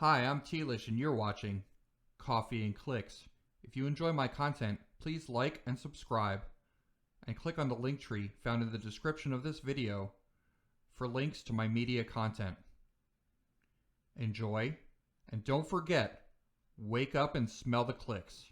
Hi, I'm Tlish and you're watching Coffee and Clicks. If you enjoy my content, please like and subscribe and click on the link tree found in the description of this video for links to my media content. Enjoy, and don't forget, wake up and smell the clicks.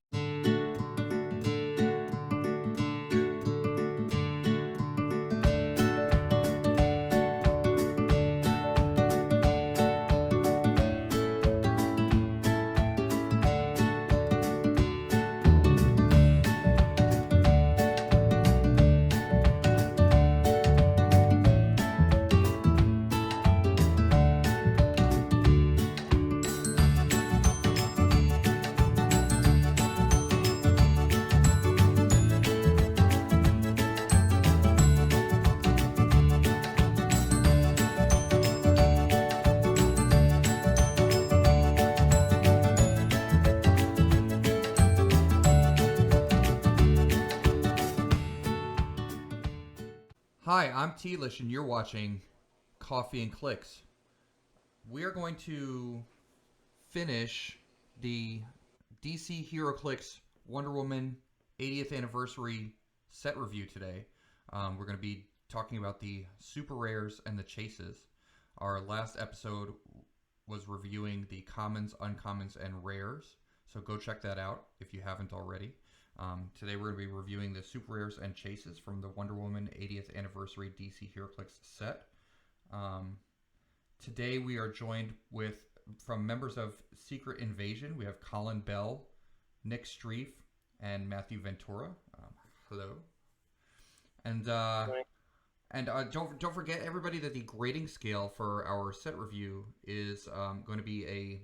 Hi, I'm Tlish and you're watching Coffee and Clicks. We are going to finish the DC HeroClix Wonder Woman 80th anniversary set review today. We're going to be talking about the super rares and the chases. Our last episode was reviewing the commons, uncommons, and rares. So go check that out if you haven't already. Today we're going to be reviewing the super rares and chases from the Wonder Woman 80th anniversary DC HeroClix set. Today we are joined from members of Secret Invasion. We have Colin Bell, Nick Streif, and Matthew Ventura. Hello. And don't forget, everybody, that the grading scale for our set review is going to be a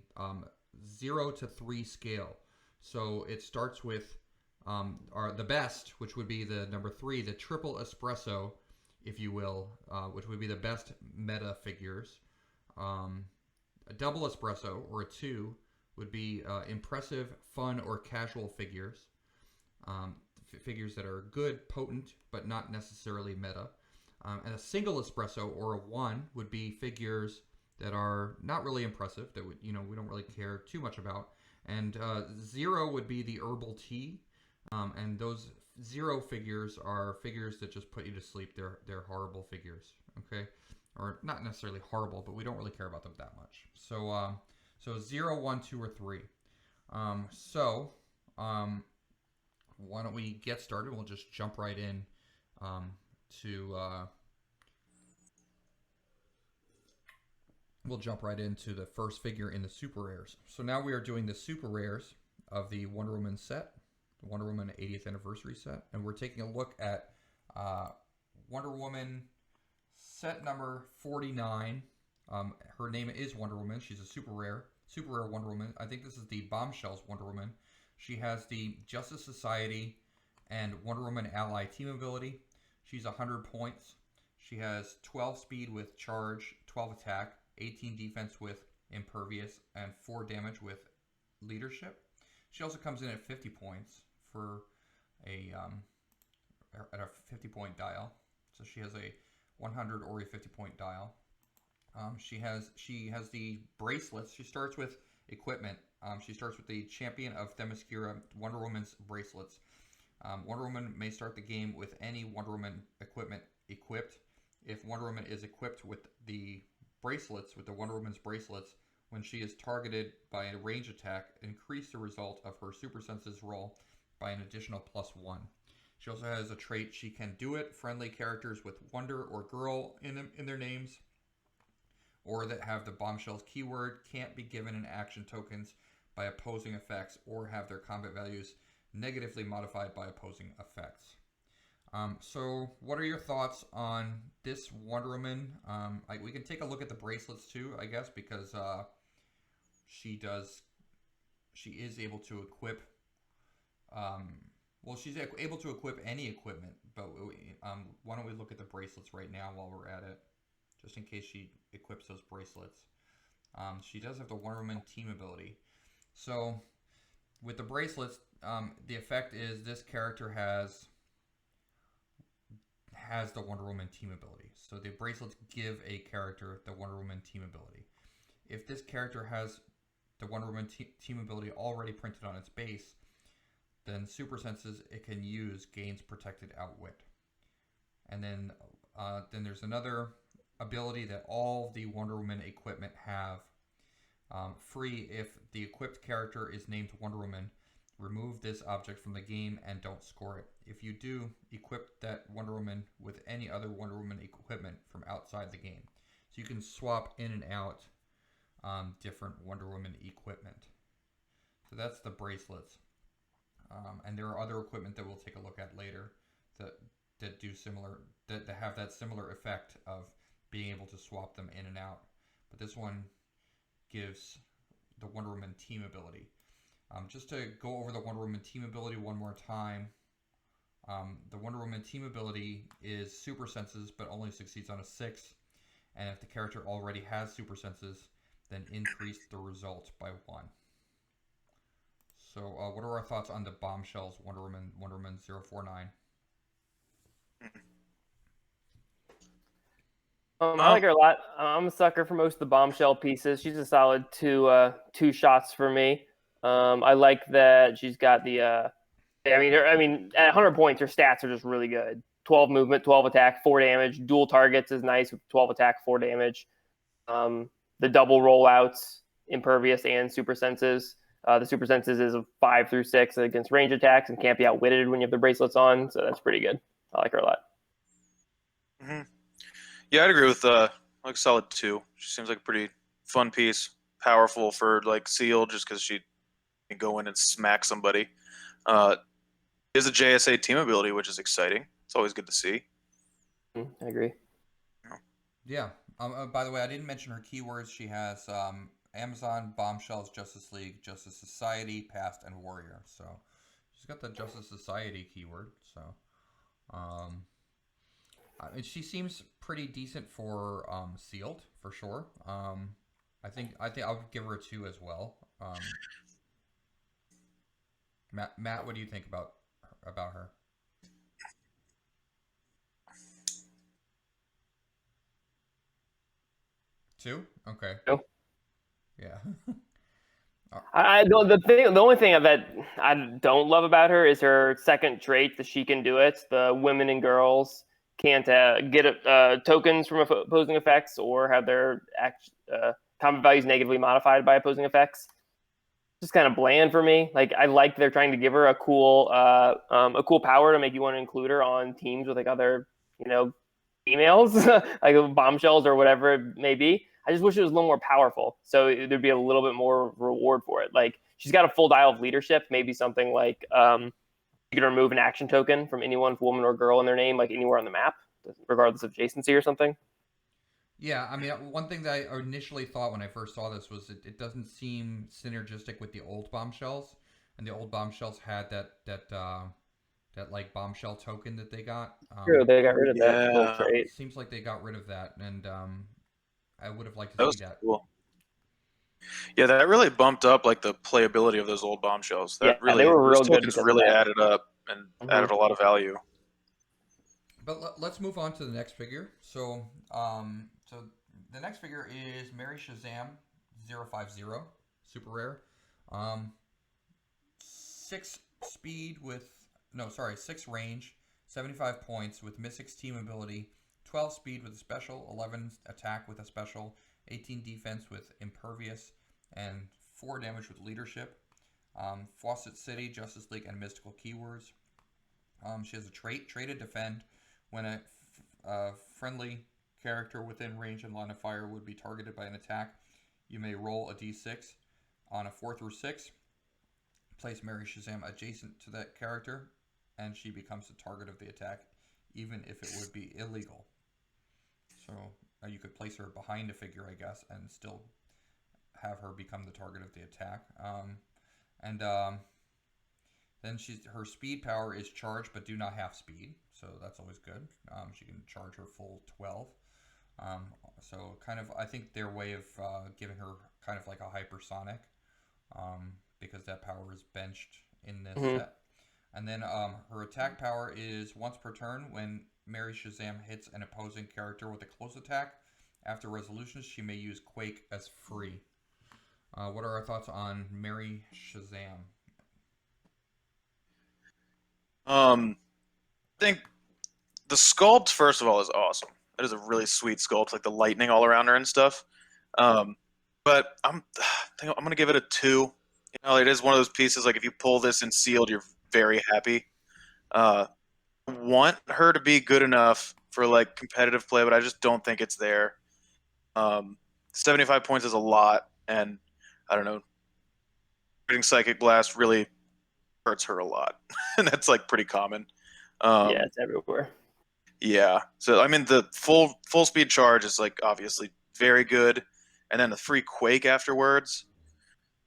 0 to 3 scale. So it starts with the best, which would be the number 3, the triple espresso, if you will, which would be the best meta figures. A double espresso, or a 2, would be impressive, fun, or casual figures. Figures that are good, potent, but not necessarily meta. And a single espresso, or a 1, would be figures that are not really impressive, that we don't really care too much about. And 0 would be the herbal tea. And those 0 figures are figures that just put you to sleep. They're horrible figures, okay? Or not necessarily horrible, but we don't really care about them that much. So 0, 1, 2, or 3. Why don't we get started? We'll just jump right in we'll jump right into the first figure in the super rares. So now we are doing the super rares of the Wonder Woman set. Wonder Woman 80th anniversary set, and we're taking a look at Wonder Woman set number 49. Her name is Wonder Woman. She's a super rare Wonder Woman. I think this is the Bombshells Wonder Woman. She has the Justice Society and Wonder Woman ally team ability. She's 100 points. She has 12 speed with charge, 12 attack, 18 defense with impervious, and 4 damage with leadership. She also comes in at 50 points for at a 50-point dial. So she has a 100 or a 50-point dial. She has the bracelets. She starts with equipment. She starts with the Champion of Themyscira Wonder Woman's bracelets. Wonder Woman may start the game with any Wonder Woman equipment equipped. If Wonder Woman is equipped with the bracelets, with the Wonder Woman's bracelets, when she is targeted by a range attack, increase the result of her super senses roll by an additional +1. She also has a trait, She Can Do It. Friendly characters with Wonder or Girl in their names, or that have the Bombshells keyword, can't be given an action tokens by opposing effects or have their combat values negatively modified by opposing effects. So what are your thoughts on this Wonder Woman? We can take a look at the bracelets too, I guess, because she is able to equip she's able to equip any equipment, but why don't we look at the bracelets right now while we're at it, just in case she equips those bracelets. She does have the Wonder Woman team ability. So with the bracelets, the effect is this character has the Wonder Woman team ability. So the bracelets give a character the Wonder Woman team ability. If this character has the Wonder Woman team ability already printed on its base, then super senses it can use gains protected outwit. And then there's another ability that all the Wonder Woman equipment have. Free if the equipped character is named Wonder Woman. Remove this object from the game and don't score it. If you do, equip that Wonder Woman with any other Wonder Woman equipment from outside the game. So you can swap in and out different Wonder Woman equipment. So that's the bracelets. And there are other equipment that we'll take a look at later that do similar, that have that similar effect of being able to swap them in and out. But this one gives the Wonder Woman team ability. Just to go over the Wonder Woman team ability one more time. The Wonder Woman team ability is super senses, but only succeeds on a 6. And if the character already has super senses, then increase the result by 1. So, what are our thoughts on the Bombshells Wonder Woman 049? I like her a lot. I'm a sucker for most of the Bombshell pieces. She's a solid two shots for me. I like that she's got the. At 100 points, her stats are just really good. 12 movement, 12 attack, 4 damage. Dual targets is nice with 12 attack, 4 damage. The double rollouts, impervious and super senses. The super senses is a 5 through 6 against range attacks and can't be outwitted when you have the bracelets on. So that's pretty good. I like her a lot. Mm-hmm. Yeah, I'd agree with like solid 2. She seems like a pretty fun piece, powerful for like Seal, just because she can go in and smack somebody. Is a JSA team ability, which is exciting. It's always good to see. I agree. Yeah. By the way, I didn't mention her keywords. She has Amazon, Bombshells, Justice League, Justice Society, Past, and Warrior. So she's got the Justice Society keyword. So she seems pretty decent for sealed for sure. I think I would give her a 2 as well. Matt, what do you think about her? Two? Okay. No. Yeah. The only thing that I don't love about her is her second trait that she can do it. The women and girls can't get tokens from opposing effects or have their combat values negatively modified by opposing effects. Just kind of bland for me. Like I like they're trying to give her a cool power to make you want to include her on teams with like other females like Bombshells or whatever it may be. I just wish it was a little more powerful, so there'd be a little bit more reward for it. Like she's got a full dial of leadership, maybe something like you can remove an action token from anyone, woman or girl, in their name, like anywhere on the map, regardless of adjacency or something. Yeah, I mean, one thing that I initially thought when I first saw this was it doesn't seem synergistic with the old Bombshells, and the old Bombshells had that like bombshell token that they got. True, they got rid of that little trait. Seems like they got rid of that, and I would have liked to see that. Cool. Yeah, that really bumped up like the playability of those old Bombshells. That they were real good because really added up and added a lot of value. But let's move on to the next figure. So the next figure is Mary Shazam 050, super rare. 6 range, 75 points with Mystic's team ability, 12 speed with a special, 11 attack with a special, 18 defense with impervious, and 4 damage with leadership. Fawcett City, Justice League, and mystical keywords. She has a trait to defend. When a friendly character within range and line of fire would be targeted by an attack, you may roll a d6. On a 4 through 6, place Mary Shazam adjacent to that character, and she becomes the target of the attack, even if it would be illegal. So you could place her behind a figure, I guess, and still have her become the target of the attack. Then her speed power is charge, but do not half speed, so that's always good. She can charge her full 12. So kind of, I think their way of giving her kind of like a hypersonic, because that power is benched in this set. And then her attack power is once per turn. When Mary Shazam hits an opposing character with a close attack, after resolutions, she may use Quake as free. What are our thoughts on Mary Shazam? I think the sculpt, first of all, is awesome. That is a really sweet sculpt, like the lightning all around her and stuff. Um, but I think I'm gonna give it a 2. You know, it is one of those pieces like if you pull this in sealed, you're very happy. Uh, I want her to be good enough for like competitive play, but I just don't think it's there. Um, 75 points is a lot, and I don't know. Getting Psychic Blast really hurts her a lot, and that's like pretty common. Yeah, Um, it's everywhere. yeah, so I mean the full speed charge is like obviously very good, and then the free Quake afterwards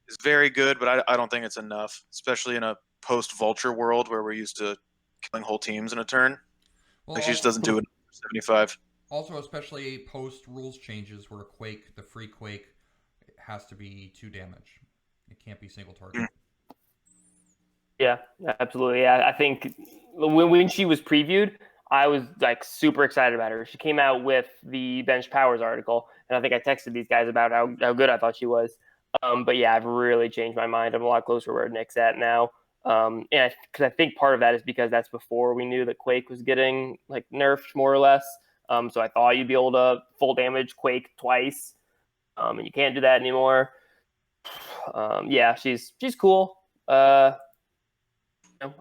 is very good, but I don't think it's enough, especially in a post Vulture world where we're used to killing whole teams in a turn. Well, Like she just doesn't do it. 75. also especially post rules changes where the free Quake, has to be 2 damage. It can't be single target. Yeah, absolutely. Yeah, I think when she was previewed, I was like super excited about her. She came out with the Bench Powers article, and I think I texted these guys about how good I thought she was. But yeah, I've really changed my mind. I'm a lot closer where Nick's at now. And because I think part of that is because that's before we knew that Quake was getting like nerfed more or less. So I thought you'd be able to full damage Quake twice, and you can't do that anymore. Yeah, she's cool. I'm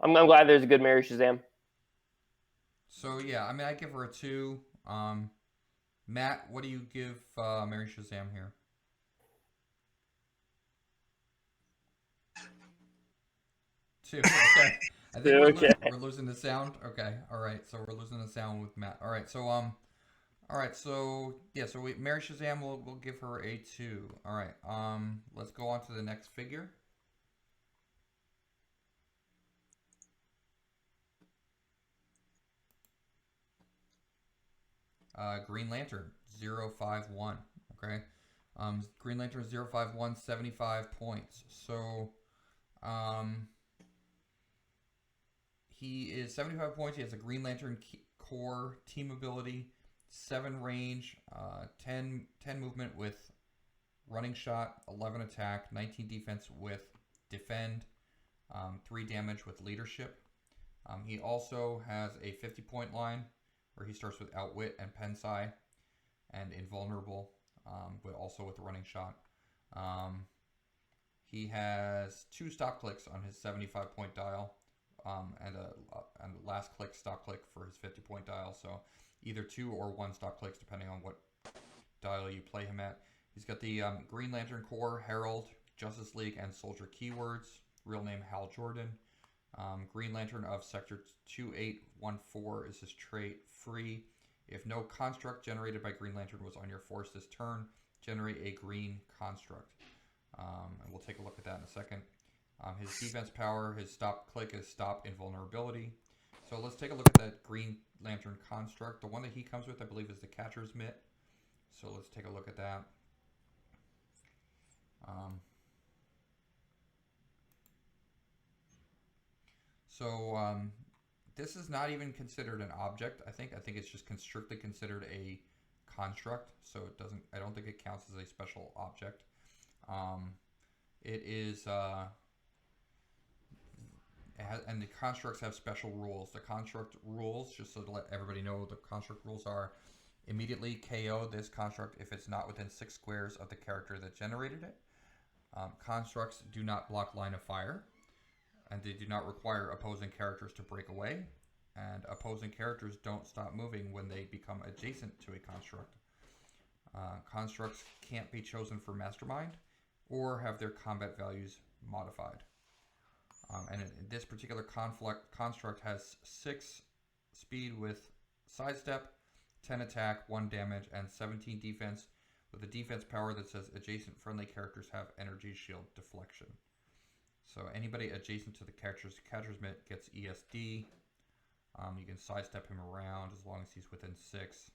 glad there's a good Mary Shazam. So yeah, I mean, I give her a 2. Matt, what do you give Mary Shazam here? 2. Okay. I think we're losing the sound. Okay. All right. So we're losing the sound with Matt. All right. So All right. So yeah. So Mary Shazam, we'll give her a 2. All right. Let's go on to the next figure. Green Lantern 051. Okay. Green Lantern 051, 75 points. So he is 75 points. He has a Green Lantern core, team ability, 7 range, 10 movement with running shot, 11 attack, 19 defense with defend, 3 damage with leadership. He also has a 50-point line where he starts with Outwit and Pensai and Invulnerable, but also with running shot. He has 2 stop clicks on his 75-point dial, and a last click stop click for his 50-point dial. So either 2 or 1 stop clicks depending on what dial you play him at. He's got the Green Lantern Corps, Herald, Justice League, and Soldier keywords. Real name Hal Jordan. Green Lantern of Sector 2814 is his trait. Free. If no construct generated by Green Lantern was on your force this turn, generate a green construct. And we'll take a look at that in a second. His defense power, his stop click is stop invulnerability. So let's take a look at that Green Lantern construct. The one that he comes with, I believe, is the Catcher's Mitt. So let's take a look at that. This is not even considered an object. I think it's just strictly considered a construct. So it doesn't. I don't think it counts as a special object. It is. And the constructs have special rules. The construct rules, just so to let everybody know, the construct rules are: immediately KO this construct if it's not within 6 squares of the character that generated it. Constructs do not block line of fire, and they do not require opposing characters to break away, and opposing characters don't stop moving when they become adjacent to a construct. Constructs can't be chosen for Mastermind or have their combat values modified. And this particular construct has 6 speed with sidestep, 10 attack, 1 damage, and 17 defense, with a defense power that says adjacent friendly characters have energy shield deflection. So anybody adjacent to the catcher's mitt gets ESD. You can sidestep him around as long as he's within 6.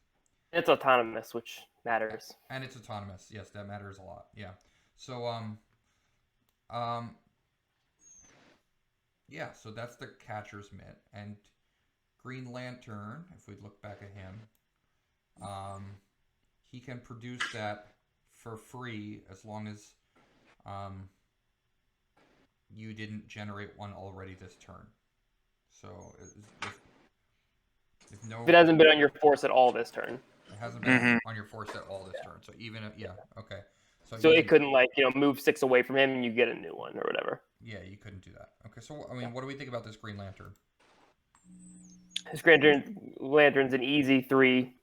It's autonomous, which matters. And it's autonomous. Yes, that matters a lot. Yeah. So yeah, so that's the catcher's mitt. And Green Lantern, if we look back at him, he can produce that for free as long as you didn't generate one already this turn. So if no, If it hasn't been on your force at all this turn. It hasn't been on your force at all this turn. So even if, okay. So it couldn't move 6 away from him and you get a new one or whatever. Yeah, you couldn't do that. Okay, so I mean, what do we think about this Green Lantern? This Green Lantern's an easy 3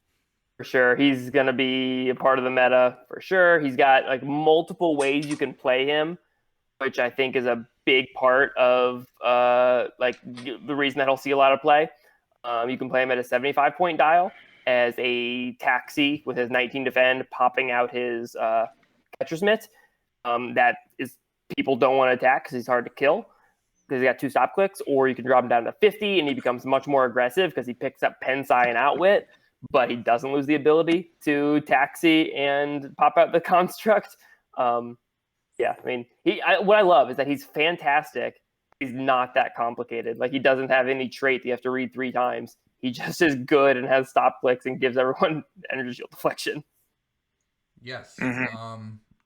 for sure. He's gonna be a part of the meta for sure. He's got like multiple ways you can play him, which I think is a big part of the reason that he'll see a lot of play. You can play him at a 75-point dial as a taxi with his 19 defend, popping out his catcher's mitt. That is, people don't want to attack because he's hard to kill because he got 2 stop clicks, or you can drop him down to 50 and he becomes much more aggressive because he picks up Pensai and Outwit, but he doesn't lose the ability to taxi and pop out the construct. Yeah, I mean, what I love is that he's fantastic. He's not that complicated. Like, he doesn't have any trait that you have to read 3 times. He just is good and has stop clicks and gives everyone energy shield deflection. Yes,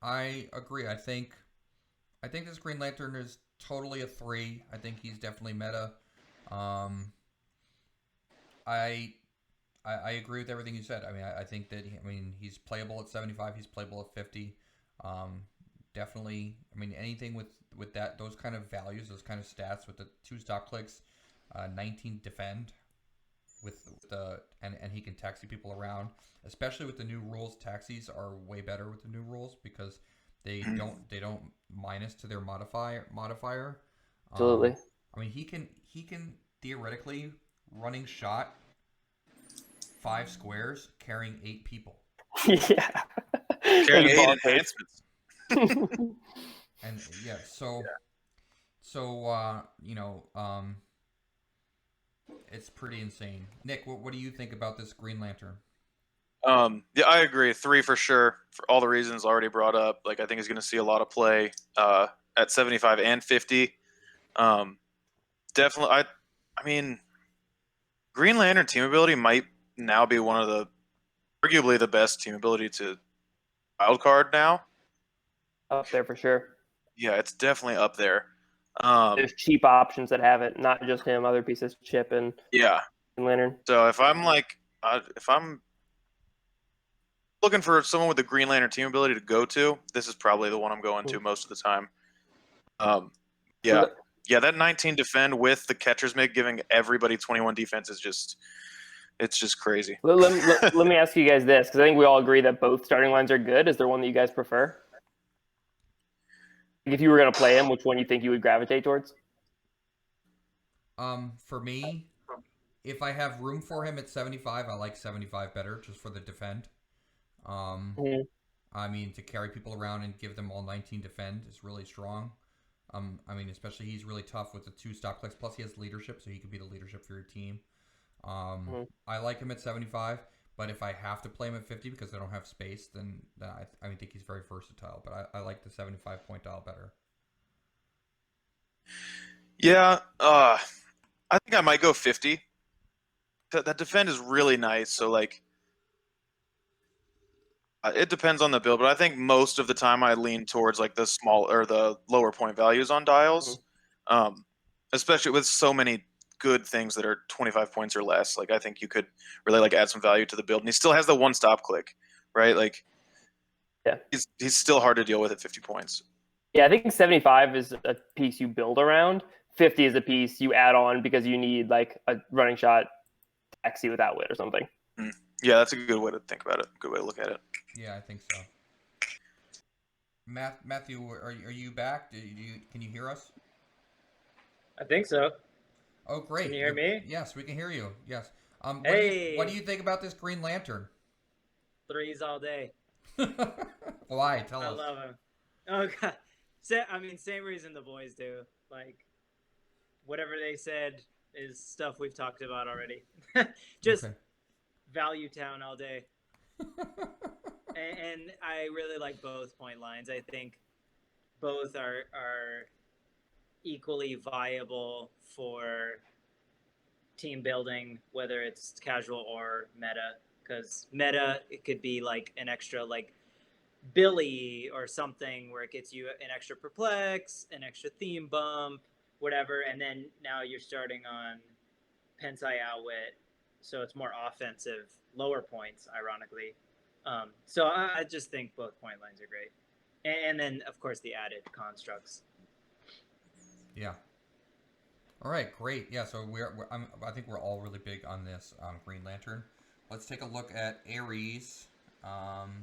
I agree. I think this Green Lantern is totally a 3. I think he's definitely meta. I agree with everything you said. I mean, I think that he's playable at 75. He's playable at 50. Definitely. I mean, anything with those kind of values, those kind of stats with the 2 stop clicks, 19 defend and he can taxi people around. Especially with the new rules, taxis are way better with the new rules because they don't minus to their modifier. Absolutely. I mean, he can theoretically running shot 5 squares carrying 8 people. Yeah. Carrying 8 enhancements. And it's pretty insane. Nick, what do you think about this Green Lantern? Yeah, I agree. 3 for sure, for all the reasons already brought up. Like, I think he's going to see a lot of play at 75 and 50. Definitely, I mean, Green Lantern team ability might now be one of the, arguably the best team ability to wild card now. Up there for sure. Yeah, it's definitely up there. There's cheap options that have it, not just him, other pieces, Chip and Lantern. So if I'm looking for someone with the Green Lantern team ability to go to, this is probably the one I'm going to most of the time. That 19 defend with the catcher's mitt giving everybody 21 defense is just crazy. Let me ask you guys this, because I think we all agree that both starting lines are good. Is there one that you guys prefer? If you were going to play him, which one you think you would gravitate towards? For me, if I have room for him at 75, I like 75 better just for the defend. I mean, to carry people around and give them all 19 defend is really strong. I mean, especially he's really tough with the 2 stop clicks. Plus, he has leadership, so he could be the leadership for your team. I like him at 75, but if I have to play him at 50 because I don't have space, then I think he's very versatile. But I like the 75-point dial better. Yeah, I think I might go 50. That defend is really nice. So, like, it depends on the build, but I think most of the time I lean towards like the small or the lower point values on dials, especially with so many good things that are 25 points or less. Like, I think you could really like add some value to the build, and he still has the 1 stop click, right? Like, he's still hard to deal with at 50 points. Yeah, I think 75 is a piece you build around. 50 is a piece you add on because you need like a running shot taxi with Outwit or something. Yeah, that's a good way to think about it. Good way to look at it. Yeah, I think so. Matthew, are you back? Can you hear us? I think so. Oh, great. Can you hear me? Yes, we can hear you. Yes. Hey. What do you think about this Green Lantern? 3s all day. Why? Tell us. I love him. Oh god. Same reason the boys do. Like, whatever they said is stuff we've talked about already. Just value town all day. And I really like both point lines. I think both are equally viable for team building, whether it's casual or meta. Because meta, it could be like an extra like Billy or something where it gets you an extra perplex, an extra theme bump, whatever, and then now you're starting on Pensai Outwit, so it's more offensive, lower points, ironically. So I just think both point lines are great, and then of course the added constructs. Yeah. All right, great. Yeah, so I think we're all really big on this Green Lantern. Let's take a look at Aries,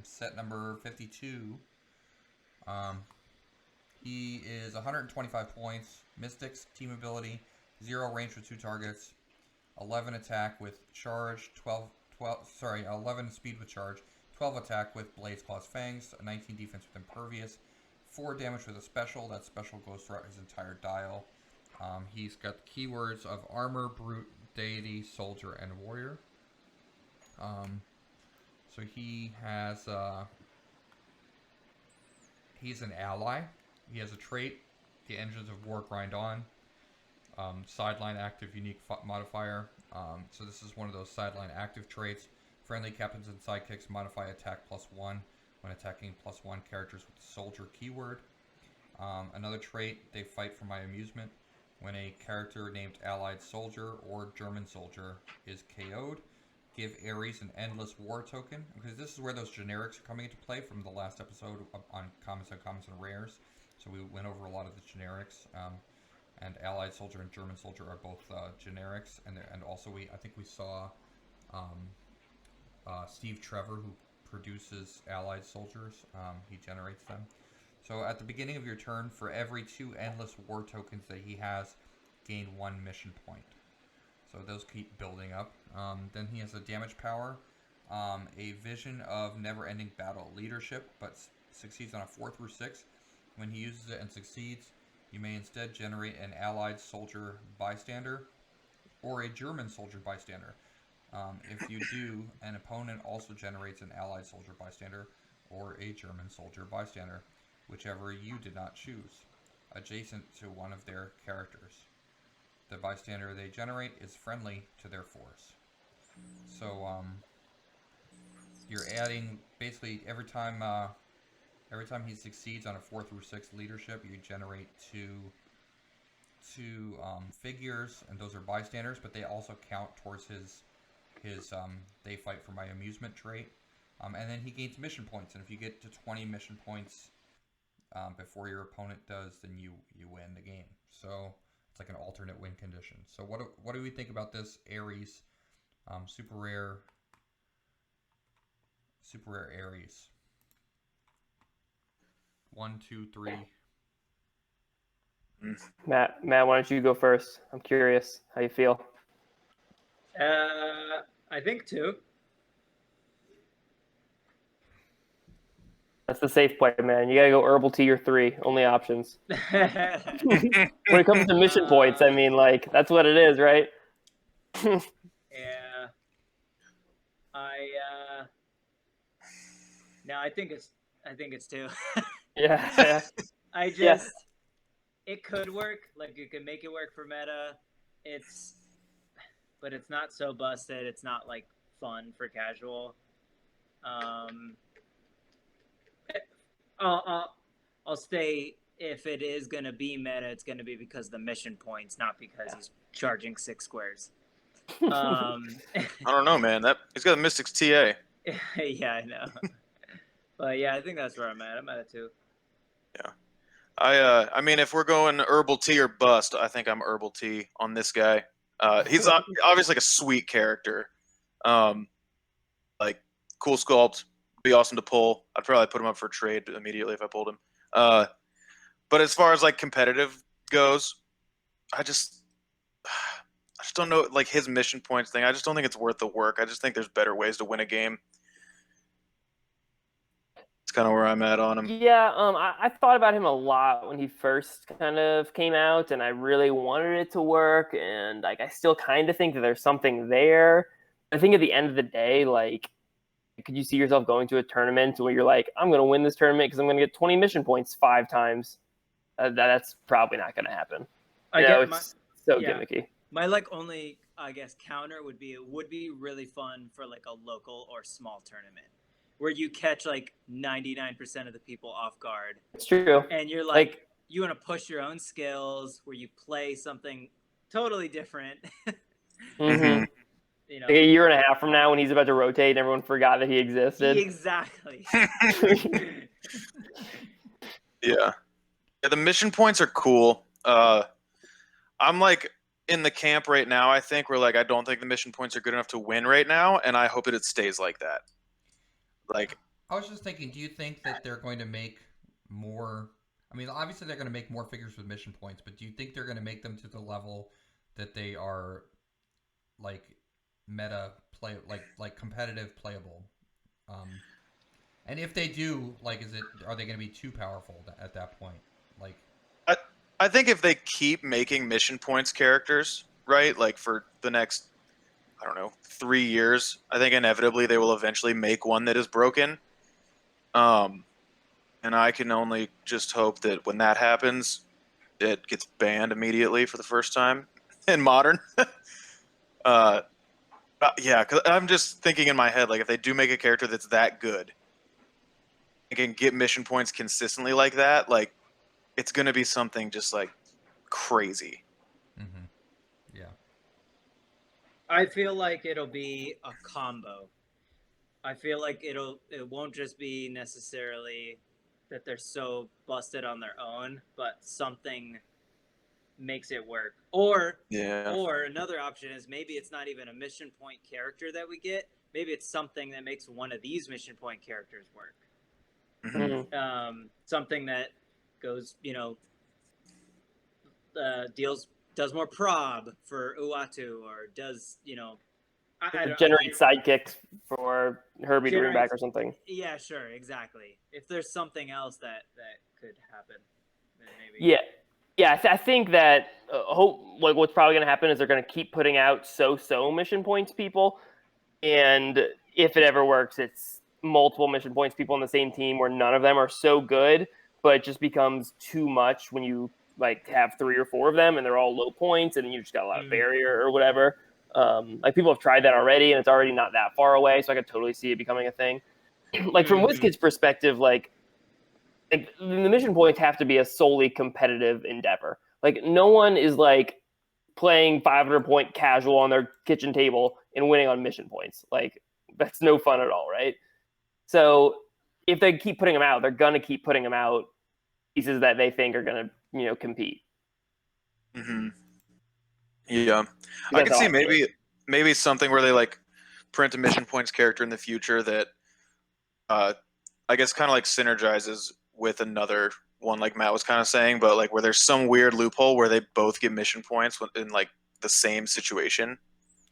set number 52. He is 125 points, Mystics, team ability, 0 range with 2 targets, 11 attack with charge, 11 speed with charge, 12 attack with Blades, Claws, Fangs, 19 defense with Impervious, 4 damage with a special. That special goes throughout his entire dial. He's got the keywords of Armor, Brute, Deity, Soldier, and Warrior. So he has... he's an ally. He has a trait, the Engines of War grind on. Sideline active unique modifier. So this is one of those sideline active traits. Friendly captains and sidekicks modify attack +1 when attacking +1 characters with the soldier keyword. Another trait, they fight for my amusement. When a character named Allied Soldier or German Soldier is KO'd, give Aries an endless war token, because this is where those generics are coming into play from the last episode on commons, and rares. So we went over a lot of the generics, and Allied Soldier and German Soldier are both generics, and also I think we saw Steve Trevor, who produces Allied Soldiers. He generates them. So at the beginning of your turn, for every 2 endless war tokens that he has, gain 1 mission point. So those keep building up. Then he has a damage power, a vision of never-ending battle leadership, but succeeds on a 4 through 6. When he uses it and succeeds, you may instead generate an Allied Soldier Bystander or a German Soldier Bystander. If you do, an opponent also generates an Allied Soldier Bystander or a German Soldier Bystander, whichever you did not choose, adjacent to one of their characters. The bystander they generate is friendly to their force. So you're adding basically every time he succeeds on a 4 through 6 leadership, you generate two figures, and those are bystanders, but they also count towards his they fight for my amusement trait. And then he gains mission points, and if you get to 20 mission points before your opponent does, then you win the game. So it's like an alternate win condition. So what do we think about this Aries, super rare Aries? 1, 2, 3. Matt, why don't you go first? I'm curious how you feel. I think 2. That's the safe play, man. You gotta go herbal tea or 3. Only options. When it comes to mission points, I mean, like, that's what it is, right? Yeah. No, I think it's 2. Yeah. It could work. Like, you can make it work for meta. But it's not so busted. It's not like fun for casual. I'll stay. If it is gonna be meta, it's gonna be because of the mission points, not because he's charging 6 squares. I don't know, man. He's got a Mystics TA. Yeah, I know. But yeah, I think that's where I'm at. I'm at it 2. Yeah. I mean, if we're going herbal tea or bust, I think I'm herbal tea on this guy. He's obviously like a sweet character. Like, cool sculpt, be awesome to pull. I'd probably put him up for trade immediately if I pulled him. But as far as like competitive goes, I just don't know, like, his mission points thing. I just don't think it's worth the work. I just think there's better ways to win a game. It's kind of where I'm at on him. Yeah, I thought about him a lot when he first kind of came out, and I really wanted it to work, and like I still kind of think that there's something there. I think at the end of the day, like, could you see yourself going to a tournament where you're like, I'm going to win this tournament because I'm going to get 20 mission points 5 times? That's probably not going to happen. It's so gimmicky. My like only, I guess, counter would be, it would be really fun for like a local or small tournament, where you catch like 99% of the people off guard, It's true. and you're like you want to push your own skills, where you play something totally different. Mm-hmm. You know, Like a year and a half from now, when he's about to rotate, and everyone forgot that he existed. exactly. Yeah, the mission points are cool. I'm like in the camp right now. I think we're like, I don't think the mission points are good enough to win right now, and I hope that it stays like that. Like, I was just thinking, do you think that they're going to make more? I mean, obviously they're going to make more figures with mission points, but do you think they're going to make them to the level that they are like meta play, like competitive playable? And if they do, like, are they going to be too powerful at that point? Like, I think if they keep making mission points characters, right, like for the next, I don't know, 3 years, I think inevitably they will eventually make one that is broken. And I can only just hope that when that happens, it gets banned immediately for the first time in modern. Yeah, because I'm just thinking in my head, like, if they do make a character that's that good and can get mission points consistently like that, like, it's going to be something just, like, crazy. mm-hmm. Yeah. I feel like it'll be a combo. I feel like it won't just be necessarily that they're so busted on their own, but something makes it work. Or another option is maybe it's not even a mission point character that we get. Maybe it's something that makes one of these mission point characters work. Mm-hmm. Something that goes, does more prob for Uatu, or does, Generate sidekicks for Herbie to bring back or something. Yeah, sure, exactly. If there's something else that could happen, then maybe. Yeah. I think that what's probably going to happen is they're going to keep putting out so mission points people, and if it ever works, it's multiple mission points people on the same team where none of them are so good, but it just becomes too much when you like have 3 or 4 of them and they're all low points, and then you just got a lot of barrier or whatever. Like people have tried that already, and it's already not that far away, so I could totally see it becoming a thing. Like from WizKid's perspective, like the mission points have to be a solely competitive endeavor. Like no one is like playing 500-point casual on their kitchen table and winning on mission points. Like that's no fun at all, right? So if they keep putting them out, they're gonna keep putting them out pieces that they think are gonna compete. Mm-hmm. Yeah, I could see maybe something where they like print a mission points character in the future that I guess kind of like synergizes with another one, like Matt was kind of saying, but like where there's some weird loophole where they both get mission points in like the same situation.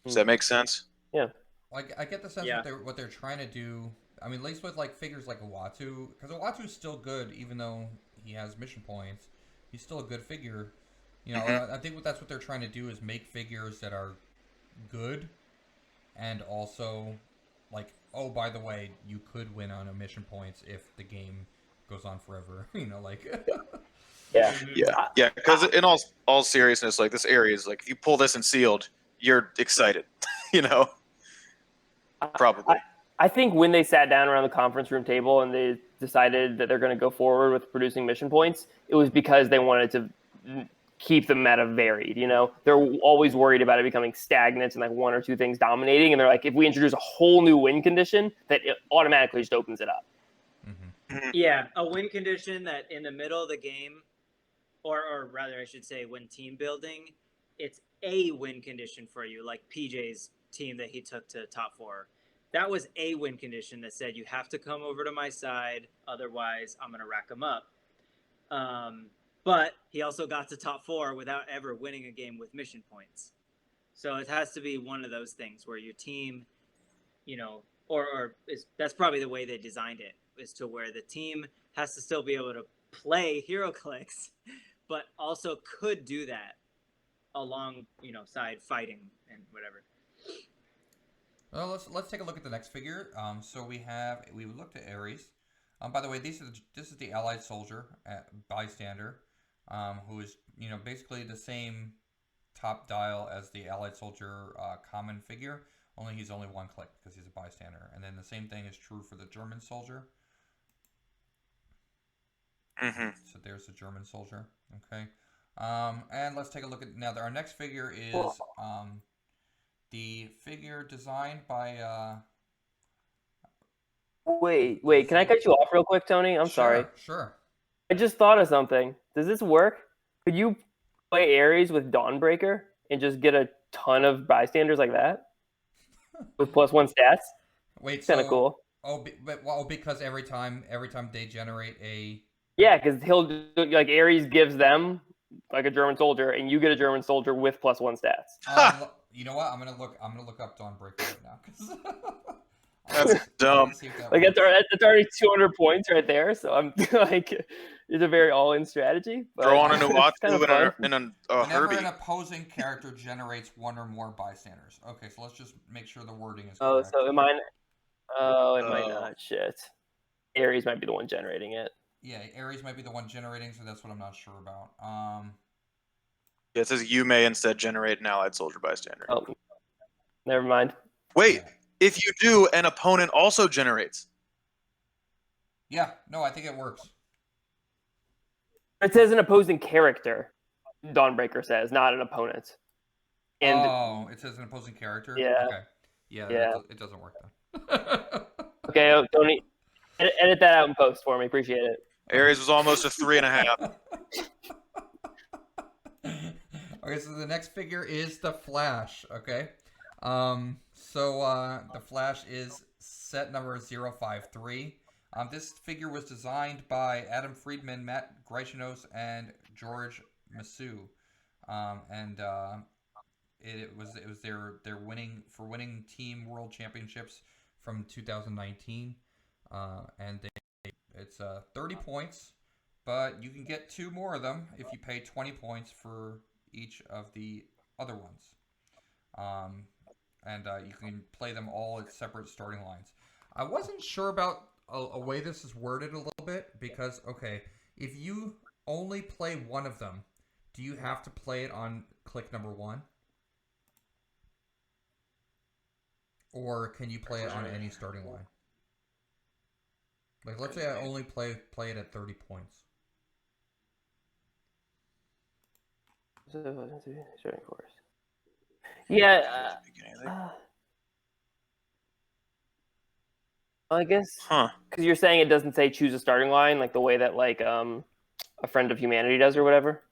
Does that make sense? Yeah. Like I get the sense what they're trying to do. I mean, at least with like figures like Uatu, because Uatu's still good even though he has mission points. He's still a good figure. I think that's what they're trying to do is make figures that are good, and also like, oh, by the way, you could win on a mission points if the game goes on forever. Yeah. Because in all seriousness, like this Aries, like if you pull this in sealed, you're excited. Probably. I think when they sat down around the conference room table and they decided that they're going to go forward with producing mission points, it was because they wanted to keep the meta varied. They're always worried about it becoming stagnant and like 1 or 2 things dominating, and they're like, if we introduce a whole new win condition, that it automatically just opens it up. Mm-hmm. Yeah, a win condition that in the middle of the game, or rather I should say when team building, it's a win condition for you, like PJ's team that he took to top 4. That was a win condition that said you have to come over to my side, otherwise I'm going to rack them up. But he also got to top 4 without ever winning a game with mission points. So it has to be one of those things where your team, that's probably the way they designed it, is to where the team has to still be able to play HeroClix, but also could do that along, side fighting and whatever. Well, let's take a look at the next figure. So we looked at Aries. By the way, this is the Allied Soldier Bystander, who is basically the same top dial as the Allied Soldier common figure. only he's only one click because he's a bystander. And then the same thing is true for the German soldier. So there's the German soldier. Okay. And let's take a look at now. Our next figure is the figure designed by. Wait. Can I cut you off real quick, Tony? I'm sorry. Sure. I just thought of something. Does this work? Could you play Aries with Dawnbreaker and just get a ton of bystanders like that with +1 stats? Wait, Kind of cool. Because every time they generate a. Yeah, because he'll do, like Aries gives them like a German soldier, and you get a German soldier with +1 stats. You know what? I'm gonna look up Dawnbreaker right now. That's dumb. Like that's already 200 points right there. So I'm like, it's a very all-in strategy. Throw on a Nuatu kind of and a Whenever Herbie. an opposing character generates one or more bystanders. Okay, so let's just make sure the wording is Oh, correct. so it might. Oh, it might not. Shit. Aries might be the one generating it. Yeah, Aries might be the one generating, so that's what I'm not sure about. Yeah, it says you may instead generate an allied soldier bystander. Oh, never mind. Wait, yeah. if you do, an opponent also generates. Yeah, no, I think it works. It says an opposing character. Dawnbreaker says, not an opponent. And it says an opposing character? Yeah. Okay. Yeah, Yeah. It doesn't work then. Okay, Tony, edit that out in post for me. Appreciate it. Aries was almost a 3.5. Okay, so the next figure is the Flash, okay? The Flash is set number 053. This figure was designed by Adam Friedman, Matt Greichanos, and George Massou. It was their winning team world championships from 2019. It's 30 points, but you can get 2 more of them if you pay 20 points for each of the other ones. You can play them all at separate starting lines. I wasn't sure about a way this is worded a little bit because, okay, if you only play one of them, do you have to play it on click number 1? Or can you play it on any starting line? Like, let's say I only play it at 30 points. Starting course. Yeah. I guess. Because you're saying it doesn't say choose a starting line like the way that like a Friend of Humanity does or whatever.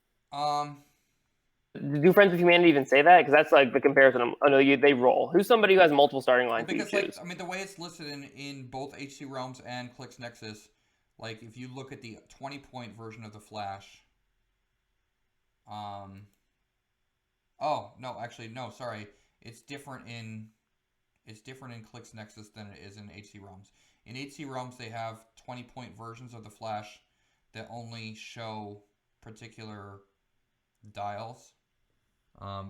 Do Friends of Humanity even say that? Because that's like the comparison. They roll. Who's somebody who has multiple starting lines? Well, because the way it's listed in both HC Realms and Clicks Nexus, like if you look at the 20-point version of the Flash. Sorry. It's different in Clicks Nexus than it is in HC Realms. In HC Realms, they have 20-point versions of the Flash that only show particular dials. I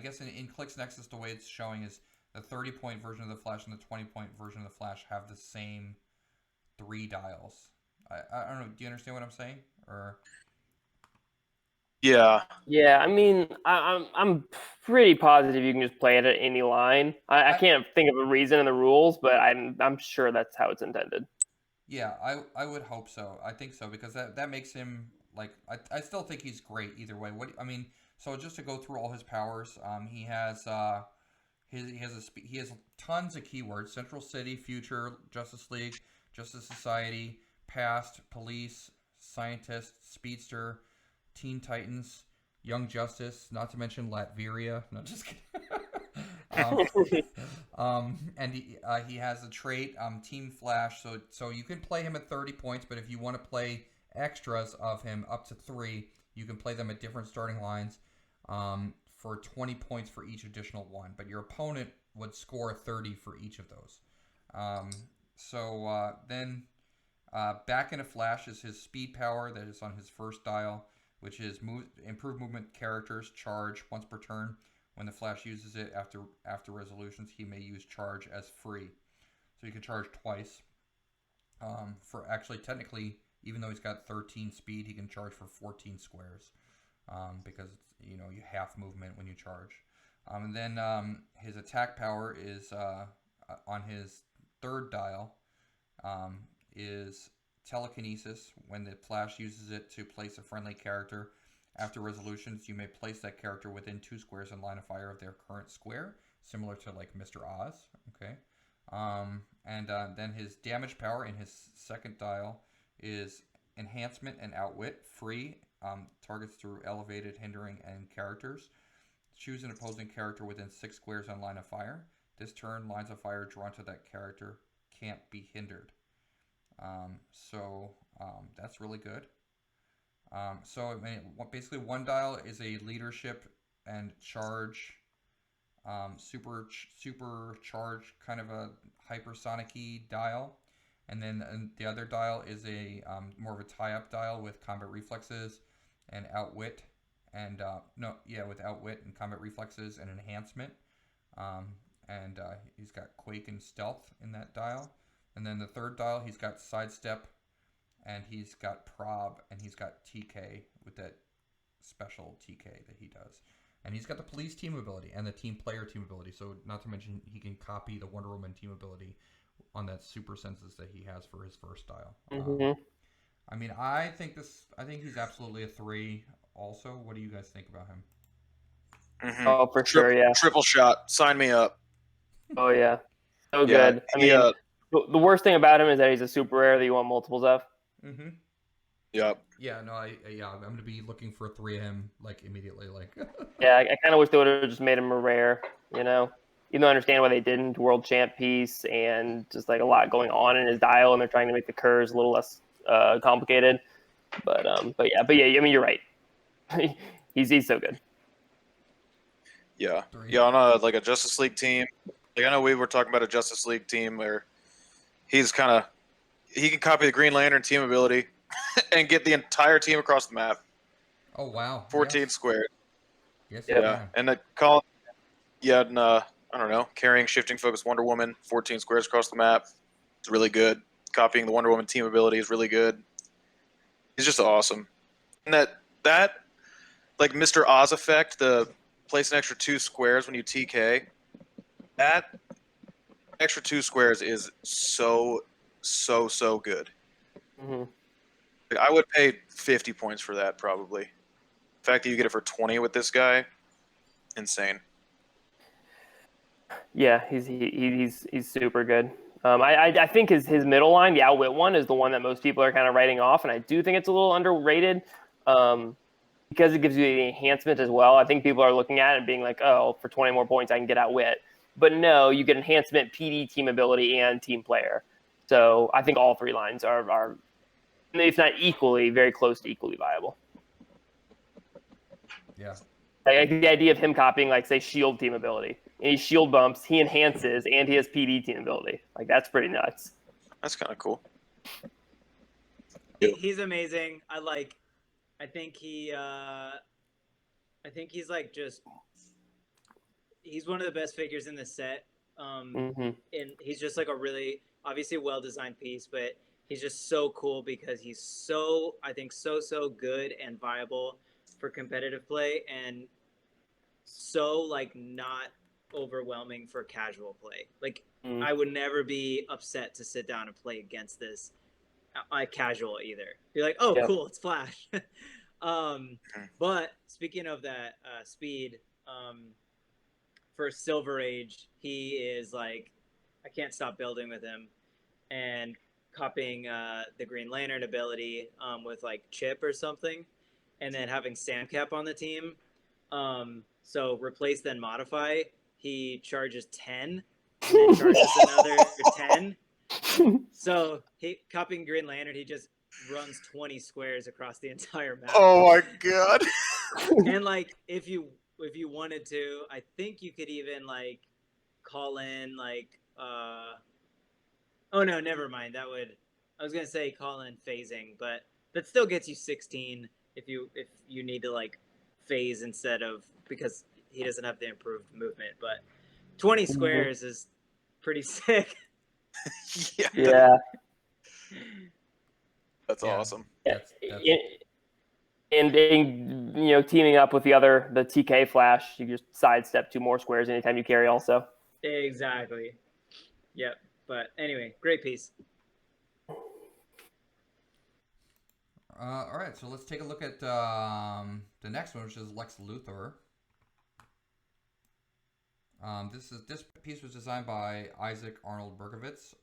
guess in Clicks Nexus, the way it's showing is the 30-point version of the Flash and the 20-point version of the Flash have the same 3 dials. I don't know. Do you understand what I'm saying? Or yeah. I mean, I'm pretty positive you can just play it at any line. I can't think of a reason in the rules, but I'm sure that's how it's intended. Yeah, I would hope so. I think so because that makes him like I still think he's great either way. So just to go through all his powers, he has tons of keywords: Central City, Future, Justice League, Justice Society, Past, Police, Scientist, Speedster, Teen Titans, Young Justice, not to mention Latveria. No, just kidding. And he has a trait, Team Flash. So you can play him at 30 points, but if you want to play extras of him up to 3, you can play them at different starting lines for 20 points for each additional one. But your opponent would score 30 for each of those. Then Back in a Flash is his speed power that is on his first dial, which is improve movement characters, charge once per turn. When the Flash uses it after resolutions, he may use charge as free. So you can charge twice. For actually, technically, even though he's got 13 speed, he can charge for 14 squares. Because you half movement when you charge. And then his attack power is on his third dial is telekinesis. When the Flash uses it to place a friendly character after resolutions, you may place that character within 2 squares in line of fire of their current square, similar to like Mr. Oz. Okay. Then his damage power in his second dial is enhancement and outwit, free, targets through elevated, hindering, and characters. Choose an opposing character within 6 squares on line of fire. This turn, lines of fire drawn to that character can't be hindered. That's really good. Basically, one dial is a leadership and charge, super charge, kind of a hypersonic-y dial. And then the other dial is a more of a tie-up dial with combat reflexes and outwit. With outwit and combat reflexes and enhancement. He's got Quake and Stealth in that dial. And then the third dial, he's got Sidestep, and he's got Prob, and he's got TK with that special TK that he does. And he's got the Police team ability and the Team Player team ability. So not to mention he can copy the Wonder Woman team ability on that super senses that he has for his first dial. I think he's absolutely a 3 also. What do you guys think about him? Mm-hmm. Oh, for sure, yeah. Triple shot. Sign me up. Oh, yeah. So good. The worst thing about him is that he's a super rare that you want multiples of. Mm-hmm. Yep. Yeah, no, I'm going to be looking for 3 of him, like, immediately. Like. Yeah, I kind of wish they would have just made him a rare, you know? Even though I understand why they didn't, world champ piece and just, like, a lot going on in his dial, and they're trying to make the curves a little less complicated. But yeah, I mean, you're right. he's so good. Yeah. Yeah, on a Justice League team. Like, I know we were talking about a Justice League team where he can copy the Green Lantern team ability and get the entire team across the map. Oh, wow. 14 squared. Yes, yeah. And Colin, I don't know, carrying shifting focus Wonder Woman, 14 squares across the map. It's really good. Copying the Wonder Woman team ability is really good. He's just awesome. And that like Mr. Oz effect, the place an extra 2 squares when you TK, that extra 2 squares is so good. Mm-hmm. Like, I would pay 50 points for that probably. The fact that you get it for 20 with this guy, insane. Yeah, he's super good. I think his middle line, the outwit one, is the one that most people are kind of writing off, and I do think it's a little underrated because it gives you the enhancement as well. I think people are looking at it and being like, oh, for 20 more points, I can get outwit. But no, you get enhancement, PD, team ability, and team player. So I think all 3 lines are if not equally, very close to equally viable. Yeah. Like the idea of him copying, like, say, shield team ability. And he shield bumps, he enhances, and he has PD team ability. Like, that's pretty nuts. That's kind of cool. He's amazing. I think he's like he's one of the best figures in the set. And he's just like a really obviously well-designed piece, but he's just so cool because he's so good and viable for competitive play and so like not overwhelming for casual play. Like I would never be upset to sit down and play against this casual either. Be like, oh, cool, it's Flash. But speaking of that speed, for Silver Age, he is like, I can't stop building with him and copying the Green Lantern ability with like Chip or something, and then having Samcap on the team. So replace then modify. He charges 10 and then charges another 10. So he copying Green Lantern, he just runs 20 squares across the entire map. Oh my god. And like if you wanted to, I think you could even like call in like oh no, never mind. I was gonna say call in phasing, but that still gets you 16 if you need to like phase instead of, because he doesn't have the improved movement, but 20 squares is pretty sick. Yeah. That's awesome. And teaming up with the TK Flash, you just sidestep 2 more squares anytime you carry also. Exactly. Yep. But anyway, great piece. All right, so let's take a look at the next one, which is Lex Luthor. This piece was designed by Isaac Arnold Berkovitz.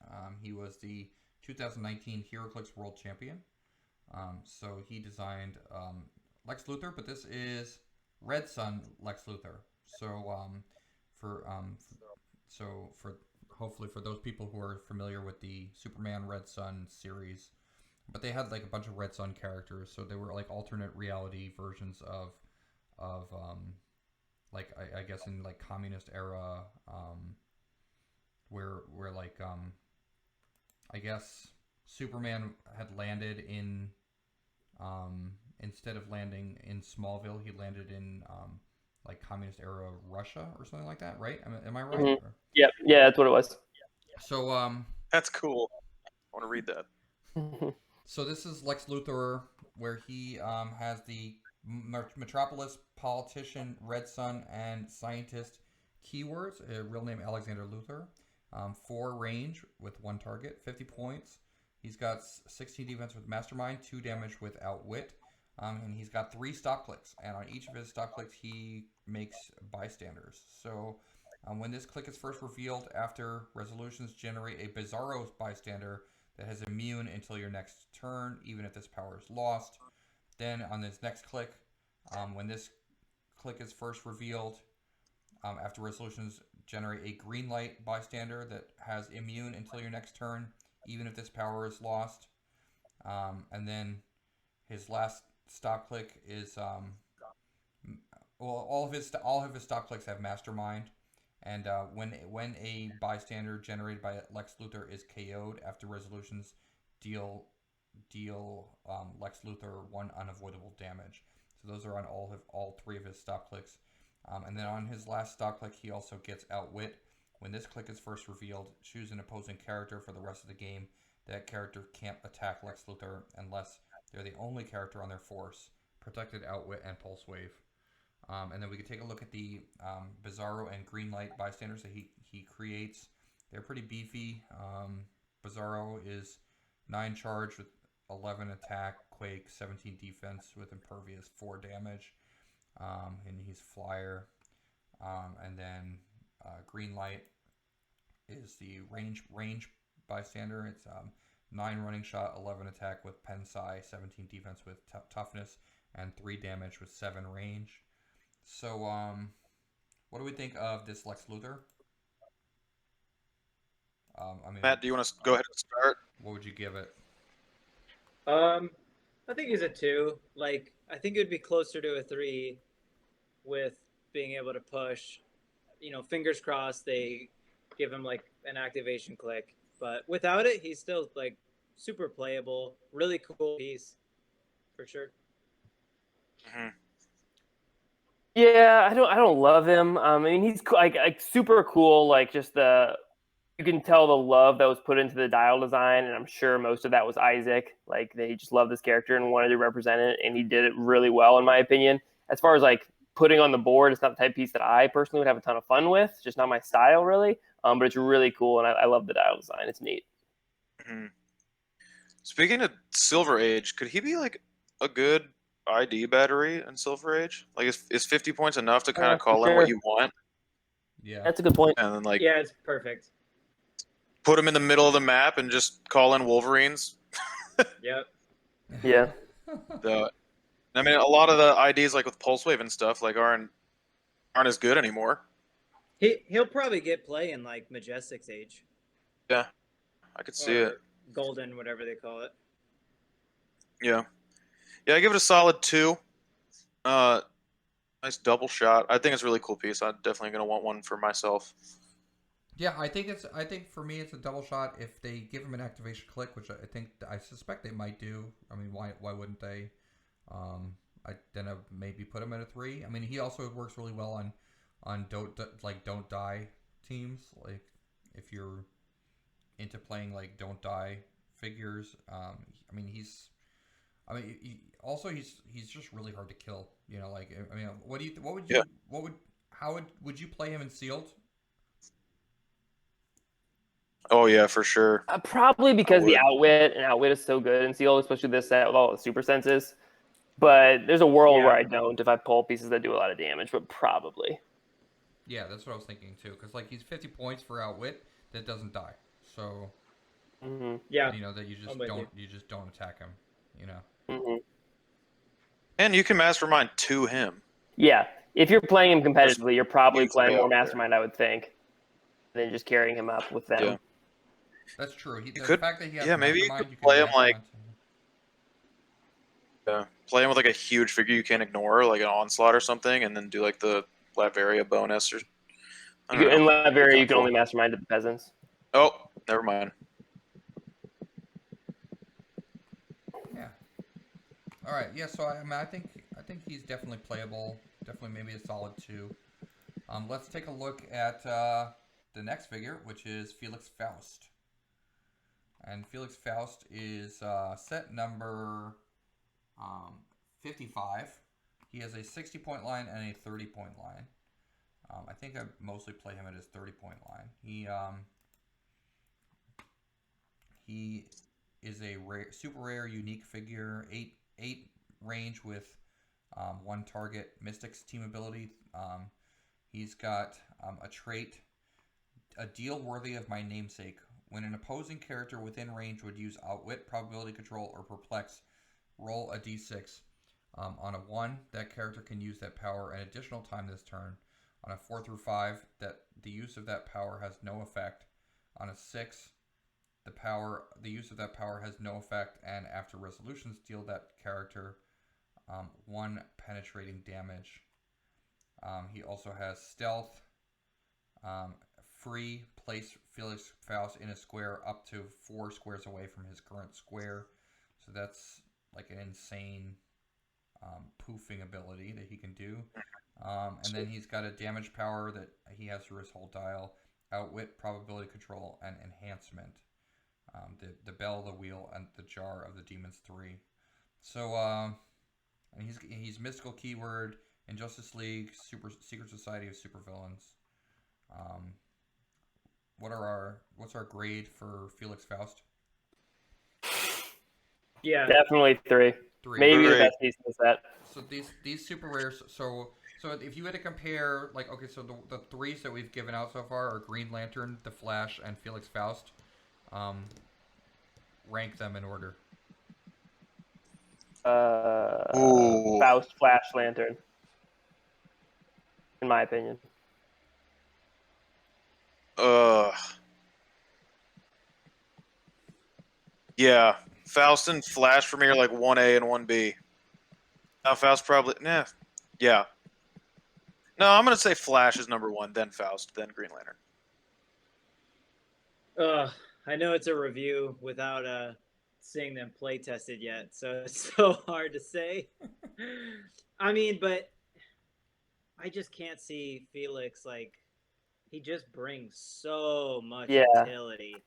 He was the 2019 HeroClix World Champion. So he designed Lex Luthor, but this is Red Sun Lex Luthor. So for hopefully for those people who are familiar with the Superman Red Sun series, but they had like a bunch of Red Sun characters, so they were like alternate reality versions of like I guess in like communist era, where like I guess Superman had landed in instead of landing in Smallville, he landed in like communist era Russia or something like that, right? Am I right? Mm-hmm. Yep. Yeah, that's what it was. So that's cool. I want to read that. So this is Lex Luthor, where he has the Metropolis politician, Red Sun, and scientist keywords. Real name Alexander Luthor. 4 range with 1 target, 50 points. He's got 16 defense with Mastermind, 2 damage with Outwit, and he's got 3 stop clicks. And on each of his stop clicks, he makes bystanders. So when this click is first revealed, after resolutions generate a Bizarro bystander that has immune until your next turn, even if this power is lost. Then on this next click, when this click is first revealed, after resolutions generate a green light bystander that has immune until your next turn, even if this power is lost. And then his last stop click is all of his stop clicks have Mastermind. And when a bystander generated by Lex Luthor is KO'd after resolutions, deal Lex Luthor 1 unavoidable damage. So those are on all 3 of his stop clicks. And then on his last stop click, he also gets Outwit. When this click is first revealed, choose an opposing character for the rest of the game. That character can't attack Lex Luthor unless they're the only character on their force. Protected Outwit and Pulse Wave. And then we can take a look at the Bizarro and Green Light bystanders that he creates. They're pretty beefy. Bizarro is 9 charge with 11 attack, Quake, 17 defense with Impervious, 4 damage. And he's Flyer. And then Green Light is the range bystander. It's 9 running shot, 11 attack with Pensai, 17 defense with toughness, and 3 damage with 7 range. So, what do we think of this Lex Luthor? Matt, do you want to go ahead and start? What would you give it? I think he's a 2. Like, I think it would be closer to a 3 with being able to push. Fingers crossed they give him like an activation click. But without it, he's still like super playable, really cool piece, for sure. Mm-hmm. Yeah, I don't love him. I mean, he's like super cool. Like just you can tell the love that was put into the dial design, and I'm sure most of that was Isaac. Like they just loved this character and wanted to represent it, and he did it really well, in my opinion. As far as like putting on the board, it's not the type of piece that I personally would have a ton of fun with. It's just not my style, really. But it's really cool, and I love the dial design. It's neat. Mm-hmm. Speaking of Silver Age, could he be like a good ID battery in Silver Age? Like, is 50 points enough to kind of call in what you want? Yeah, that's a good point. And then like, yeah, it's perfect. Put him in the middle of the map and just call in Wolverines. Yep. Yeah. I mean, a lot of the IDs like with Pulse Wave and stuff like aren't as good anymore. He'll probably get play in like Majestic's Age. Yeah, I could see it. Golden, whatever they call it. Yeah, I give it a solid 2. Nice double shot. I think it's a really cool piece. I'm definitely gonna want one for myself. Yeah, I think for me it's a double shot if they give him an activation click, which I suspect they might do. I mean, why wouldn't they? I maybe put him at a 3. I mean, he also works really well on don't die teams. Like if you're into playing like don't die figures, I mean I mean, also he's just really hard to kill. You know, like I mean, what would you play him in sealed? Oh yeah, for sure. Probably because the outwit is so good in sealed, especially this set with all the super senses. But there's a world where I don't if I pull pieces that do a lot of damage, but probably. Yeah, that's what I was thinking too. Because like he's 50 points for outwit that doesn't die. So yeah, you know that you just don't attack him. You know. And you can mastermind to him. Yeah, if you're playing him competitively, you're probably playing more mastermind, I would think, than just carrying him up with them. Yeah. That's true. The fact that he has maybe you mastermind, could play him like him. play him with like a huge figure you can't ignore, like an onslaught or something, and then do like the Latveria bonus or. In Latveria, you can only mastermind to the peasants. Oh, never mind. Yeah. All right. Yeah. So I mean, I think he's definitely playable. Definitely maybe a solid 2. Let's take a look at the next figure, which is Felix Faust. And Felix Faust is set number 55. He has a 60-point line and a 30-point line. I think I mostly play him at his 30-point line. He is a super rare, unique figure. 8 range with 1 target Mystics team ability. He's got a trait, a deal worthy of my namesake. When an opposing character within range would use Outwit, Probability Control, or Perplex, roll a d6. On a 1, that character can use that power an additional time this turn. On a 4 through 5, that the use of that power has no effect. On a 6, the use of that power has no effect, and after resolutions, deal that character 1 penetrating damage. He also has stealth. Free, place Felix Faust in a square up to 4 squares away from his current square. So that's like an insane poofing ability that he can do. And then he's got a damage power that he has through his whole dial, Outwit, Probability Control, and Enhancement. The Bell, the Wheel, and the Jar of the Demons 3. So and he's mystical keyword, Injustice League, Secret Society of Supervillains. What's our grade for Felix Faust? Yeah, definitely 3. 3. Maybe 3. the best piece of the set. So these super rares. So if you had to compare, like, okay, so the 3s that we've given out so far are Green Lantern, The Flash, and Felix Faust. Rank them in order. Faust, Flash, Lantern. In my opinion. Yeah, Faust and Flash for me are like 1A and 1B. Now Faust probably, yeah. No, I'm gonna say Flash is number 1, then Faust, then Green Lantern. I know it's a review without seeing them play tested yet, so it's so hard to say. I mean, but I just can't see Felix, like, he just brings so much utility.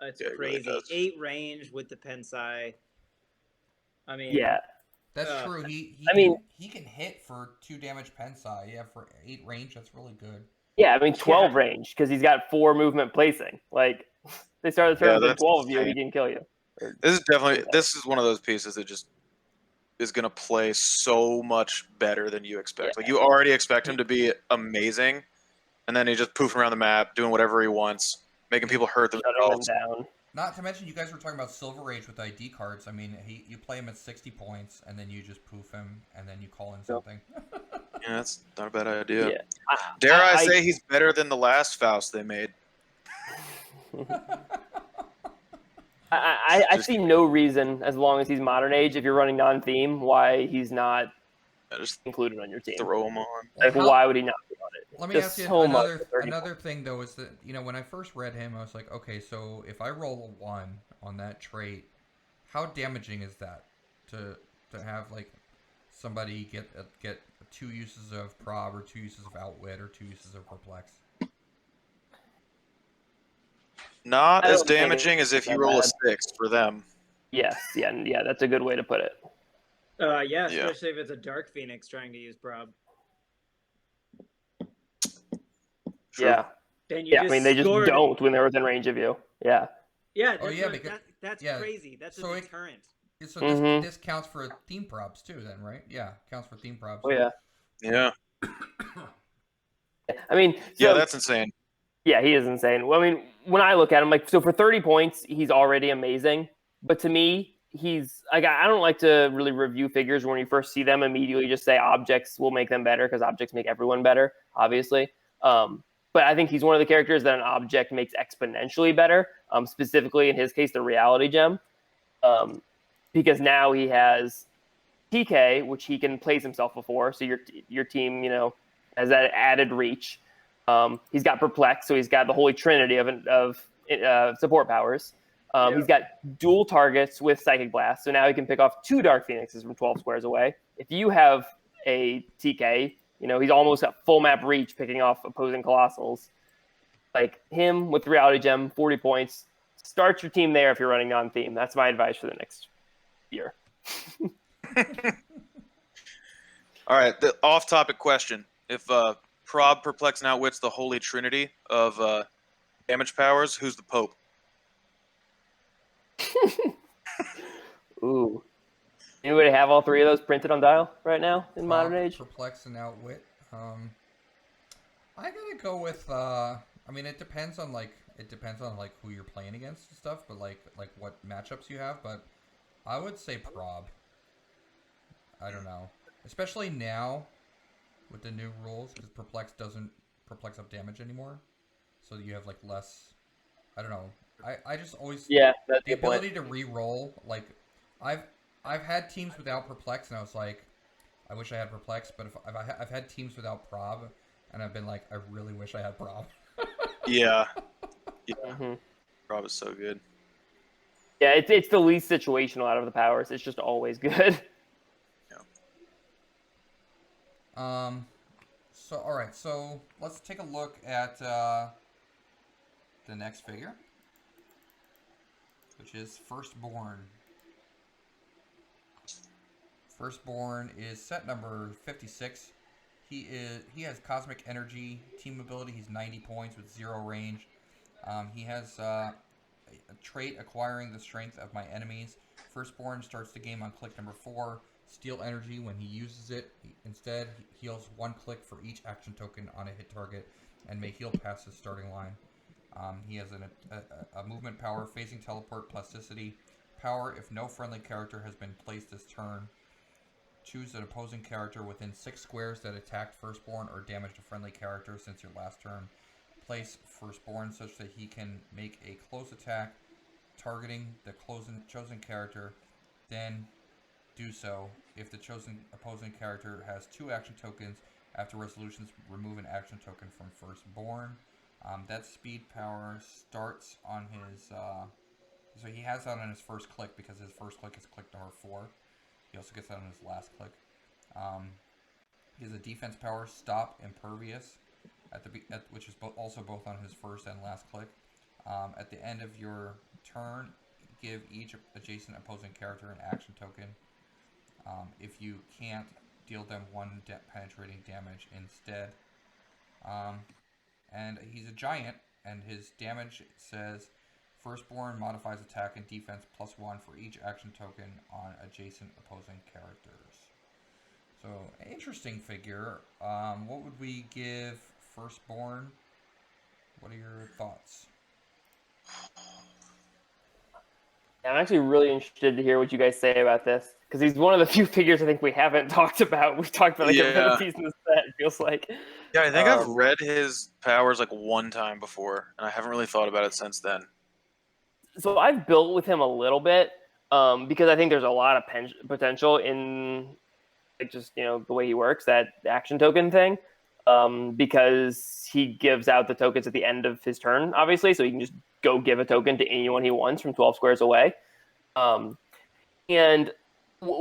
It's crazy. Really 8 range with the Pensai. I mean, that's true. He can hit for 2 damage Pensai. Yeah, for 8 range, that's really good. Yeah, I mean 12 range because he's got 4 movement placing. Like they started the turn with 12 of you, he can kill you. This is one of those pieces that just is going to play so much better than you expect. Like you already expect him to be amazing, and then he just poofing around the map, doing whatever he wants, making people hurt themselves. Down. Not to mention, you guys were talking about Silver Age with ID cards. I mean, you play him at 60 points, and then you just poof him, and then you call in something. Yeah, that's not a bad idea. Yeah. Dare I say he's better than the last Faust they made? I see no reason, as long as he's modern age, if you're running non-theme, why he's not included on your team. Throw him on. Like, why would he not be on it? Let me ask you another thing, though, is that, you know, when I first read him, I was like, okay, so if I roll a 1 on that trait, how damaging is that to have, like, somebody get 2 uses of Prob or 2 uses of Outwit or 2 uses of Perplex? Not as damaging as if you roll a 6 for them. Yes, yeah, that's a good way to put it. Yeah, especially if it's a Dark Phoenix trying to use prob. True. Yeah. Then you I mean, they just scored. don't when they're within range of you. Yeah. Yeah, Oh, that's yeah, what- because- that's yeah, crazy. That's so a deterrent. So Mhm. this counts for theme props too, then, right? Yeah, counts for theme props. Oh, yeah. Yeah. I mean, so, Yeah, that's insane. yeah, he is insane. Well, I mean, when I look at him, like, so for 30 points, he's already amazing. But to me, he's like, I don't like to really review figures when you first see them immediately just say objects will make them better because objects make everyone better, obviously. But I think he's one of the characters that an object makes exponentially better, specifically in his case, the reality gem. Because now he has TK, which he can place himself before. So your team, has that added reach. He's got Perplex, so he's got the holy trinity of support powers. He's got dual targets with Psychic Blast, so now he can pick off 2 Dark Phoenixes from 12 squares away. If you have a TK, he's almost at full map reach picking off opposing Colossals. Like him with the Reality Gem, 40 points. Start your team there if you're running non-theme. That's my advice for the next year. All right, the off-topic question. If Prob, Perplex, and Outwit's the holy trinity of damage powers, who's the Pope? Ooh. Anybody have all 3 of those printed on dial right now in modern age? Perplex and Outwit. I gotta go with. I mean, it depends on who you're playing against and stuff, but like what matchups you have. But I would say Prob. I don't know, especially now with the new rules, because Perplex doesn't Perplex up damage anymore, so you have like less. I don't know. I just always That's the ability to re-roll. Like I've had teams without Perplex, and I was like, I wish I had Perplex. But I've had teams without Prob, and I've been like, I really wish I had Prob. Yeah. Mm-hmm. Prob is so good. Yeah, it's the least situational out of the powers. It's just always good. So all right, so let's take a look at the next figure, which is Firstborn. Firstborn is set number 56. He has Cosmic Energy team ability. He's 90 points with 0 range. He has a trait acquiring the strength of my enemies. Firstborn starts the game on click number 4. Steal energy when he uses it. Instead, he heals 1 click for each action token on a hit target and may heal past his starting line. He has a movement power, phasing teleport, plasticity. Power, if no friendly character has been placed this turn. Choose an opposing character within 6 squares that attacked Firstborn or damaged a friendly character since your last turn. Place Firstborn such that he can make a close attack targeting the chosen character. Then do so if the chosen opposing character has 2 action tokens. After resolutions, remove an action token from Firstborn. That speed power starts on his... so he has that on his first click because his first click is click number 4. He also gets that on his last click. He has a defense power, Stop Impervious, which is also both on his first and last click. At the end of your turn, give each adjacent opposing character an action token. If you can't, deal them 1 penetrating damage instead. And he's a giant, and his damage says Firstborn modifies attack and defense +1 for each action token on adjacent opposing characters. So, interesting figure. What would we give Firstborn? What are your thoughts? I'm actually really interested to hear what you guys say about this, because he's one of the few figures I think we haven't talked about. We've talked about another piece in the set, it feels like. Yeah, I think I've read his powers like 1 time before, and I haven't really thought about it since then. So I've built with him a little bit, because I think there's a lot of potential in just the way he works, that action token thing, because he gives out the tokens at the end of his turn, obviously, so he can just go give a token to anyone he wants from 12 squares away. And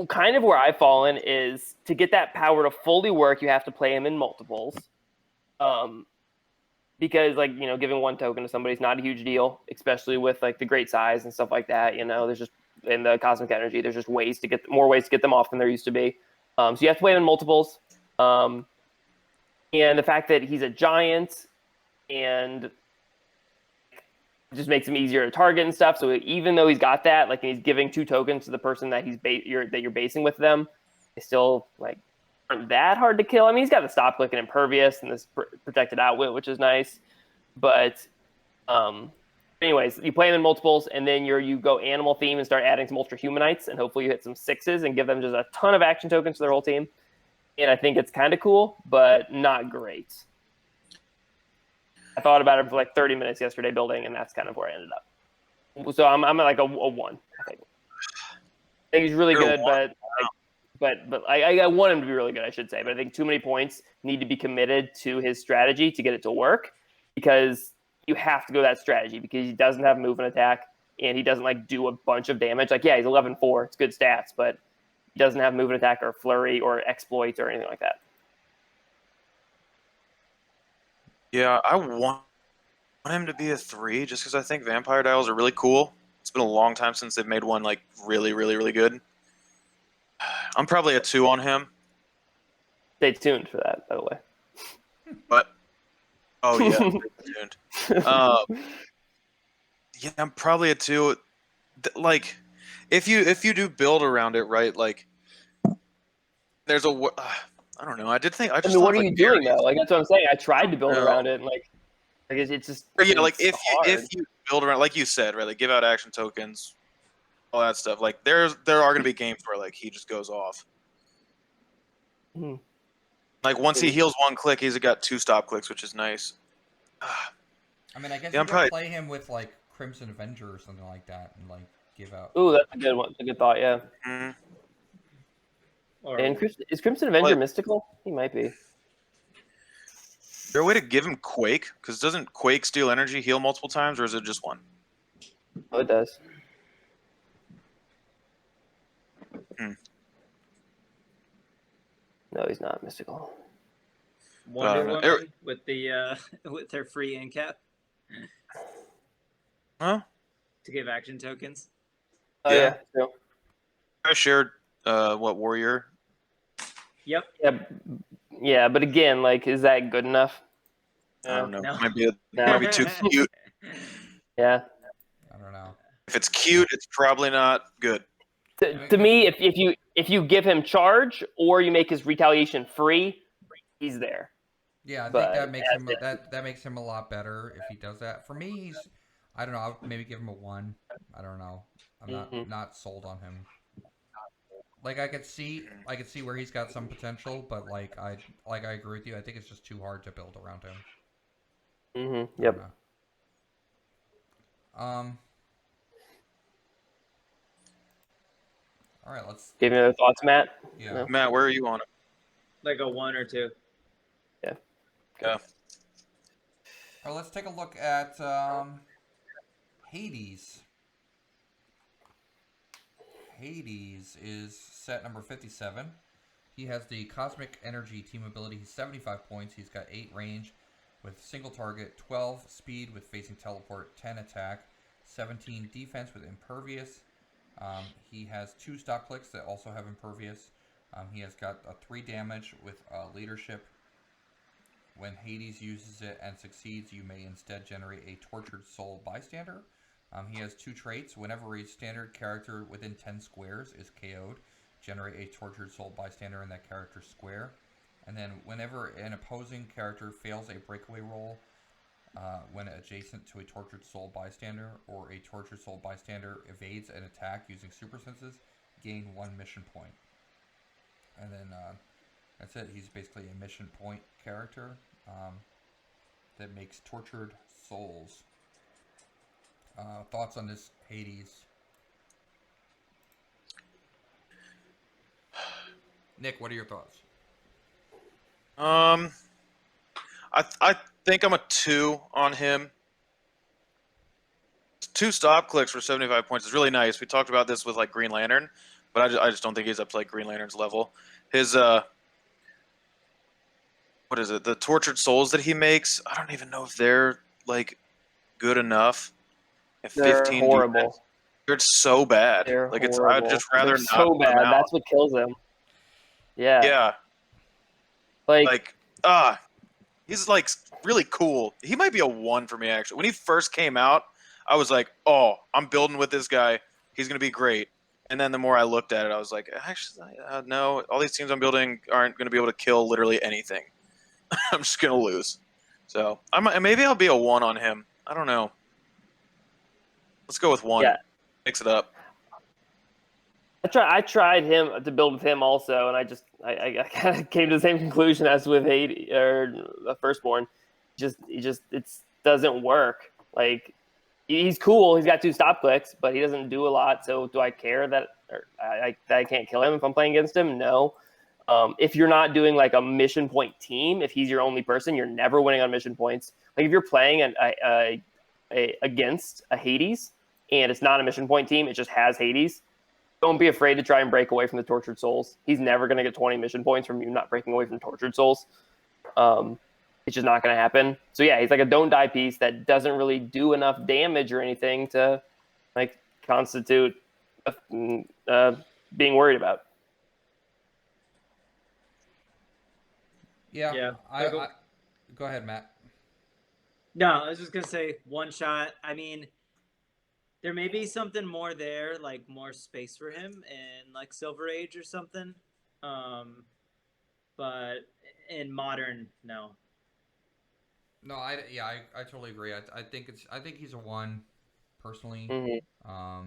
kind of where I've fallen is to get that power to fully work, you have to play him in multiples. Because giving 1 token to somebody is not a huge deal, especially with the great size and stuff like that. There's just in the cosmic energy. There's just more ways to get them off than there used to be. So you have to play him in multiples. And the fact that he's a giant and it just makes him easier to target and stuff. So even though he's got that, like, and he's giving 2 tokens to the person that you're basing with them, it's still like aren't that hard to kill. I mean, he's got the stop click and impervious and this protected outwit, which is nice. But anyways, you play them in multiples, and then you go animal theme and start adding some Ultra Humanites, and hopefully you hit some 6s and give them just a ton of action tokens to their whole team. And I think it's kind of cool, but not great. I thought about it for like 30 minutes yesterday building, and that's kind of where I ended up. So I'm at like a 1. I think he's really good, but I want him to be really good, I should say. But I think too many points need to be committed to his strategy to get it to work, because you have to go that strategy, because he doesn't have move and attack, and he doesn't like do a bunch of damage. Like, yeah, he's 11-4. It's good stats, but he doesn't have move and attack or flurry or exploits or anything like that. Yeah, I want him to be a 3 just because I think vampire dials are really cool. It's been a long time since they've made one like really, really, really good. I'm probably a 2 on him. Stay tuned for that, by the way. But oh yeah, stay tuned. Yeah, I'm probably a 2. Like, if you do build around it right, like there's a I don't know. I just mean, thought, what are like, you doing Aries, though? Like, that's what I'm saying. I tried to build around it, and like it's just yeah, like it's if you build around, like you said, right, like give out action tokens, all that stuff. Like there are going to be games where like he just goes off. Like once he heals 1 click, he's got 2 stop clicks, which is nice. I mean, I guess Yeah, you could play him with like Crimson Avenger or something like that, and like give out. Ooh, that's a good one. That's a good thought. Yeah. Mhm. And is Crimson Avenger mystical? He might be. Is there a way to give him Quake? Because doesn't Quake steal energy, heal multiple times, or is it just 1? Oh, it does. No, he's not mystical. Wonder Woman with the with her free in cap. Huh? To give action tokens. Oh yeah. I shared what warrior? Yep. Yeah, but again, like, is that good enough? I don't know. No. Might be too cute. Yeah. I don't know. If it's cute, it's probably not good. To me, if you give him charge or you make his retaliation free, he's there. Yeah, I But think that makes him a lot better if he does that. For me, I don't know. I'll maybe give him a 1. I don't know. I'm not sold on him. Like I could see where he's got some potential, but I agree with you. I think it's just too hard to build around him. Yep. All right, let's Give me other thoughts, Matt. Yeah. No? Matt, where are you on it? Like a 1 or 2. Yeah. All right, let's take a look at Hades. Hades is set number 57. He has the Cosmic Energy team ability. He's 75 points. He's got 8 range with single target, 12 speed with facing teleport, 10 attack, 17 defense with impervious. He has 2 stop clicks that also have impervious. He has got a 3 damage with leadership. When Hades uses it and succeeds, you may instead generate a Tortured Soul Bystander. He has 2 traits. Whenever a standard character within 10 squares is KO'd, generate a Tortured Soul Bystander in that character's square. And then whenever an opposing character fails a breakaway roll when adjacent to a Tortured Soul Bystander, or a Tortured Soul Bystander evades an attack using super senses, gain 1 mission point. And then that's it. He's basically a mission point character that makes tortured souls. Thoughts on this Hades? Nick, what are your thoughts? I think I'm a 2 on him. 2 stop clicks for 75 points is really nice. We talked about this with like Green Lantern, but I just don't think he's up to like Green Lantern's level. His what is it? The tortured souls that he makes, I don't even know if they're like good enough. At They're 15 horrible. defense. They're so bad. They're Like I'd horrible. just rather They're not so put them bad. out. That's what kills him. Yeah. Yeah. Like He's like really cool. He might be a 1 for me actually. When he first came out, I was like, "Oh, I'm building with this guy. He's gonna be great." And then the more I looked at it, I was like, "Actually, no. All these teams I'm building aren't gonna be able to kill literally anything. I'm just gonna lose." So maybe I'll be a 1 on him. I don't know. Let's go with 1. Yeah. Mix it up. I tried him to build with him also, and I kind of came to the same conclusion as with Hades or the Firstborn. It doesn't work. Like he's cool, he's got 2 stop clicks, but he doesn't do a lot. So do I care that I can't kill him if I'm playing against him? No. If you're not doing like a mission point team, if he's your only person, you're never winning on mission points. Like if you're playing against a Hades and it's not a mission point team, it just has Hades. Don't be afraid to try and break away from the Tortured Souls. He's never going to get 20 mission points from you not breaking away from Tortured Souls. It's just not going to happen. So yeah, he's like a don't die piece that doesn't really do enough damage or anything to like constitute being worried about. Yeah. Go ahead, Matt. No, I was just gonna say one shot. I mean, there may be something more there, like more space for him in like Silver Age or something. But in modern, no. No, I totally agree. I think he's a 1, personally. Mm-hmm. I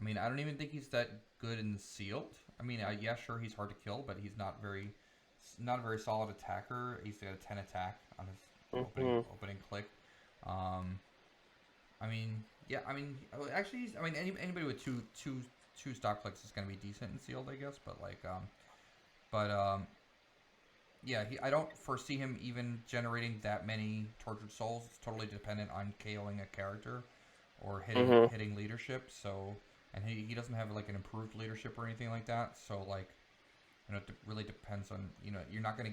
mean, I don't even think he's that good in the sealed. I mean, yeah, sure, he's hard to kill, but he's not a very solid attacker. He's got a 10 attack on his opening click. I mean, yeah, I mean, actually, anybody with two stop clicks is going to be decent in sealed, I guess. But like, yeah, I don't foresee him even generating that many Tortured Souls. It's totally dependent on KOing a character or hitting leadership. So, and he doesn't have like an improved leadership or anything like that. So like, you know, it really depends on, you know, you're definitely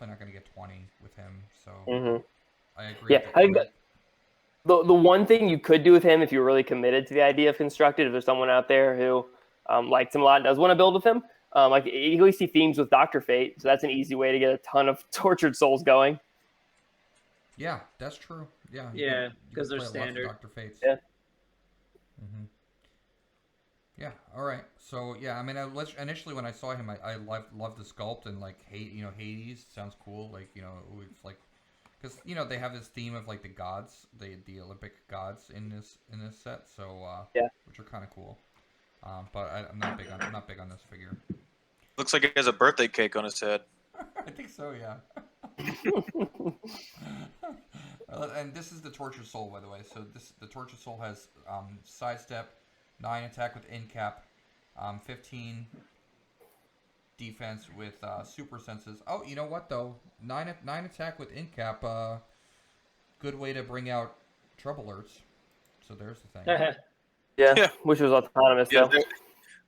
not going to get 20 with him. So I agree. Yeah, the one thing you could do with him if you're really committed to the idea of constructed, if there's someone out there who likes him a lot and does want to build with him, like at least he themes with Dr. Fate, so that's an easy way to get a ton of Tortured Souls going. Yeah, that's true. Yeah. Yeah, because they're standard. Dr. Fates. Yeah. Mm-hmm. Yeah. All right. So yeah, I mean, initially when I saw him, I loved the sculpt and like Hades sounds cool. Like, you know, it's like, because you know they have this theme of like the gods, the Olympic gods in this set. So yeah, which are kind of cool. But I'm not big on this figure. Looks like he has a birthday cake on his head. I think so, yeah. And this is the Tortured Soul, by the way. So the Tortured Soul has sidestep, 9 attack with incap, 15 defense with super senses. Oh, you know what though? 9 attack with incap. Good way to bring out trouble alerts. So there's the thing. Yeah, which was autonomous though.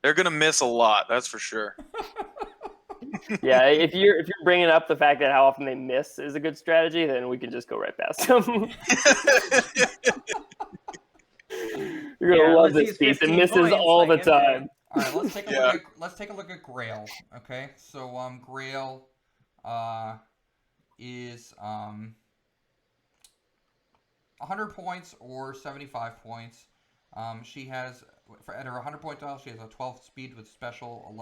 They're gonna miss a lot, that's for sure. Yeah, if you're bringing up the fact that how often they miss is a good strategy, then we can just go right past them. You're gonna love this piece. It misses points, all the like, time. All right, let's take a look at Grail. Okay, so Grail is 100 points or 75 points. She has at her 100 point dial, she has a 12 speed with special,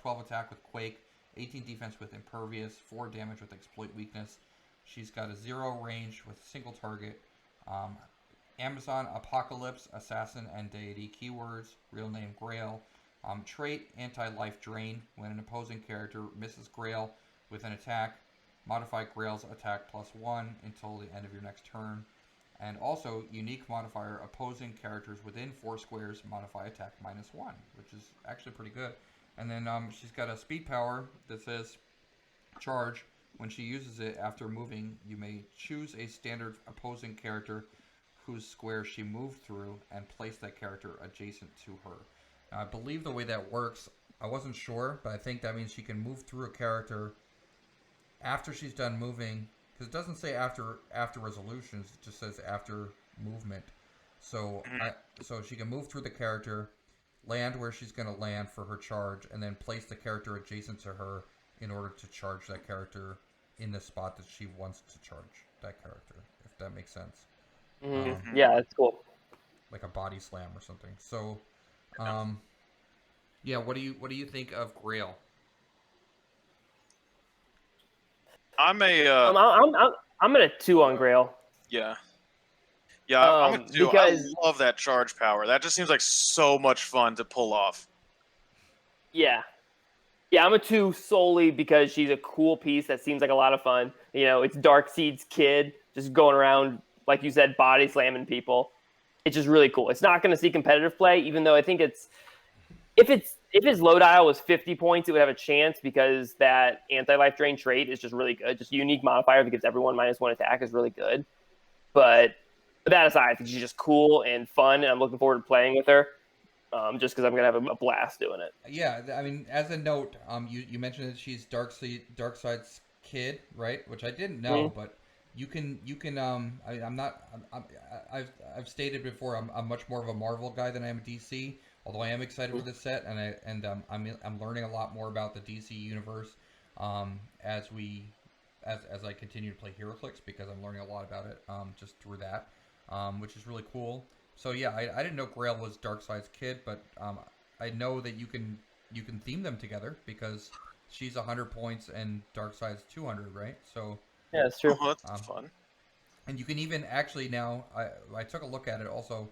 12 attack with quake, 18 defense with impervious, 4 damage with exploit weakness. She's got a 0 range with single target. Amazon, Apocalypse, Assassin, and Deity keywords. Real name Grail. Trait, anti-life drain. When an opposing character misses Grail with an attack, modify Grail's attack +1 until the end of your next turn. And also, unique modifier, opposing characters within 4 squares modify attack -1, which is actually pretty good. And then she's got a speed power that says charge. When she uses it after moving, you may choose a standard opposing character whose square she moved through and place that character adjacent to her. Now, I believe the way that works, I wasn't sure, but I think that means she can move through a character after she's done moving, because it doesn't say after resolutions, it just says after movement. So so she can move through the character, land where she's going to land for her charge, and then place the character adjacent to her in order to charge that character in the spot that she wants to charge that character, if that makes sense. Yeah, that's cool. Like a body slam or something. So, yeah, what do you think of Grail? I'm a I'm at a 2 on Grail. yeah. Yeah, I'm a 2. Because I love that charge power. That just seems like so much fun to pull off. yeah, I'm a 2 solely because she's a cool piece that seems like a lot of fun. You know, it's Darkseid's kid just going around, like you said, body slamming people. It's just really cool. It's not going to see competitive play, even though I think if his low dial was 50 points, it would have a chance because that anti-life drain trait is just really good. Just a unique modifier that gives everyone -1 attack is really good. But that aside, I think she's just cool and fun, and I'm looking forward to playing with her. Just because I'm gonna have a blast doing it. Yeah, I mean, as a note, you mentioned that she's Darkseid's kid, right? Which I didn't know, but you can I've stated before I'm much more of a Marvel guy than I am a DC. Although I am excited for this set, and I'm learning a lot more about the DC universe as I continue to play HeroClix, because I'm learning a lot about it just through that, which is really cool. So yeah, I didn't know Grail was Darkseid's kid, but I know that you can theme them together because she's 100 points and Darkseid's 200, right? So yeah, that's true. Oh, that's fun. And you can even actually now I took a look at it also.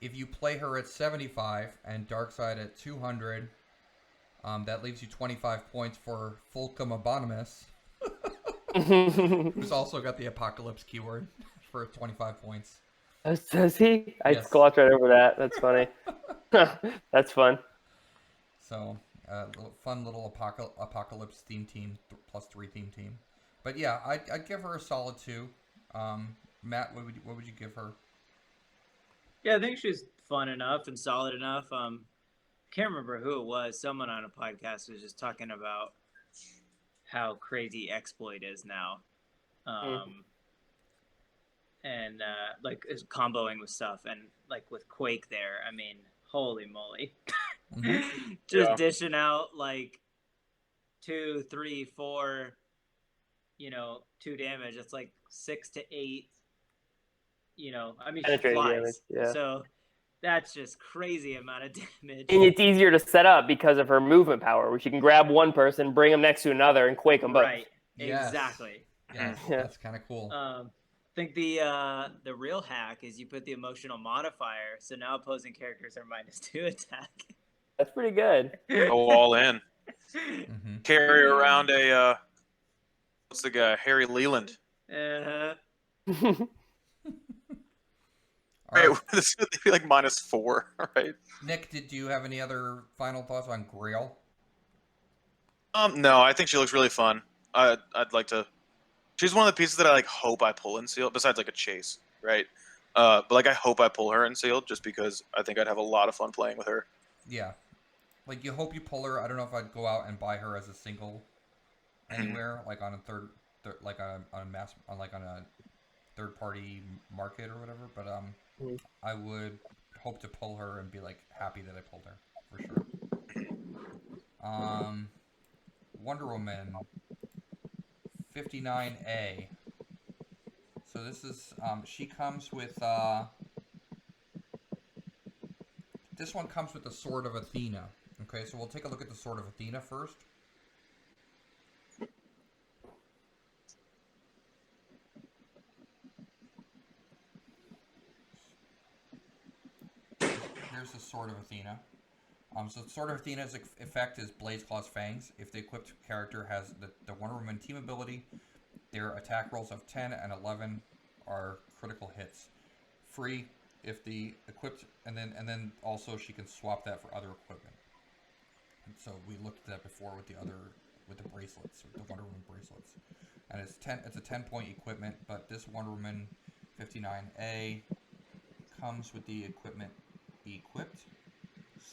If you play her at 75 and Darkseid at 200, that leaves you 25 points for Fulcrum Abonimus, who's also got the Apocalypse keyword for 25 points. Does he? I Yes. glossed right over that. That's funny. That's fun. So, fun little Apocalypse theme team, +3 theme team. But yeah, I'd give her a solid 2. Matt, what would you give her? Yeah, I think she's fun enough and solid enough. Can't remember who it was. Someone on a podcast was just talking about how crazy Exploit is now, and like is comboing with stuff, and like with Quake there. I mean, holy moly, just dishing out like 2, 3, 4, 2 damage. It's like 6 to 8. I mean, she flies. Damage, yeah. So that's just crazy amount of damage. And it's easier to set up because of her movement power, where she can grab one person, bring them next to another, and Quake them both. Right. Yes. Exactly. Yes, Yeah. that's kind of cool. I think the real hack is you put the emotional modifier, so now opposing characters are -2 attack. That's pretty good. Go all in. Carry around a what's the guy? Harry Leland. All Right, right. this would be like -4, right? Nick, did you have any other final thoughts on Grail? No, I think she looks really fun. I'd like to. She's one of the pieces that I like hope I pull in sealed, besides like a chase, right? But like I hope I pull her in sealed, just because I think I'd have a lot of fun playing with her. Yeah, like you hope you pull her. I don't know if I'd go out and buy her as a single anywhere, like on a like on a third party market or whatever. But I would hope to pull her and be like happy that I pulled her for sure. Wonder Woman 59A. So this is she comes with this one comes with the Sword of Athena. Okay, so we'll take a look at the Sword of Athena first. Here's the Sword of Athena. So the Sword of Athena's effect is Blaze Claw's Fangs. If the equipped character has the Wonder Woman team ability, their attack rolls of 10 and 11 are critical hits. Free if the equipped, and then also she can swap that for other equipment. And so we looked at that before with the bracelets, with the Wonder Woman bracelets. And it's a 10-point equipment, but this Wonder Woman 59A comes with the equipment equipped.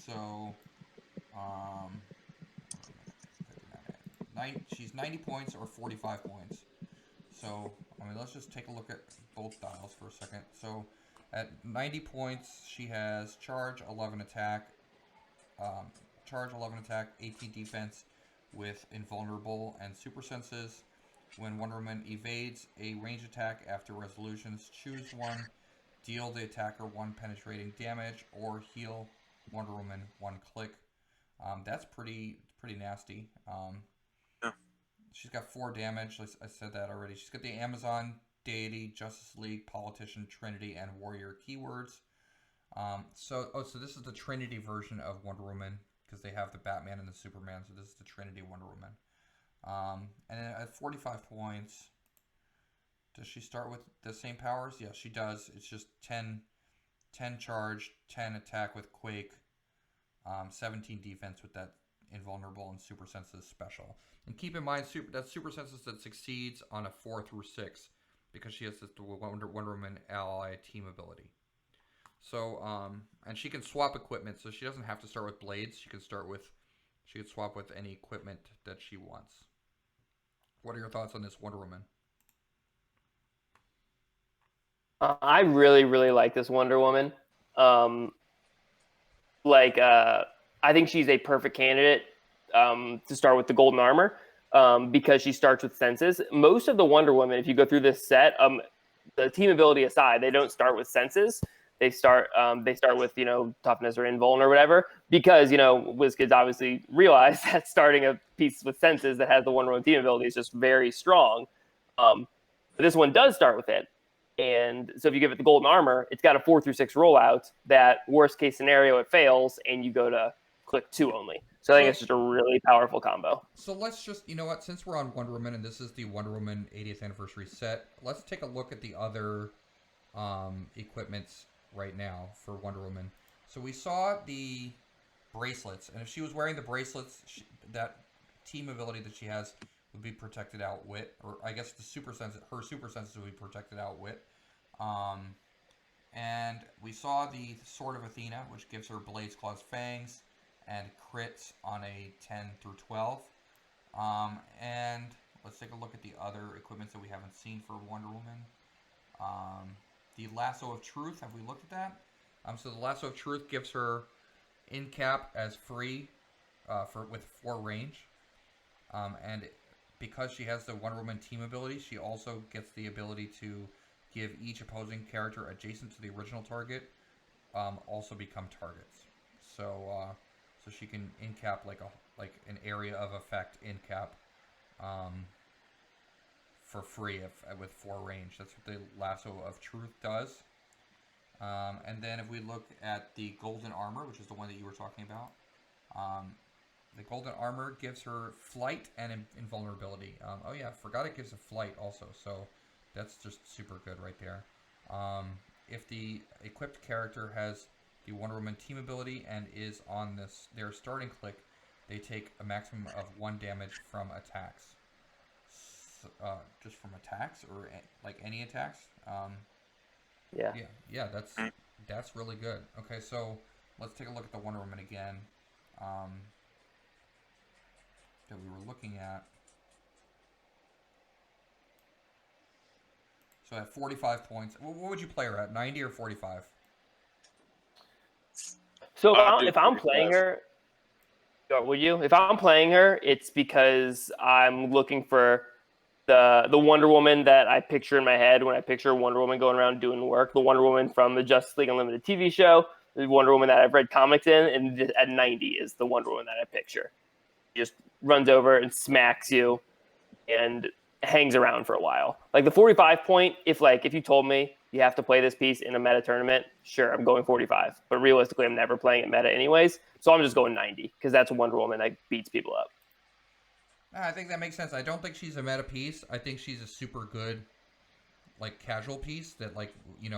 So, she's 90 points or 45 points. So, I mean, let's just take a look at both dials for a second. So, At 90 points, she has charge, 11 attack, 18 defense with invulnerable and super senses. When Wonder Woman evades a range attack after resolutions, choose one, deal the attacker 1 penetrating damage, or heal Wonder Woman 1 click. That's pretty nasty. Yeah. She's got 4 damage. I said that already. She's got the Amazon, Deity, Justice League, Politician, Trinity, and Warrior keywords. So this is the Trinity version of Wonder Woman, because they have the Batman and the Superman. So this is the Trinity Wonder Woman. And then at 45 points, does she start with the same powers? Yes, she does. It's just 10 charge, 10 attack with Quake, 17 defense with that invulnerable and super senses special. And keep in mind, that's super senses that succeeds on a 4 through 6, because she has this Wonder Woman ally team ability. So, and she can swap equipment, so she doesn't have to start with blades. She can swap with any equipment that she wants. What are your thoughts on this Wonder Woman? I really, really like this Wonder Woman. I think she's a perfect candidate to start with the golden armor, because she starts with senses. Most of the Wonder Woman, if you go through this set, the team ability aside, they don't start with senses. They start with, toughness or invuln or whatever, because, WizKids obviously realize that starting a piece with senses that has the Wonder Woman team ability is just very strong. But this one does start with it. And so if you give it the golden armor, it's got a 4 through 6 rollout that worst case scenario, it fails and you go to click 2 only. So I think it's just a really powerful combo. So let's just, since we're on Wonder Woman and this is the Wonder Woman 80th anniversary set, let's take a look at the other equipments right now for Wonder Woman. So we saw the bracelets, and if she was wearing the bracelets, that team ability that she has would be protected out wit, or I guess her super senses would be protected out wit. And we saw the Sword of Athena, which gives her Blades, Claws, Fangs, and crits on a 10 through 12. And let's take a look at the other equipments that we haven't seen for Wonder Woman. The Lasso of Truth, have we looked at that? So the Lasso of Truth gives her in cap as free with 4 range. And because she has the Wonder Woman team ability, she also gets the ability to give each opposing character adjacent to the original target also become targets. So she can in cap like an area of effect in cap for free with 4 range. That's what the Lasso of Truth does. And then if we look at the Golden Armor, which is the one that you were talking about, the Golden Armor gives her flight and invulnerability. Oh yeah, I forgot it gives a flight also, so that's just super good right there. If the equipped character has the Wonder Woman team ability and is on their starting click, they take a maximum of 1 damage from attacks. Just from attacks, or like any attacks? Yeah, that's really good. Okay, so let's take a look at the Wonder Woman again that we were looking at. So at 45 points, what would you play her at, 90 or 45? So if I'm playing her, would you? If I'm playing her, it's because I'm looking for the Wonder Woman that I picture in my head when I picture Wonder Woman going around doing work. The Wonder Woman from the Justice League Unlimited TV show, the Wonder Woman that I've read comics in, and at 90 is the Wonder Woman that I picture. She just runs over and smacks you and hangs around for a while. Like the 45 point, if you told me you have to play this piece in a meta tournament, sure, I'm going 45. But realistically, I'm never playing it meta anyways, so I'm just going 90 because that's a Wonder Woman that beats people up. I think that makes sense. I don't think she's a meta piece. I think she's a super good, casual piece that,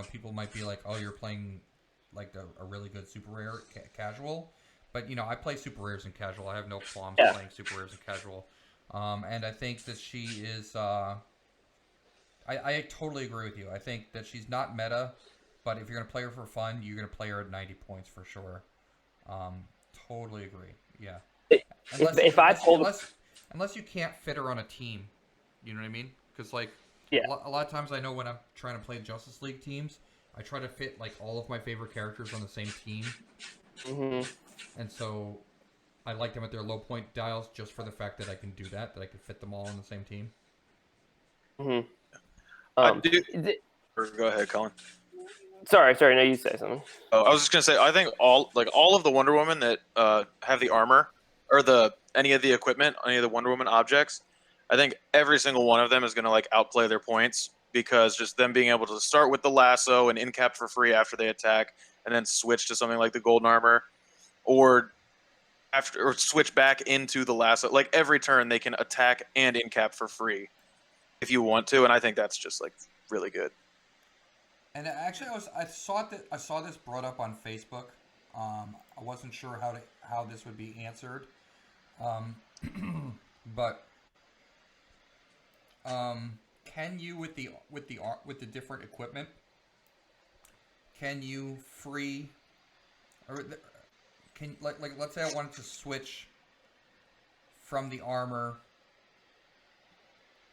people might be like, oh, you're playing, a really good super rare casual. But, I play super rares in casual. I have no qualms playing super rares in casual. And I think that she is, I totally agree with you. I think that she's not meta, but if you're going to play her for fun, you're going to play her at 90 points for sure. Totally agree. Yeah. Unless you can't fit her on a team, you know what I mean? Because a lot of times I know when I'm trying to play Justice League teams, I try to fit like all of my favorite characters on the same team, and so I like them at their low point dials just for the fact that I can do that I can fit them all on the same team. Go ahead, Colin. Sorry. No, you say something. Oh, I was just gonna say, I think all of the Wonder Woman that have the armor or any of the equipment, any of the Wonder Woman objects, I think every single one of them is gonna like outplay their points, because just them being able to start with the lasso and in-cap for free after they attack, and then switch to something like the golden armor, or switch back into the lasso. Like every turn they can attack and in-cap for free if you want to, and I think that's just like really good. And actually, I saw this brought up on Facebook. I wasn't sure how this would be answered, but can you with the different equipment, can you free, or can like let's say I wanted to switch from the armor.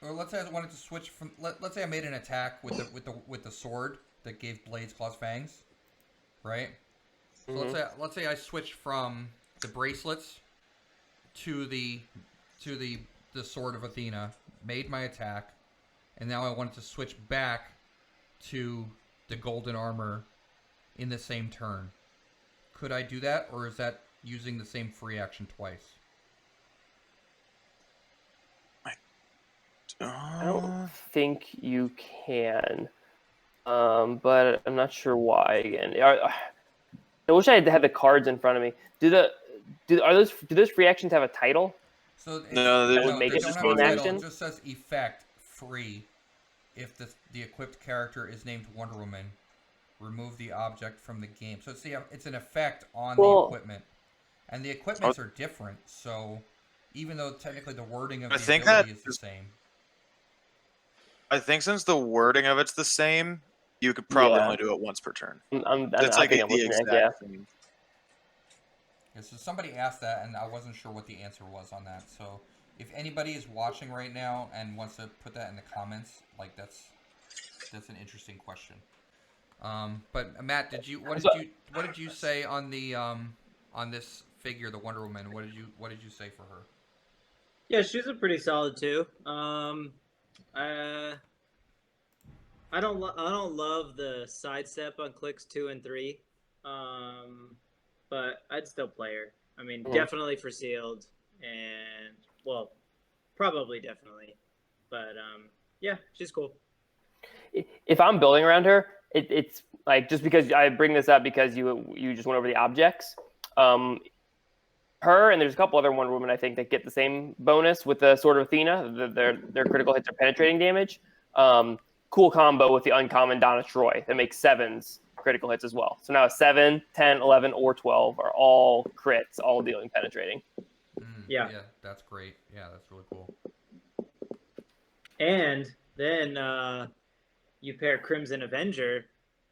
Or let's say I wanted to switch from. Let's say I made an attack with the sword that gave blades, claws, fangs, right? So let's say I switched from the bracelets to the sword of Athena, made my attack, and now I wanted to switch back to the golden armor in the same turn. Could I do that, or is that using the same free action twice? I don't think you can, but I'm not sure why. Again, I wish I had the cards in front of me. Do those free actions have a title? So No, that would make it don't just have a main title. action? It just says effect free. If the equipped character is named Wonder Woman, remove the object from the game. So it's an effect on the equipment, and the equipments are different. So even though technically the wording of the ability is the same. I think since the wording of it's the same, you could probably only do it once per turn. It's like the exact thing. Yeah, so somebody asked that, and I wasn't sure what the answer was on that. So if anybody is watching right now and wants to put that in the comments, like that's an interesting question. But Matt, what did you say on the on this figure, the Wonder Woman? What did you say for her? Yeah, she's a pretty solid too. I don't love the sidestep on clicks 2 and 3, but I'd still play her. I mean, definitely for sealed, and well, probably definitely, but yeah, she's cool. If I'm building around her, it's like, just because I bring this up because you just went over the objects. Her and there's a couple other Wonder Women I think that get the same bonus with the Sword of Athena. Their critical hits are penetrating damage. Cool combo with the uncommon Donna Troy that makes 7s critical hits as well. So now 7, 10, 11, or 12 are all crits, all dealing penetrating. Yeah, that's great. Yeah, that's really cool. And then you pair Crimson Avenger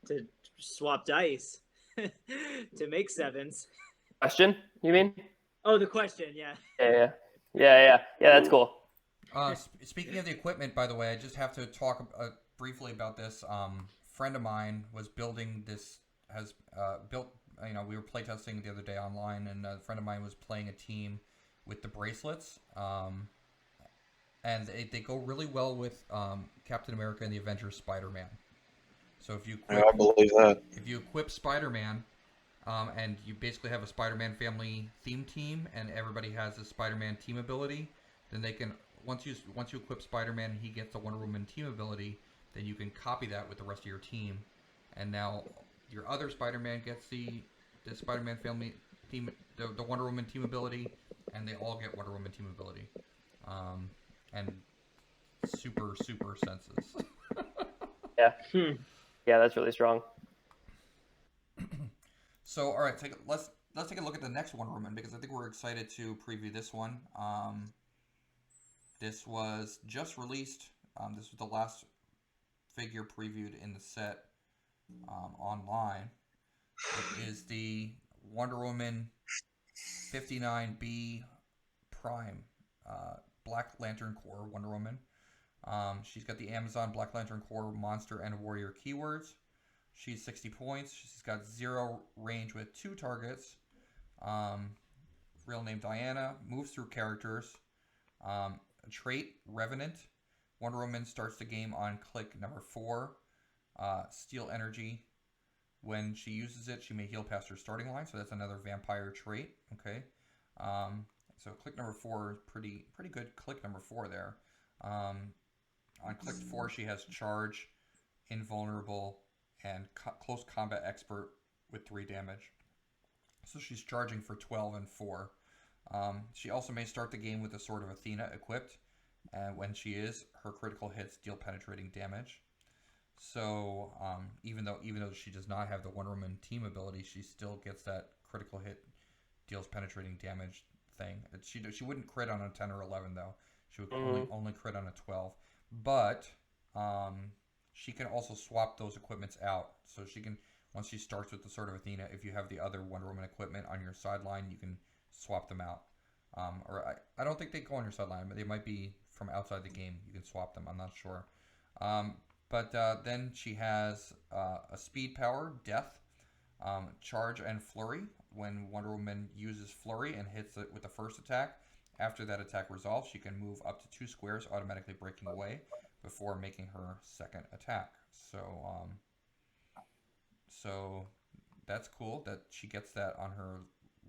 to swap dice to make 7s. Question, you mean? Oh, the question, yeah. Yeah, that's cool. Speaking of the equipment, by the way, I just have to talk briefly about this. Friend of mine was building this, built, we were playtesting the other day online, and a friend of mine was playing a team with the bracelets, and they go really well with Captain America and the Avenger Spider-Man. So if you I believe that. If you equip Spider-Man, and you basically have a Spider-Man family theme team, and everybody has a Spider-Man team ability, then they can, once you equip Spider-Man and he gets the Wonder Woman team ability, then you can copy that with the rest of your team, and now your other Spider-Man gets the Spider-Man family team, the Wonder Woman team ability, and they all get Wonder Woman team ability, and super senses. Yeah, that's really strong. So, all right, let's take a look at the next Wonder Woman, because I think we're excited to preview this one. This was just released. This was the last figure previewed in the set online. It is the Wonder Woman 59B Prime Black Lantern Corps Wonder Woman. She's got the Amazon Black Lantern Corps monster and warrior keywords. She's 60 points. She's got 0 range with 2 targets. Real name Diana. Moves through characters. A trait, Revenant. Wonder Woman starts the game on click number 4. Steal energy. When she uses it, she may heal past her starting line. So that's another vampire trait. Okay. So click number 4 is pretty good. Click number 4 there. On click 4, she has charge, invulnerable, and close combat expert with 3 damage. So she's charging for 12 and 4. She also may start the game with the Sword of Athena equipped, and when she is, her critical hits deal penetrating damage. So even though she does not have the Wonder Woman team ability, she still gets that critical hit deals penetrating damage thing. She wouldn't crit on a 10 or 11 though. She would only crit on a 12. But she can also swap those equipments out. So she can, once she starts with the Sword of Athena, if you have the other Wonder Woman equipment on your sideline, you can swap them out. Or I don't think they go on your sideline, but they might be from outside the game. You can swap them. I'm not sure. But then she has a speed power, Death, charge, and flurry. When Wonder Woman uses flurry and hits it with the first attack, after that attack resolves, she can move up to 2 squares, automatically breaking away before making her second attack. So that's cool that she gets that on her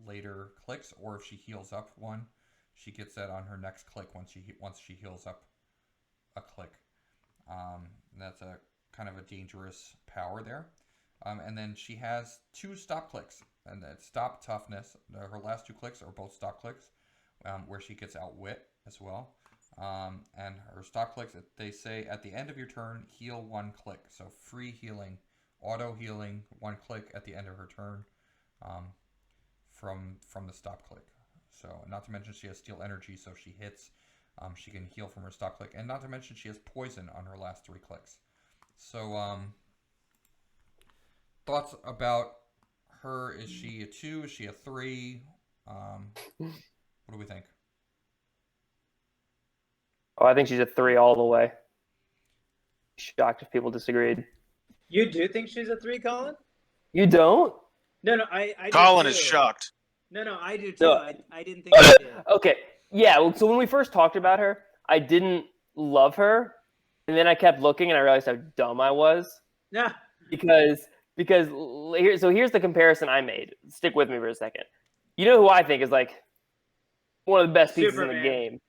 later clicks, or if she heals up one, she gets that on her next click once she heals up a click. That's a kind of a dangerous power there. And then she has 2 stop clicks, and that's stop toughness. Her last 2 clicks are both stop clicks, where she gets outwit as well. And her stop clicks, they say at the end of your turn, heal 1 click. So free healing, auto healing, 1 click at the end of her turn, from the stop click. So not to mention she has steal energy, so if she hits, she can heal from her stop click, and not to mention she has poison on her last 3 clicks. So thoughts about her? Is she a 2? Is she a 3? What do we think? Oh, I think she's a 3 all the way. Shocked if people disagreed. You do think she's a 3, Colin? You don't? No, I do Colin too. is shocked. No, I do too. No. I didn't think she did. Okay. Yeah, well, so when we first talked about her, I didn't love her, and then I kept looking and I realized how dumb I was. Yeah. Because here's the comparison I made. Stick with me for a second. You know who I think is like one of the best pieces in the game?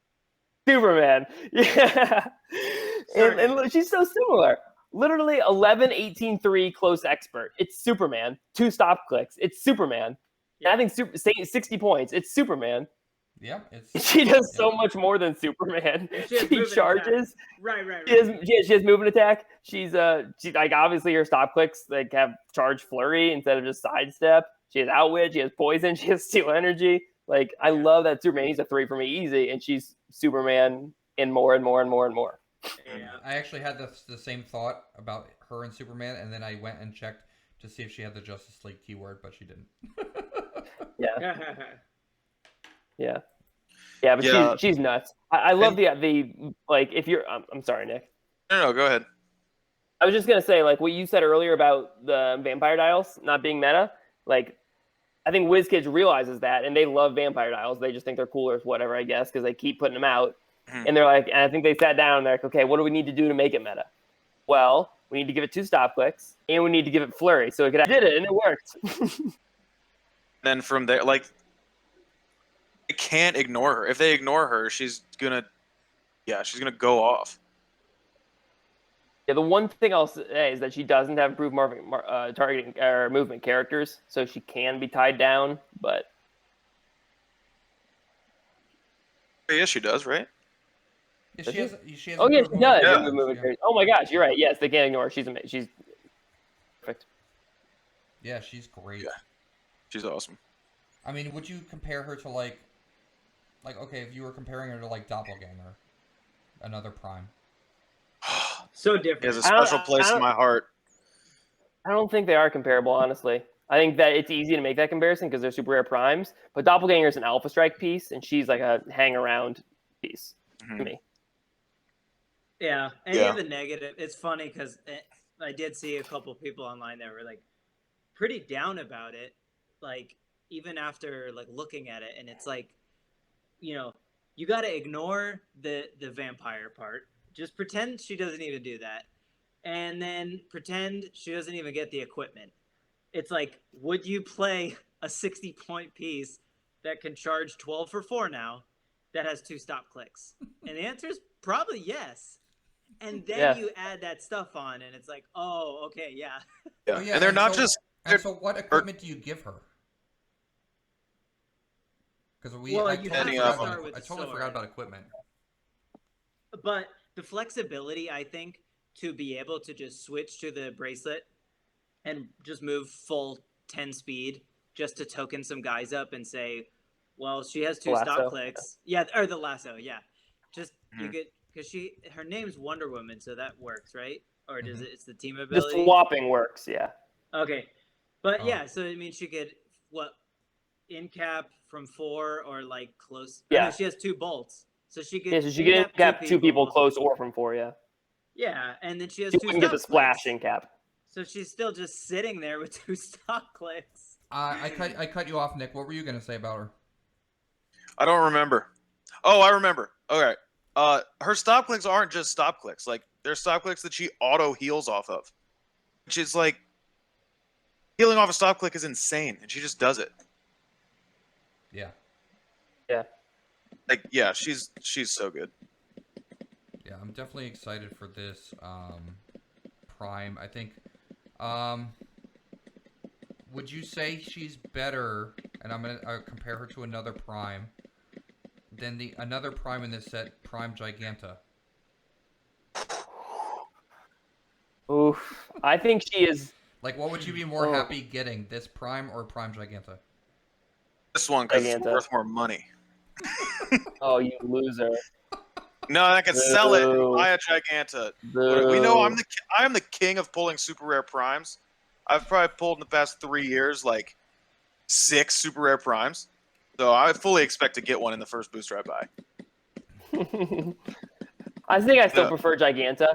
Superman. Yeah. And she's so similar. Literally 11, 18, 3 close expert. It's Superman. 2 stop clicks. It's Superman. Yeah. I think 60 points. It's Superman. Yeah, she does so much more than Superman. She charges. Right. She has movement attack. She's like, obviously her stop clicks like have charge flurry instead of just sidestep. She has outwit. She has poison. She has steal energy. Like I love that Superman. He's a 3 for me easy, and she's Superman and more and more and more and more. Yeah. I actually had the same thought about her and Superman, and then I went and checked to see if she had the Justice League keyword, but she didn't. Yeah. Yeah, but she's nuts. I love the like if you're I'm sorry, Nick. No, go ahead. I was just gonna say, like what you said earlier about the vampire dials not being meta, like I think WizKids realizes that and they love vampire dials. They just think they're cooler, whatever, I guess, because they keep putting them out. And they're like, and I think they sat down and they're like, okay, what do we need to do to make it meta? Well, we need to give it 2 stop clicks and we need to give it flurry so it did it and it worked. Then from there, like, they can't ignore her. If they ignore her, she's gonna go off. Yeah, the one thing I'll say is that she doesn't have improved targeting or movement characters, so she can be tied down. But yes, she does, right? Yeah, she has oh yeah, she does. Yeah. Movement characters. Oh my gosh, you're right. Yes, they can't ignore her. She's amazing. She's perfect. Yeah, she's great. Yeah, she's awesome. I mean, would you compare her to like okay, if you were comparing her to like Doppelganger, another Prime? So different. He has a special place in my heart. I don't think they are comparable, honestly. I think that it's easy to make that comparison because they're super rare primes. But Doppelganger is an Alpha Strike piece, and she's like a hang around piece to me. Yeah, any of the negative. It's funny because I did see a couple people online that were like pretty down about it, like even after like looking at it, and it's like, you know, you got to ignore the vampire part. Just pretend she doesn't even do that, and then pretend she doesn't even get the equipment. It's like, would you play a 60-point piece that can charge 12 for 4 now that has 2 stop clicks? And the answer is probably yes. And then you add that stuff on, and it's like, oh, okay, yeah. Yeah, Oh, yeah, and they're not so, just. And so, what equipment do you give her? Because I totally forgot about equipment. But the flexibility, I think, to be able to just switch to the bracelet and just move full 10 speed just to token some guys up and say, well, she has 2 stop clicks. Yeah, or the lasso, yeah. Just you get, because her name's Wonder Woman, so that works, right? Or does it's the team ability? The swapping works, yeah. Okay. But yeah, so it means she could in cap from 4 or like close. Yeah. No, she has 2 bolts. So she could in cap 2 people close or from 4, yeah. Yeah, and then she has 2 2 can get the splash in cap. So she's still just sitting there with 2 stop clicks. I cut you off, Nick. What were you gonna say about her? I don't remember. Oh, I remember. Okay. Her stop clicks aren't just stop clicks. Like, they're stop clicks that she auto heals off of, which is like, healing off a stop click is insane, and she just does it. Yeah. Yeah. Like, yeah, she's so good. Yeah, I'm definitely excited for this Prime. I think. Would you say she's better? And I'm gonna compare her to another Prime. Than another Prime in this set, Prime Giganta. Oof. I think she is. Like, what would you be more happy getting, this Prime or Prime Giganta? This one, because it's worth more money. Oh, you loser. No, I can sell it. Buy a Giganta. We know I'm the king of pulling super rare primes. I've probably pulled in the past 3 years like 6 super rare primes. So I fully expect to get one in the first booster I buy. I think I still prefer Giganta,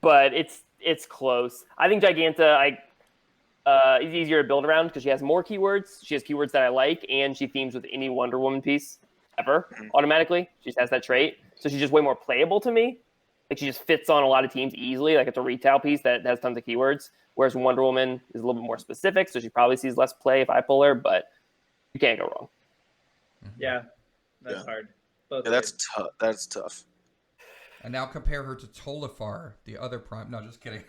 but it's close. I think Giganta is easier to build around because she has more keywords. She has keywords that I like, and she themes with any Wonder Woman piece ever automatically. She just has that trait, so she's just way more playable to me. Like, she just fits on a lot of teams easily. Like, it's a retail piece that has tons of keywords, whereas Wonder Woman is a little bit more specific, so she probably sees less play if I pull her, but you can't go wrong. Yeah, that's hard. Yeah, that's tough. That's tough. And now compare her to Tolafar, the other Prime. No, just kidding.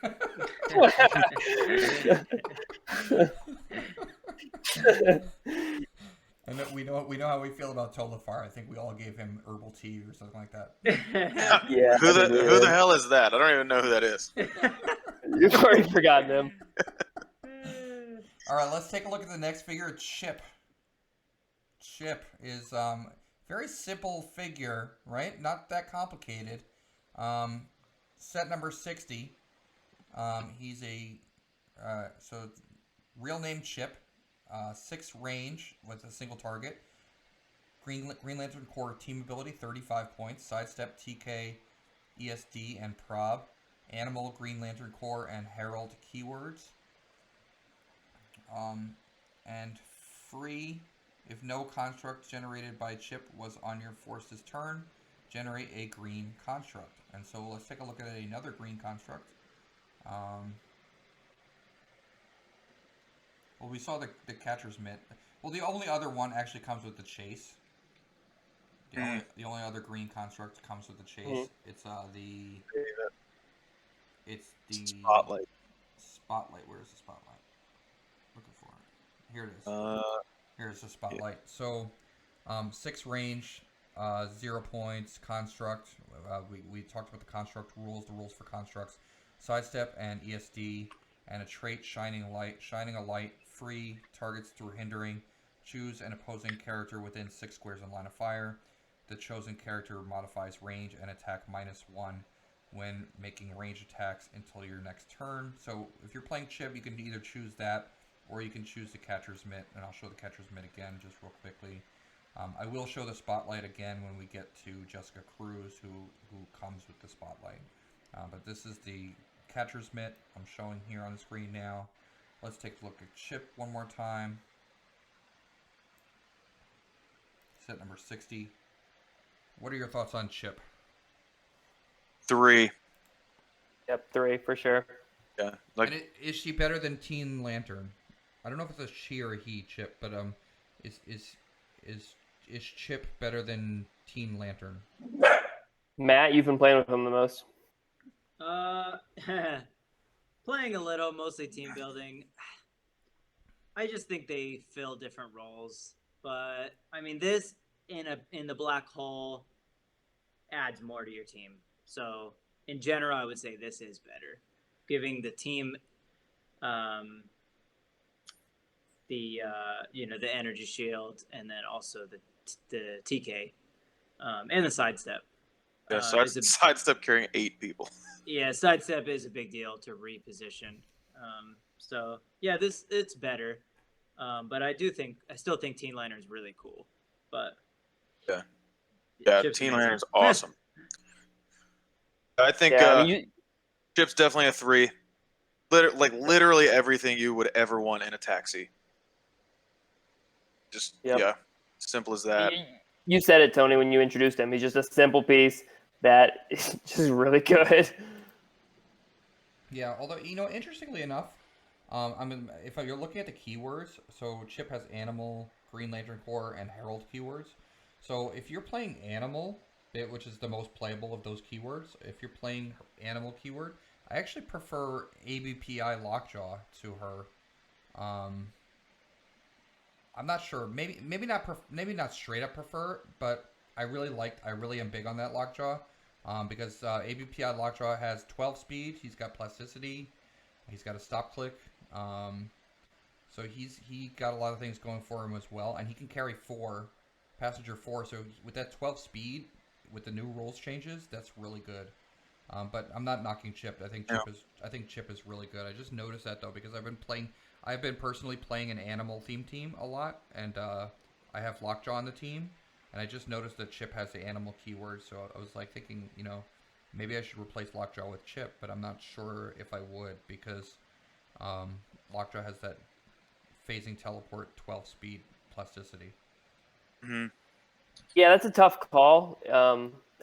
And we know how we feel about Tolafar. I think we all gave him herbal tea or something like that. Yeah. Who the hell is that? I don't even know who that is. You've already forgotten him. All right, let's take a look at the next figure. Chip. Chip is very simple figure, right? Not that complicated. Set number 60. He's a real name Chip. 6 range with a single target. Green Lantern Corps team ability, 35 points. Sidestep, TK, ESD, and Prob. Animal, Green Lantern Corps, and Herald keywords. And free, if no construct generated by Chip was on your force's turn, generate a green construct. And so let's take a look at another green construct. Well, we saw the catcher's mitt. Well, the only other one actually comes with the chase. The only other green construct comes with the chase. It's the Spotlight. Spotlight. Where's the Spotlight? Looking for it. Here it is. Here's the Spotlight. So, 6 range, 0 points. Construct. We talked about the construct rules. The rules for constructs. Sidestep and ESD. And a trait, shining a light, free, targets through hindering. Choose an opposing character within 6 squares in line of fire. The chosen character modifies range and attack -1 when making range attacks until your next turn. So if you're playing Chip, you can either choose that, or you can choose the catcher's mitt, and I'll show the catcher's mitt again just real quickly. I will show the Spotlight again when we get to Jessica Cruz, who comes with the Spotlight. But this is the catcher's mitt. I'm showing here on the screen now. Let's take a look at Chip one more time. Set number 60. What are your thoughts on Chip? 3. Yep, 3 for sure. Yeah, like And is she better than Teen Lantern? I don't know if it's a she or a he, Chip, but is Chip better than Teen Lantern? Matt, you've been playing with him the most. Playing a little, mostly team building. I just think they fill different roles, but I mean, this in the black hole adds more to your team. So in general, I would say this is better, giving the team the the energy shield, and then also the TK and the sidestep. yeah, sidestep carrying 8 people. Yeah, sidestep is a big deal to reposition. So yeah, it's better. But I still think Teen Lantern is really cool. But Yeah, Chip's Teen amazing. Lantern's awesome. I think Chip's definitely a 3. Literally everything you would ever want in a taxi. Just simple as that. You said it, Tony, when you introduced him. He's just a simple piece that is just really good. Yeah, although, interestingly enough, if you're looking at the keywords, so Chip has Animal, Green Lantern Corps, and Herald keywords. So if you're playing Animal, which is the most playable of those keywords, if you're playing Animal keyword, I actually prefer ABPI Lockjaw to her. I'm not sure. Maybe not straight up prefer, but I really am big on that Lockjaw. Because ABPI Lockjaw has 12 speed. He's got plasticity. He's got a stop click. So he got a lot of things going for him as well, and he can carry 4, passenger 4. So with that 12 speed, with the new rules changes, that's really good. But I'm not knocking Chip. I think Chip is really good. I just noticed that though because I've been personally playing an animal theme team a lot, and I have Lockjaw on the team, and I just noticed that Chip has the animal keyword. So I was like thinking, maybe I should replace Lockjaw with Chip, but I'm not sure if I would because Lockjaw has that phasing teleport 12 speed plasticity. Mm-hmm. Yeah, that's a tough call.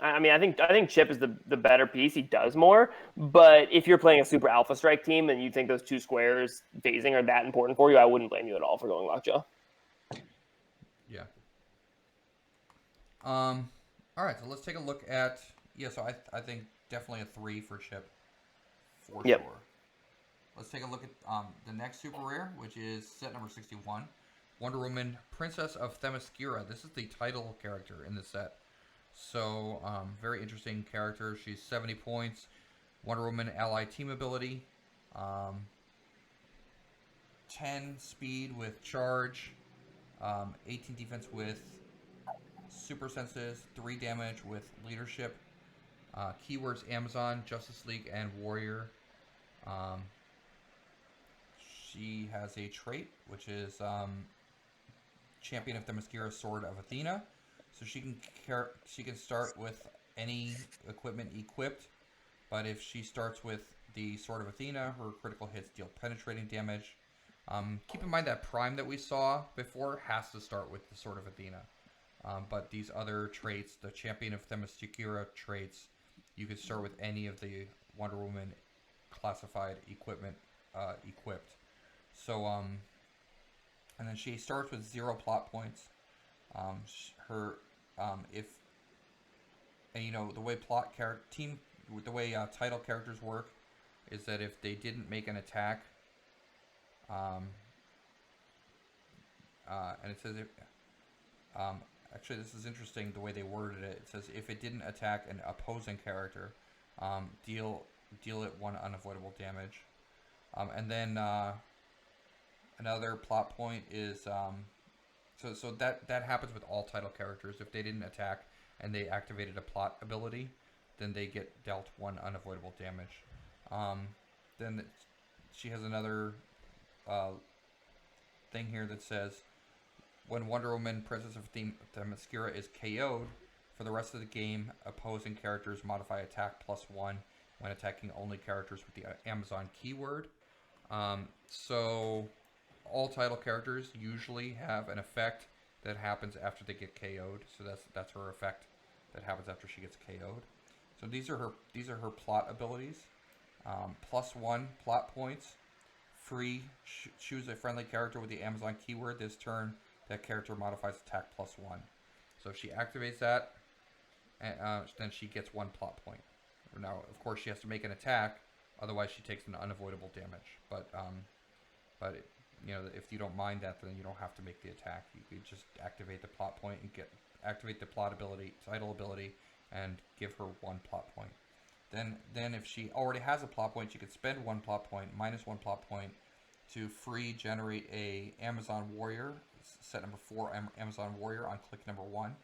I think Chip is the better piece. He does more, but if you're playing a super alpha strike team and you think those 2 squares phasing are that important for you, I wouldn't blame you at all for going Lockjaw. Yeah. All right, so let's take a look at so I think definitely a 3 for Chip for sure. Let's take a look at the next super rare, which is set number 61. Wonder Woman, Princess of Themyscira. This is the title character in the set. So, very interesting character. She's 70 points. Wonder Woman ally team ability. 10 speed with charge. 18 defense with super senses. 3 damage with leadership. Keywords Amazon, Justice League, and Warrior. She has a trait, which is Champion of Themyscira, Sword of Athena. So she can start with any equipment equipped, but if she starts with the Sword of Athena, her critical hits deal penetrating damage. Keep in mind that Prime that we saw before has to start with the Sword of Athena. But these other traits, the Champion of Themyscira traits, you could start with any of the Wonder Woman classified equipment equipped. So, and then she starts with 0 plot points. The way title characters work is that if they didn't make an attack, and it says actually this is interesting the way they worded it. It says if it didn't attack an opposing character, deal it 1 unavoidable damage, and then another plot point is so that happens with all title characters. If they didn't attack and they activated a plot ability, then they get dealt 1 unavoidable damage. Then she has another thing here that says when Wonder Woman Princess of Themyscira is KO'd, for the rest of the game, opposing characters modify attack +1 when attacking only characters with the Amazon keyword. So all title characters usually have an effect that happens after they get KO'd. So that's her effect that happens after she gets KO'd. So these are her plot abilities. +1 plot points. Free. Choose a friendly character with the Amazon keyword. This turn, that character modifies attack +1. So if she activates that, then she gets 1 plot point. Now, of course, she has to make an attack, otherwise she takes an unavoidable damage. But you know, if you don't mind that, then you don't have to make the attack. You could just activate the plot point and activate the plot ability, title ability, and give her 1 plot point. Then if she already has a plot point, she could spend 1 plot point, -1 plot point, to free generate a Amazon Warrior, set number 4 Amazon Warrior on click number 1.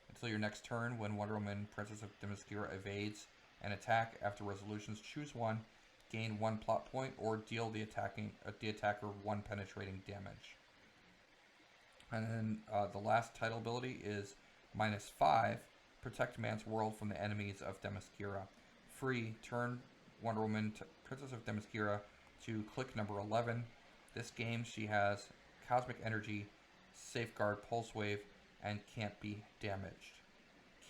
Until your next turn, when Wonder Woman, Princess of Themyscira evades an attack after resolutions, choose one, gain 1 plot point, or deal the attacker 1 penetrating damage. And then the last title ability is -5, protect man's world from the enemies of Themyscira. Free, turn Wonder Woman, Princess of Themyscira, to click number 11. This game, she has Cosmic Energy, Safeguard, Pulse Wave, and can't be damaged.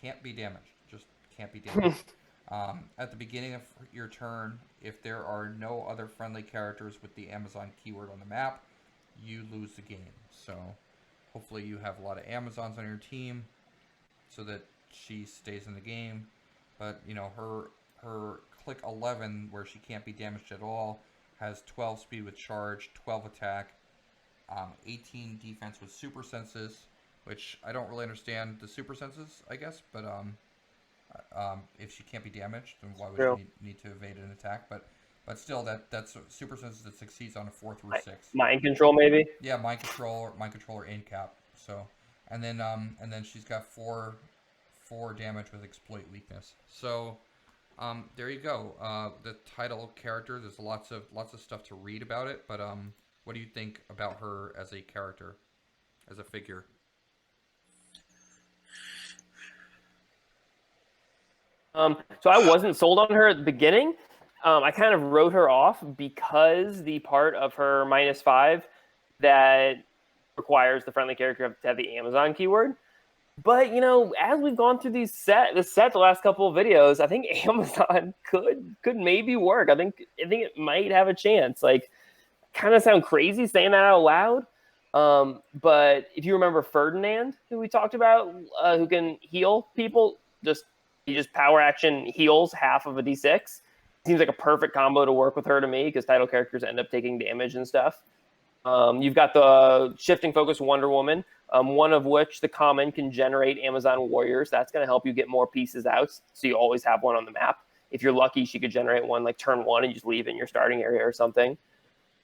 Can't be damaged. Just can't be damaged. At the beginning of your turn, if there are no other friendly characters with the Amazon keyword on the map, you lose the game. So hopefully you have a lot of Amazons on your team so that she stays in the game. But, you know, her click 11, where she can't be damaged at all, has 12 speed with charge, 12 attack, 18 defense with super senses, which I don't really understand the super senses, I guess, but if she can't be damaged, then why would she need to evade an attack? But still, that's super senses that succeeds on a 4 through 6. Mind control, maybe. Yeah, mind control or in cap. So, and then she's got 4 damage with exploit weakness. So, there you go. The title character. There's lots of stuff to read about it. But what do you think about her as a character, as a figure? So I wasn't sold on her at the beginning. I kind of wrote her off because the part of her -5 that requires the friendly character to have the Amazon keyword. But, you know, as we've gone through the last couple of videos, I think Amazon could maybe work. I think it might have a chance. Like, kind of sound crazy saying that out loud. But if you remember Ferdinand, who we talked about, who can heal people, he just power action heals half of a D6. Seems like a perfect combo to work with her to me, because title characters end up taking damage and stuff. You've got the shifting focus Wonder Woman, one of which the common can generate Amazon Warriors. That's going to help you get more pieces out, so you always have one on the map. If you're lucky, she could generate one like turn 1 and just leave it in your starting area or something.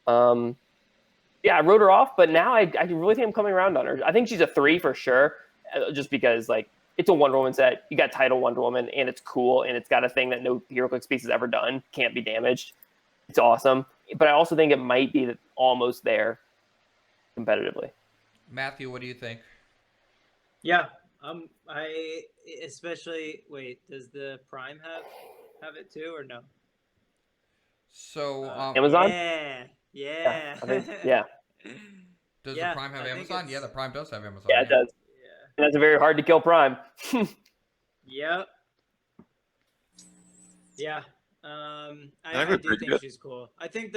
Yeah, I wrote her off, but now I really think I'm coming around on her. I think she's a 3 for sure, just because like it's a Wonder Woman set. You got title Wonder Woman, and it's cool, and it's got a thing that no HeroClix piece has ever done. Can't be damaged. It's awesome. But I also think it might be almost there competitively. Matthew, what do you think? Yeah, I especially does the Prime have it too or no? So Amazon? Yeah. I think, yeah. Does the Prime have Amazon? Yeah, the Prime does have Amazon. Yeah, it does. Yeah. And that's a very hard to kill Prime. Yep. Yeah. I do think she's cool. I think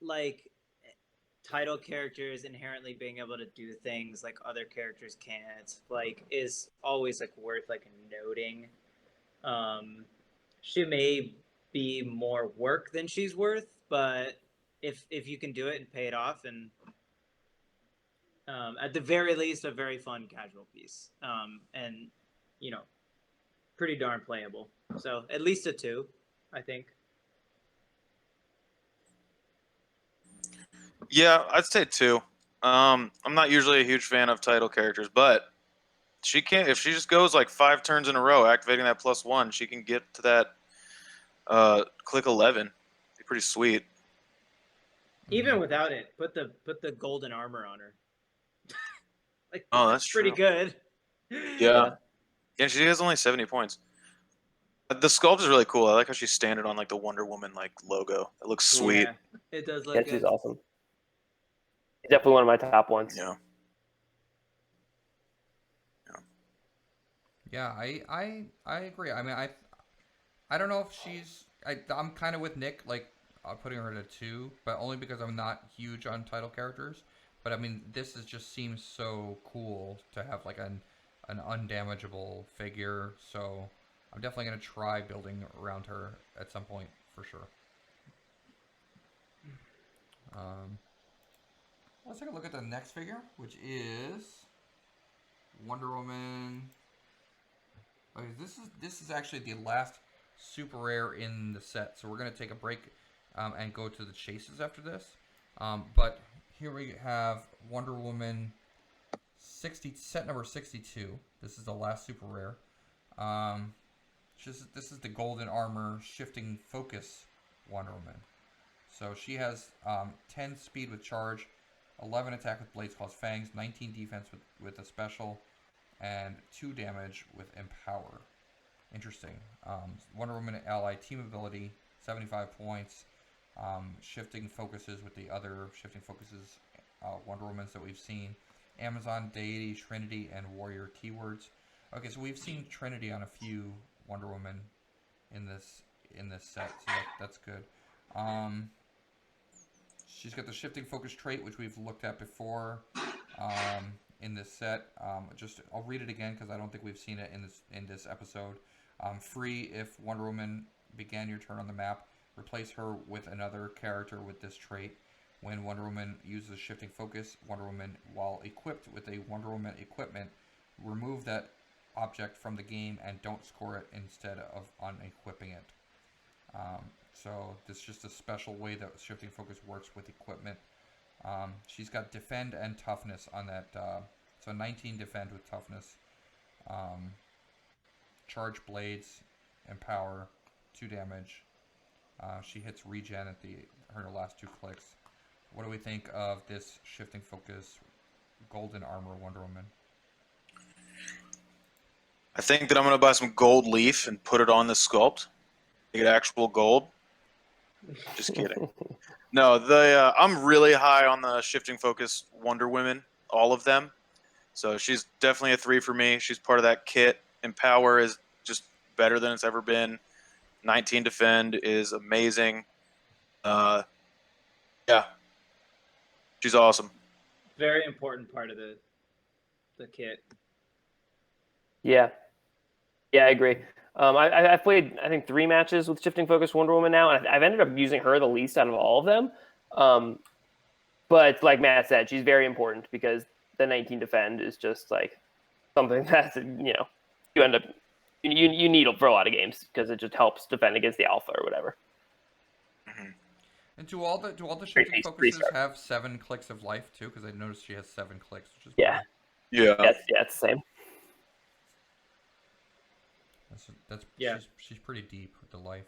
like title characters inherently being able to do things like other characters can't, like, is always like worth like noting. She may be more work than she's worth, but if you can do it and pay it off, and at the very least a very fun casual piece, and you know, pretty darn playable. So at least a 2, I think. Yeah, I'd say 2. I'm not usually a huge fan of title characters, but she can, if she just goes like 5 turns in a row, activating that +1, she can get to that click 11. Be pretty sweet. Even without it, put the golden armor on her. Like, oh, that's pretty true. good. Yeah. Yeah, she has only 70 points. The sculpt is really cool. I like how she's standing on like the Wonder Woman like logo. It looks sweet. Yeah, it does look Yeah, good. she's awesome. Definitely one of my top ones. Yeah. Yeah, I agree. I mean, I don't know if she's. I'm kind of with Nick, like putting her at a 2, but only because I'm not huge on title characters. But I mean, this just seems so cool to have like an undamageable figure. So I'm definitely gonna try building around her at some point for sure. Let's take a look at the next figure, which is Wonder Woman. Okay, this is actually the last super rare in the set, so we're gonna take a break and go to the chases after this. But here we have Wonder Woman 60 set number 62. This is the last super rare. This is the golden armor shifting focus Wonder Woman. So she has 10 speed with charge, 11 attack with Blades Claws Fangs, 19 defense with a special, and 2 damage with Empower. Interesting. Wonder Woman ally team ability, 75 points. Shifting focuses with the other shifting focuses Wonder Womans that we've seen. Amazon, Deity, Trinity, and Warrior keywords. Okay, so we've seen Trinity on a few Wonder Woman in this set, so that's good. She's got the shifting focus trait, which we've looked at before in this set. I'll read it again because I don't think we've seen it in this episode. Free if Wonder Woman began your turn on the map, replace her with another character with this trait. When Wonder Woman uses shifting focus, Wonder Woman, while equipped with a Wonder Woman equipment, remove that object from the game and don't score it instead of unequipping it. So this is just a special way that shifting focus works with equipment. She's got defend and toughness on that. So 19 defend with toughness. Charge blades, empower, 2 damage. She hits regen at her last 2 clicks. What do we think of this shifting focus golden armor Wonder Woman? I think that I'm gonna buy some gold leaf and put it on the sculpt. Get actual gold. Just kidding. No, I'm really high on the shifting focus Wonder Women, all of them. So she's definitely a 3 for me. She's part of that kit. Empower is just better than it's ever been. 19 defend is amazing. Yeah, she's awesome. Very important part of the kit. Yeah, I agree. I've played, I think, 3 matches with shifting focus Wonder Woman now, and I've ended up using her the least out of all of them. But like Matt said, she's very important because the 19 defend is just like something that you end up you need for a lot of games because it just helps defend against the alpha or whatever. Mm-hmm. And do all the shifting focuses have 7 clicks of life too? Because I noticed she has 7 clicks, which is yeah, cool. Yeah, it's the same. She's pretty deep with the life.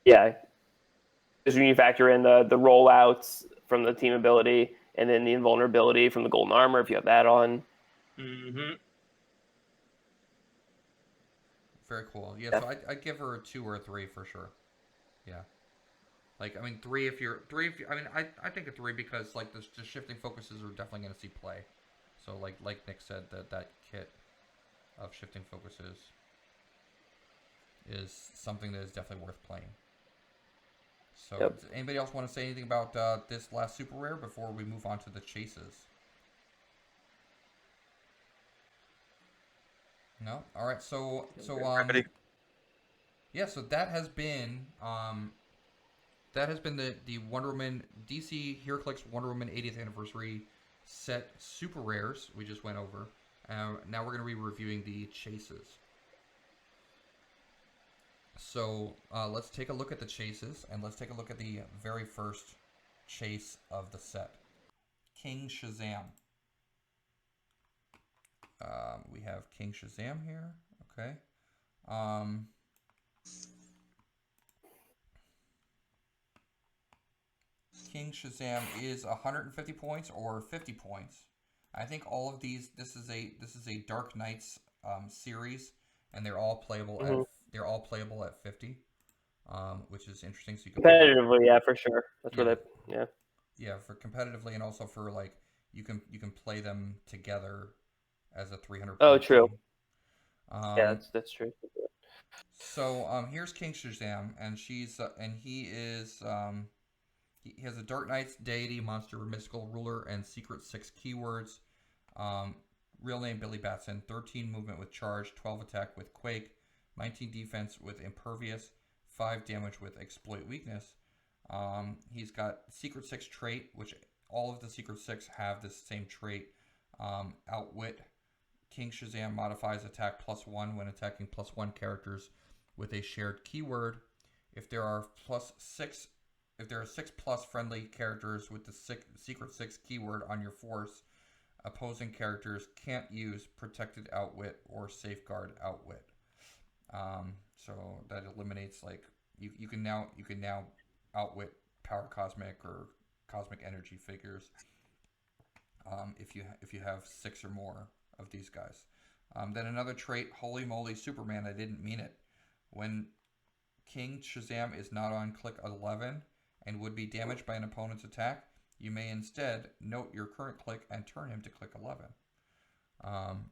Yeah, because when you factor in the rollouts from the team ability and then the invulnerability from the golden armor, if you have that on. Very cool. Yeah, so I'd give her a 2 or a 3 for sure. Yeah. Like, I mean, 3 if you're... I mean, I think a 3 because, like, the shifting focuses are definitely going to see play. So, like Nick said, that kit of shifting focuses is something that is definitely worth playing. So, does anybody else want to say anything about this last super rare before we move on to the chases? No? Alright, so yeah, so that has been the Wonder Woman DC HeroClix Wonder Woman 80th anniversary set super rares we just went over. Now we're going to be reviewing the chases. So let's take a look at the chases, and let's take a look at the very first chase of the set. King Shazam. We have King Shazam here. Okay. King Shazam is 150 points or 50 points. I think all of these. This is a Dark Knights series. and they're all playable Mhm. at 50, which is interesting. So you can Competitively, yeah, for sure. That's Yeah. where they, yeah. yeah, for competitively, and also for like you can play them together as a 300 Oh, point true. team. Yeah, Um, that's true. so here's King Shazam, and he has a Dark Knight's deity, monster, mystical ruler, and secret 6 keywords. Um, Real name Billy Batson. 13 movement with charge, 12 attack with quake, 19 defense with impervious, 5 damage with exploit weakness. He's got secret 6 trait, which all of the secret 6 have this same trait. Outwit. King Shazam modifies attack +1 when attacking +1 characters with a shared keyword. If there are if there are 6 plus friendly characters with the secret 6 keyword on your force, opposing characters can't use protected outwit or safeguard outwit. So that eliminates like you can now outwit power cosmic or cosmic energy figures if you have 6 or more of these guys. Then another trait, Holy Moly Superman. I didn't mean it. When King Shazam is not on click 11 and would be damaged by an opponent's attack, you may instead note your current click and turn him to click 11.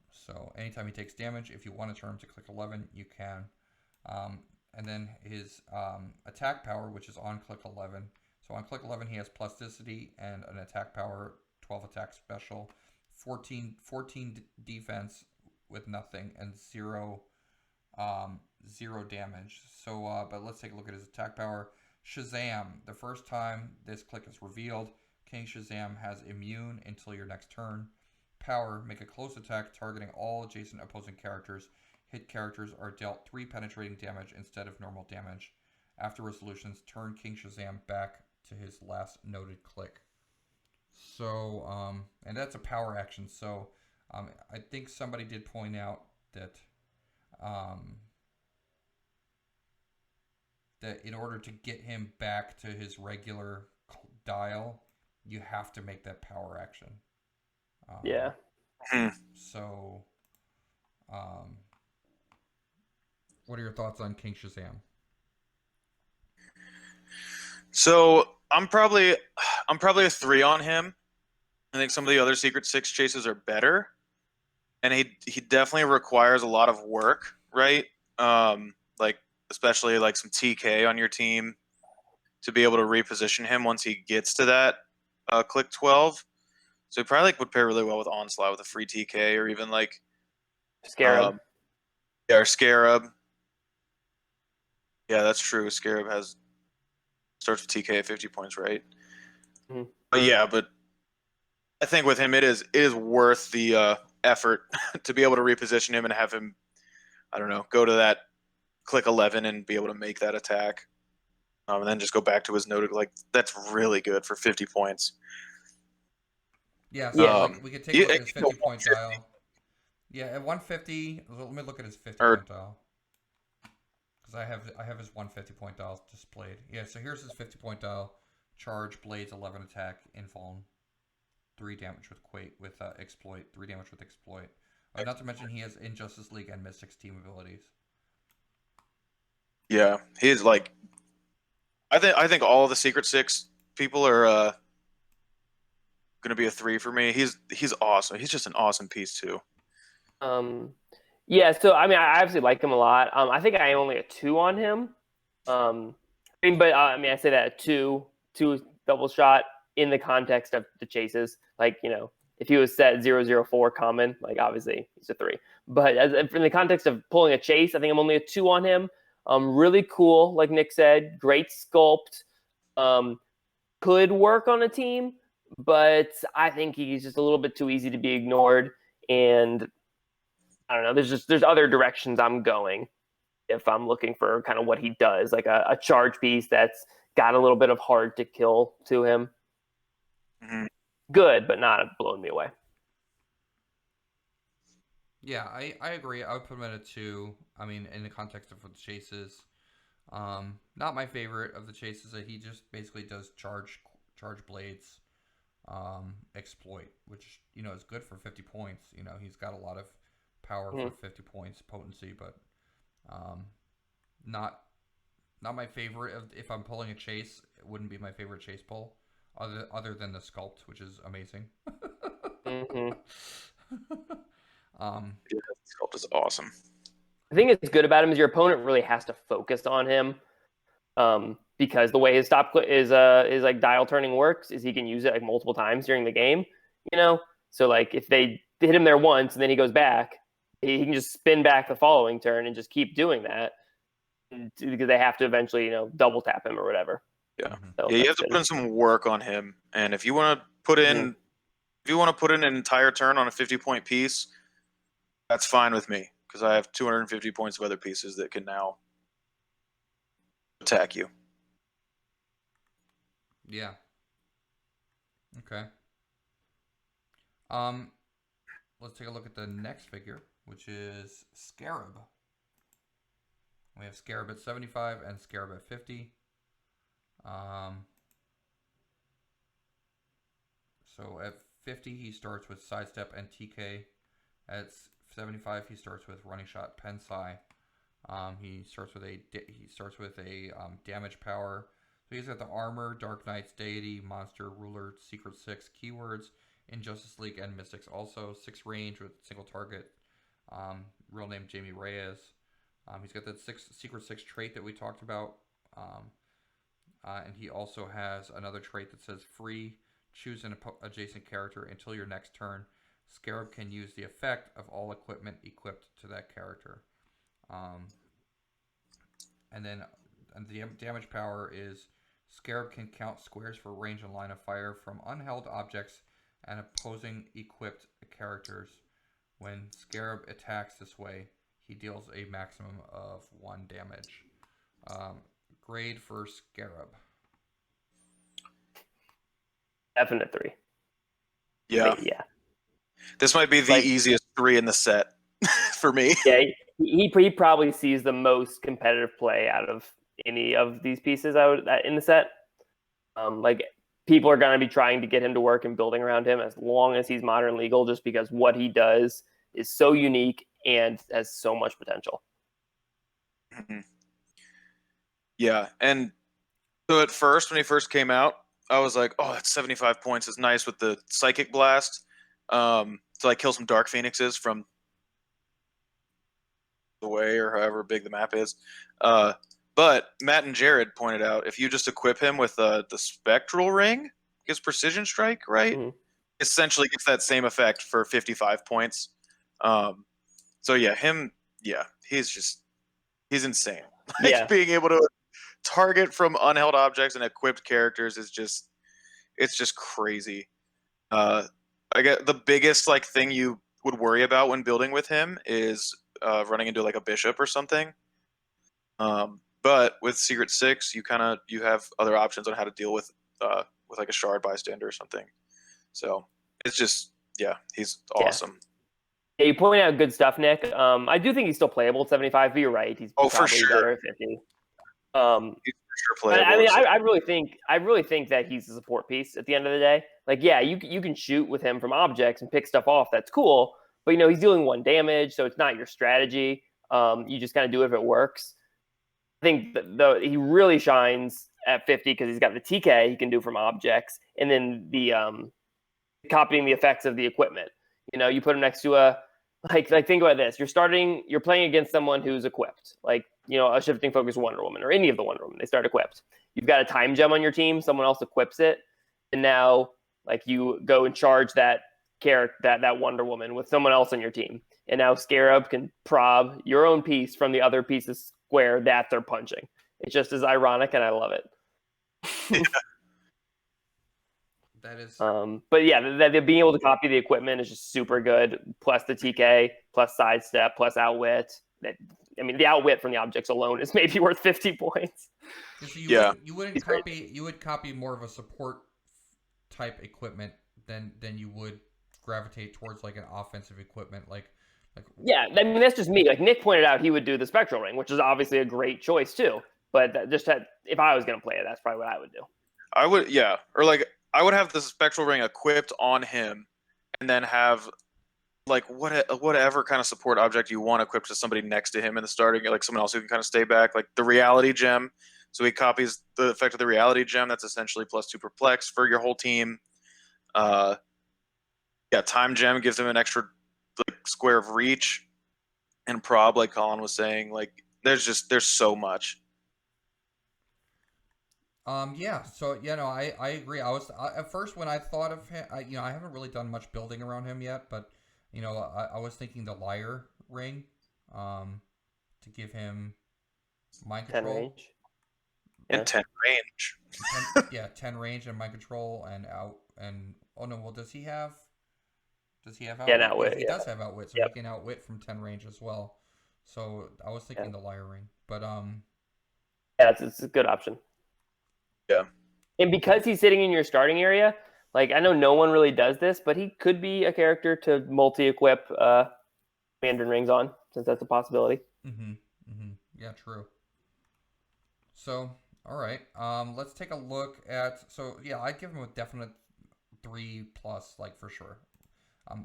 So anytime he takes damage, if you want to turn him to click 11, you can. And then his attack power, which is on click 11. So on click 11, he has plasticity and an attack power, 12 attack special, 14 defense with nothing, and 0 damage. So, but let's take a look at his attack power. Shazam. The first time this click is revealed, King Shazam has immune until your next turn. Power. Make a close attack targeting all adjacent opposing characters. Hit characters are dealt 3 penetrating damage instead of normal damage. After resolutions, turn King Shazam back to his last noted click. So, and that's a power action. So, I think somebody did point out that that in order to get him back to his regular dial, you have to make that power action. Yeah. So, what are your thoughts on King Shazam? So I'm probably a 3 on him. I think some of the other Secret 6 chases are better, and he definitely requires a lot of work, right? Like especially like some TK on your team to be able to reposition him once he gets to that click 12. So he probably would pair really well with Onslaught with a free TK, or even like Scarab. Yeah, or Scarab. Yeah, that's true. Scarab starts with TK at 50 points, right? Mm-hmm. But I think with him it is worth the effort to be able to reposition him and have him, I don't know, go to that click 11 and be able to make that attack. And then just go back to his noted, like, that's really good for 50 points. Yeah, so like we could take a look at his 50 point 150. dial. Yeah, at 150, let me look at his 50 Or- point dial. Because I have his 150 point dial displayed. Yeah, so here's his 50 point dial. Charge, blades, 11 attack, invuln, 3 damage with quake with exploit, 3 damage with exploit. Not to mention he has Injustice League and Mystics team abilities. Yeah, he's like, I think all the Secret 6 people are going to be a 3 for me. He's awesome. He's just an awesome piece too. Yeah, so I mean, I obviously like him a lot. I think I am only a 2 on him. I say that 2 double shot in the context of the chases. Like, if he was set 004 common, like obviously he's a 3. But in the context of pulling a chase, I think I'm only a 2 on him. Really cool, like Nick said, great sculpt. Could work on a team, but I think he's just a little bit too easy to be ignored. And I don't know. There's other directions I'm going if I'm looking for kind of what he does, like a charge piece that's got a little bit of hard to kill to him. Mm-hmm. Good, but not blowing me away. Yeah, I agree. I would put him at a 2. I mean, in the context of the chases, not my favorite of the chases. That he just basically does charge blades, exploit, which is good for 50 points. He's got a lot of power for 50 points potency, but not my favorite. If I'm pulling a chase, it wouldn't be my favorite chase pull, other than the sculpt, which is amazing. Sculpt is awesome. The thing that's good about him is your opponent really has to focus on him, because the way his is like dial turning works is he can use it like multiple times during the game. So like if they hit him there once and then he goes back, he can just spin back the following turn and just keep doing that, because they have to eventually double tap him or whatever. Yeah, so you have to put in some work on him, and if you want to put in an entire turn on a 50-point piece, that's fine with me, because I have 250 points of other pieces that can now attack you. Yeah. Okay. Let's take a look at the next figure, which is Scarab. We have Scarab at 75 and Scarab at 50. So at 50, he starts with Sidestep and TK. At 75, he starts with Running Shot, Pensai. He starts with a damage power. So he's got the armor, Dark Knight's Deity, Monster, Ruler, Secret 6 keywords, Injustice League and Mystics also. 6 range with single target. Real name Jamie Reyes. He's got that Secret 6 trait that we talked about. And he also has another trait that says free. Choose an adjacent character until your next turn. Scarab can use the effect of all equipment equipped to that character. And then the damage power is Scarab can count squares for range and line of fire from unheld objects and opposing equipped characters. When Scarab attacks this way, he deals a maximum of 1 damage. Grade for Scarab. Definite 3. Yeah. Yeah. This might be the easiest 3 in the set for me. Yeah, he probably sees the most competitive play out of any of these pieces in the set. People are going to be trying to get him to work and building around him as long as he's modern legal, just because what he does is so unique and has so much potential. Mm-hmm. Yeah, and so at first, when he first came out, I was like, oh, that's 75 points is nice with the Psychic Blast. To kill some Dark Phoenixes from the way, or however big the map is. But Matt and Jared pointed out, if you just equip him with the Spectral Ring, gives Precision Strike, right? Mm-hmm. Essentially gets that same effect for 55 points. He's insane. Being able to target from unheld objects and equipped characters is just crazy. I get the biggest thing you would worry about when building with him is running into a bishop or something. But with Secret 6, you have other options on how to deal with a Shard Bystander or something. So it's just he's awesome. Yeah, you point out good stuff, Nick. I do think he's still playable at 75, but you're right. He's for sure better at 50. He's for sure playable. I mean, I really think that he's a support piece at the end of the day. You can shoot with him from objects and pick stuff off. That's cool. But he's dealing 1 damage, so it's not your strategy. You just kind of do it if it works. I think he really shines at 50 because he's got the TK he can do from objects, and then the copying the effects of the equipment. You put him next to a think about this. You're playing against someone who's equipped, a Shifting Focus Wonder Woman or any of the Wonder Woman. They start equipped. You've got a time gem on your team. Someone else equips it, and now you go and charge that character, that Wonder Woman with someone else on your team, and now Scarab can prob your own piece from the other piece's square that they're punching. It's just as ironic, and I love it. Yeah. That is. But yeah, that being able to copy the equipment is just super good. Plus the TK, plus sidestep, plus outwit. The outwit from the objects alone is maybe worth 50 points. So you would copy more of a support type equipment than you would gravitate towards an offensive equipment Yeah, that's just me. Nick pointed out, he would do the Spectral Ring, which is obviously a great choice too. But if I was going to play it, that's probably what I would do. I would, or I would have the Spectral Ring equipped on him, and then have like whatever kind of support object you want equipped to somebody next to him in the starting, like someone else who can kind of stay back, like the reality gem. So he copies the effect of the reality gem. That's essentially +2 perplex for your whole team. Yeah, time gem gives him an extra like square of reach and prob, like Colin was saying. Like there's so much. Yeah. So I agree. At first when I thought of him, I haven't really done much building around him yet, but I was thinking the liar ring, to give him mind 10 control. range. And 10 range. 10 range and mind control and out and oh no, well does he have outwit? Yeah, outwit. He does have outwit, so he can outwit from 10 range as well. So I was thinking the liar ring, but yeah, it's a good option. Yeah. And because he's sitting in your starting area, like I know no one really does this, but he could be a character to multi-equip Mandarin rings on, since that's a possibility. Yeah, true. So, all right. Let's take a look at. So yeah, I'd give him a definite 3+, like for sure.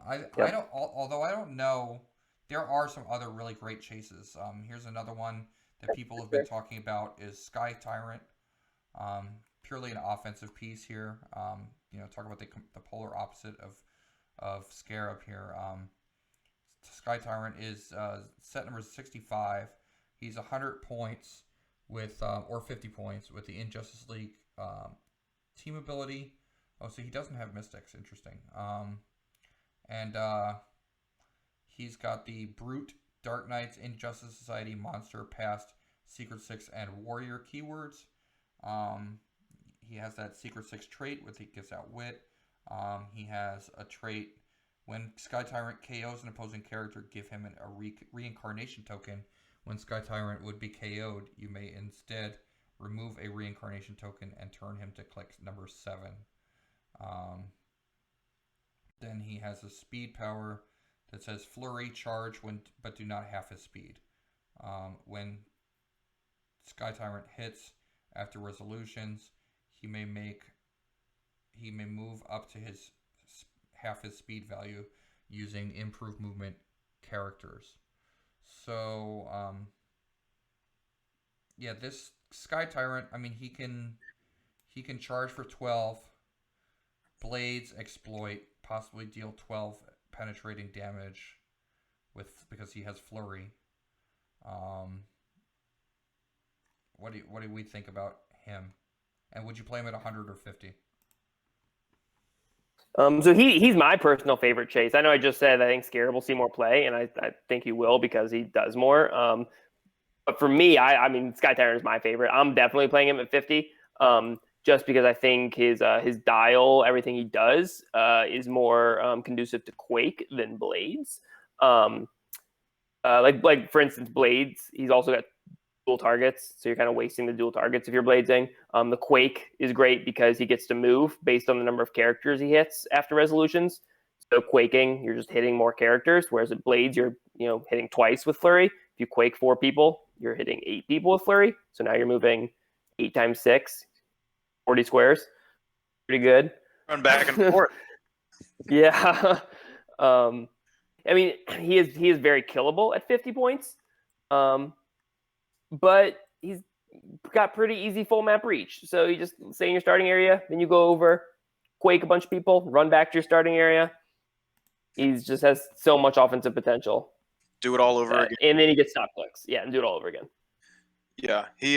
I don't. Although I don't know, there are some other really great chases. Here's another one that people have been talking about is Sky Tyrant. Purely an offensive piece here. Talk about the polar opposite of Scarab here. Sky Tyrant is set number 65. He's 100 points with or 50 points with the Injustice League team ability. Oh, so he doesn't have Mystics. Interesting. And he's got the Brute, Dark Knights, Injustice Society, Monster, Past, Secret Six, and Warrior keywords. He has that Secret Six trait with he gives out wit. He has a trait when Sky Tyrant KOs an opposing character, give him a reincarnation token. When Sky Tyrant would be KO'd, you may instead remove a reincarnation token and turn him to click number 7. Then he has a speed power that says flurry, charge, but do not half his speed. When Sky Tyrant hits after resolutions, he may move up to half his speed value using improved movement characters. So this Sky Tyrant, I mean, he can charge for 12, blades, exploit, possibly deal 12 penetrating damage because he has flurry. What do we think about him? And would you play him at 100 or 50? So he's my personal favorite chase. I know I just said I think Scarab will see more play, and I think he will because he does more. But for me, I mean, Sky Tyrant is my favorite. I'm definitely playing him at 50, just because I think his dial, everything he does, is more conducive to Quake than Blades. Like for instance, Blades, he's also got dual targets, so you're kind of wasting the dual targets if you're bladesing. The Quake is great because he gets to move based on the number of characters he hits after resolutions. So quaking, you're just hitting more characters, whereas at Blades, you're hitting twice with Flurry. If you quake 4 people, you're hitting 8 people with Flurry. So now you're moving 8 times 6, 40 squares. Pretty good. Run back and forth. Yeah. I mean, he is very killable at 50 points. But he's got pretty easy full map reach. So you just stay in your starting area, then you go over, quake a bunch of people, run back to your starting area. He just has so much offensive potential. Do it all over again. And then he gets stop clicks. Yeah, and do it all over again. Yeah, he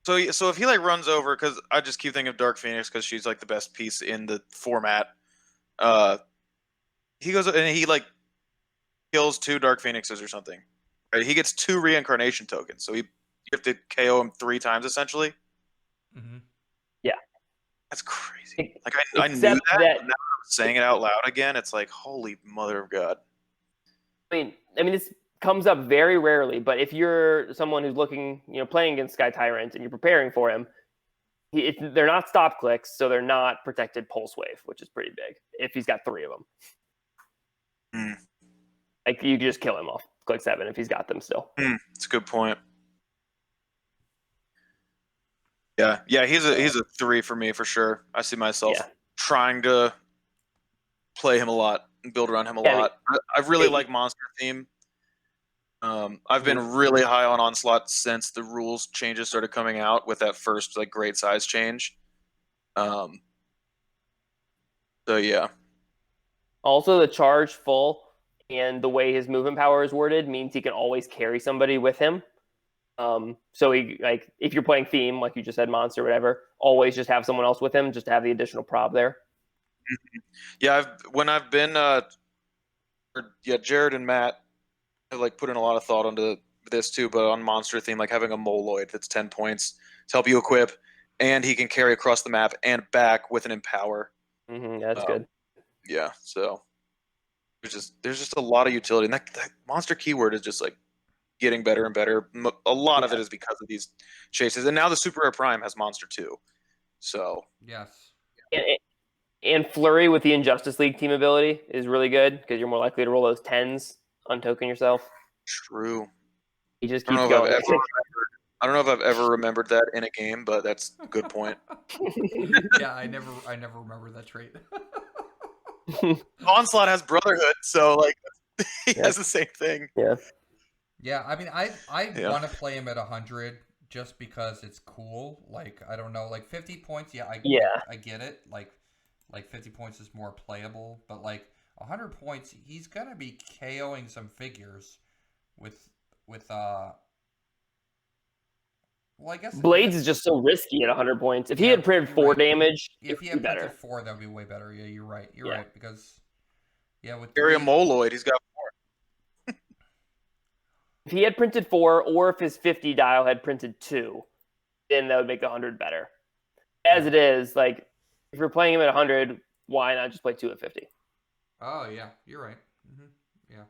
So if he like runs over, because I just keep thinking of Dark Phoenix because she's like the best piece in the format. He goes and he like kills 2 Dark Phoenixes or something. Right? He gets 2 reincarnation tokens, so you have to KO him 3 times essentially. Mm-hmm. Yeah, that's crazy. Like I knew that, but now I'm saying it out loud again. It's like holy mother of God. I mean, this comes up very rarely, but if you're someone who's looking, playing against Sky Tyrant and you're preparing for him, they're not stop clicks, so they're not protected pulse wave, which is pretty big. If he's got 3 of them, like you just kill him off click 7 if he's got them still. That's a good point. Yeah, he's a 3 for me for sure. I see myself trying to play him a lot. and build around him a Yeah, lot. I really like monster theme. I've been really high on Onslaught since the rules changes started coming out with that first like great size change. So yeah. Also, the charge full and the way his movement power is worded means he can always carry somebody with him. So he, like, if you're playing theme, like you just said, monster, whatever, always just have someone else with him, just to have the additional prop there. Yeah, when I've been Jared and Matt have like put in a lot of thought into this too, but on monster theme, like having a Moloid that's 10 points to help you equip, and he can carry across the map and back with an Empower. That's good. Yeah, so there's just a lot of utility, and that monster keyword is just like getting better and better. A lot of it is because of these chases, and now the Super Rare Prime has monster too. So Yes. And Flurry with the Injustice League team ability is really good because you're more likely to roll those 10s, untoken yourself. True. He just I keeps don't know going. I don't know if I've ever remembered that in a game, but that's a good point. Yeah, I never remember that trait. Onslaught has Brotherhood, so like he has the same thing. Yeah. Yeah, I mean, I want to play him at 100 just because it's cool. Like, I don't know, like 50 points. Yeah, I get it. Like 50 points is more playable, but like 100 points, he's gonna be KOing some figures with well, I guess Blades is just so risky at 100 points. If he had printed 4 damage, if he it'd had be better. printed 4, that would be way better. Yeah, you're right. You're right, because with carry a Moloid, he's got 4. If he had printed 4, or if his 50 dial had printed 2, then that would make the 100 better. As it is, like, if you're playing him at 100, why not just play 2 at 50? Oh yeah, you're right. Yeah.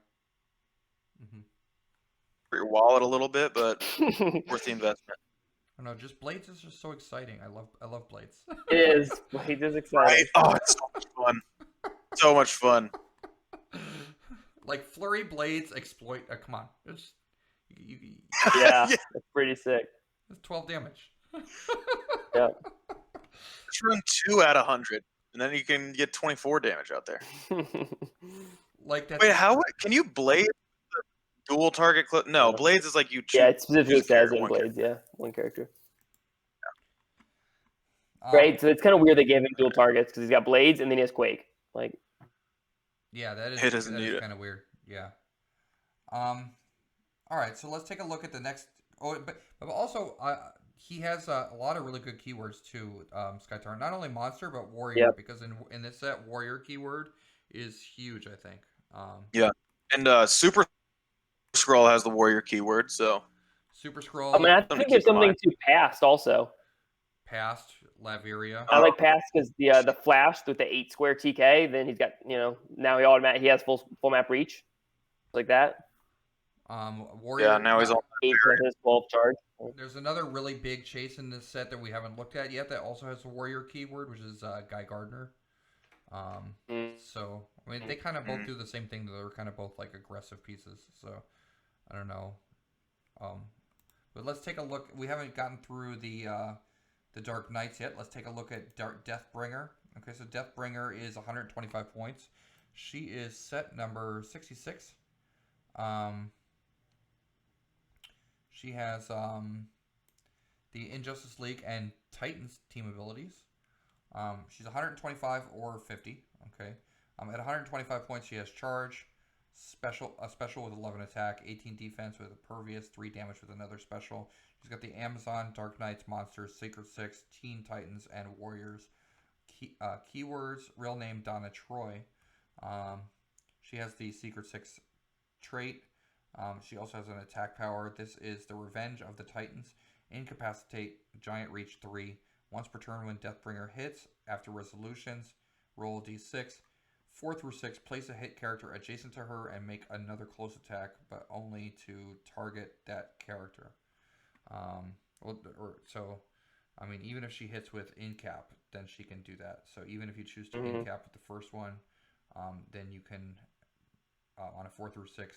For your wallet a little bit, but worth the investment. I don't know, just Blades is just so exciting. I love Blades. It is. Blades is exciting. Right? Oh, it's so much fun. So much fun. Like Flurry, Blades, Exploit. Come on, it's Yeah, it's pretty sick. It's 12 damage. Yeah. Just run 2 at 100, and then you can get 24 damage out there. Like that. Wait, how can you Blade the dual target? No, Blades is like you choose. Yeah, it specifically says in Blades. Yeah, one character. Yeah. Right, so it's kind of weird they gave him dual targets because he's got Blades and then he has Quake. Like, yeah, that is kind of weird. Yeah. All right, so let's take a look at the next. Oh, but also he has a lot of really good keywords too. Sky Tyrant, not only monster but warrior, because in this set, warrior keyword is huge. I think. Yeah, and Super Scroll has the warrior keyword, so. Super Scroll. I mean, I think there's something to Past also. Past Laveria. I like Past because the flash with the 8 square TK. Then he's got now he has full map reach, like that. Warrior. Yeah, now he's on 8 for his 12 charge. There's another really big chase in this set that we haven't looked at yet that also has a warrior keyword, which is Guy Gardner. So I mean, they kind of both do the same thing. They're kind of both like aggressive pieces. So I don't know. But let's take a look. We haven't gotten through the Dark Knights yet. Let's take a look at Deathbringer. Okay, so Deathbringer is 125 points. She is set number 66. She has the Injustice League and Titans team abilities. She's 125 or 50. Okay. At 125 points, she has charge, a special with 11 attack, 18 defense with a pervious, 3 damage with another special. She's got the Amazon, Dark Knights, Monsters, Sacred Six, Teen Titans, and Warriors. Keywords, real name Donna Troy. She has the Secret Six trait. She also has an attack power. This is the Revenge of the Titans. Incapacitate, Giant Reach 3. Once per turn when Deathbringer hits, after resolutions, roll a d6. 4 through 6, place a hit character adjacent to her and make another close attack, but only to target that character. I mean, even if she hits with incap, then she can do that. So even if you choose to incap with the first one, then you can, on a 4 through 6,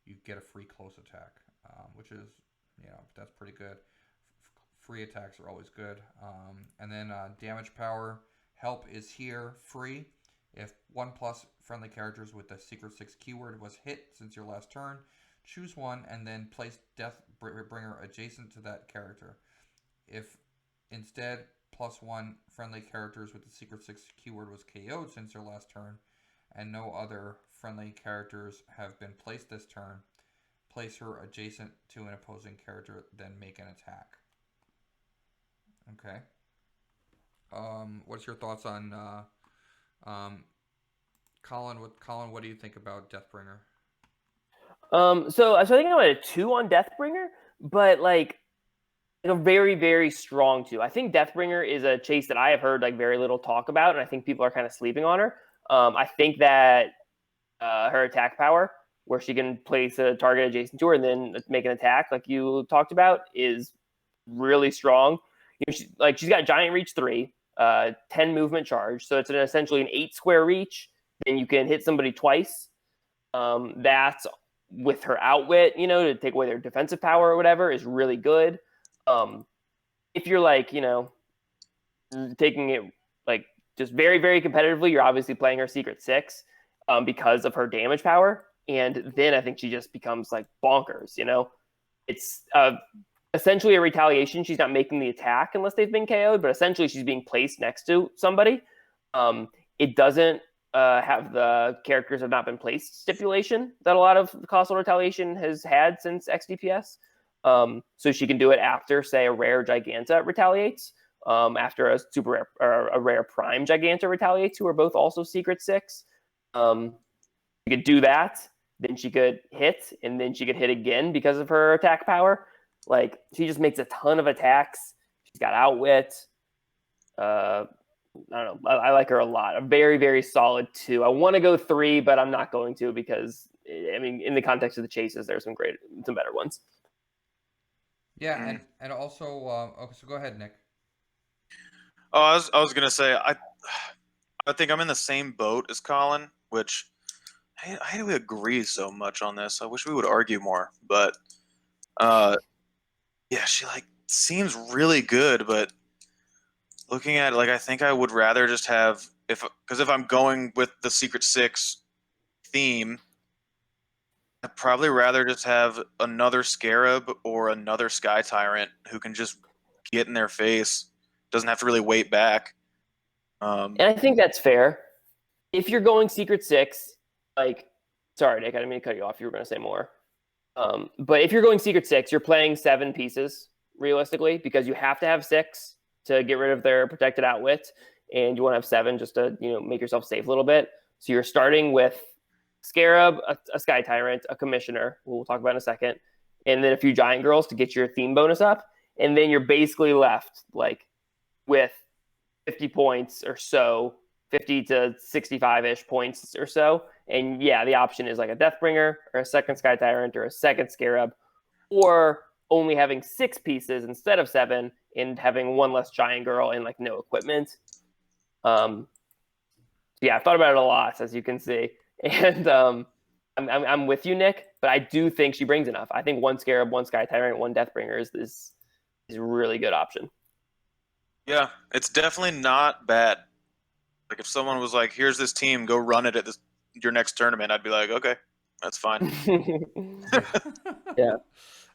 you get a free close attack, which is, that's pretty good. Free attacks are always good. And then damage power, help is here, free. If 1+ friendly characters with the Secret 6 keyword was hit since your last turn, choose one and then place Deathbringer adjacent to that character. If instead +1 friendly characters with the Secret 6 keyword was KO'd since your last turn, and no other friendly characters have been placed this turn, place her adjacent to an opposing character, then make an attack. Okay. What's your thoughts on Colin? What do you think about Deathbringer? So I think I'm at a 2 on Deathbringer, but like a very, very strong 2. I think Deathbringer is a chase that I have heard like very little talk about, and I think people are kind of sleeping on her. I think that her attack power, where she can place a target adjacent to her and then make an attack, like you talked about, is really strong. You know, she's got giant reach 3, 10 movement charge, so it's essentially an 8 square reach. Then you can hit somebody twice. That's with her outwit, you know, to take away their defensive power or whatever, is really good. If you're like, you know, taking it like just very, very competitively, you're obviously playing her Secret 6 because of her damage power. And then I think she just becomes like bonkers, you know? It's essentially a retaliation. She's not making the attack unless they've been KO'd, but essentially she's being placed next to somebody. It doesn't have the characters have not been placed stipulation that a lot of costly retaliation has had since XDPS. So she can do it after, say, a rare Giganta retaliates, after a super rare or a rare Prime Giganta retaliates, who are both also Secret 6. She could do that, then she could hit, and then she could hit again because of her attack power. Like, she just makes a ton of attacks. She's got outwit. I don't know. I like her a lot. A very, very solid 2. I want to go 3, but I'm not going to because, I mean, in the context of the chases, there's some better ones. Yeah, and also, okay, so go ahead, Nick. Oh, I was gonna say I think I'm in the same boat as Colin, which I do we agree so much on this. I wish we would argue more, but yeah, she like seems really good, but looking at it, like I think I would rather just have if I'm going with the Secret 6 theme, I'd probably rather just have another Scarab or another Sky Tyrant who can just get in their face. Doesn't have to really wait back. And I think that's fair. If you're going Secret 6, like, sorry, Nick, I didn't mean to cut you off. You were going to say more. But if you're going Secret 6, you're playing 7 pieces, realistically, because you have to have 6 to get rid of their protected outwit, and you want to have 7 just to, you know, make yourself safe a little bit. So you're starting with Scarab, a Sky Tyrant, a Commissioner, who we'll talk about in a second, and then a few Giant Girls to get your theme bonus up, and then you're basically left like with 50 points or so, 50 to 65-ish points or so. And yeah, the option is like a Deathbringer or a second Sky Tyrant or a second Scarab, or only having 6 pieces instead of 7 and having 1 less Giant Girl and like no equipment. Yeah, I've thought about it a lot, as you can see. And I'm with you, Nick, but I do think she brings enough. I think 1 Scarab, 1 Sky Tyrant, 1 Deathbringer is a really good option. Yeah, it's definitely not bad. Like if someone was like, "Here's this team, go run it at your next tournament," I'd be like, "Okay, that's fine." Yeah.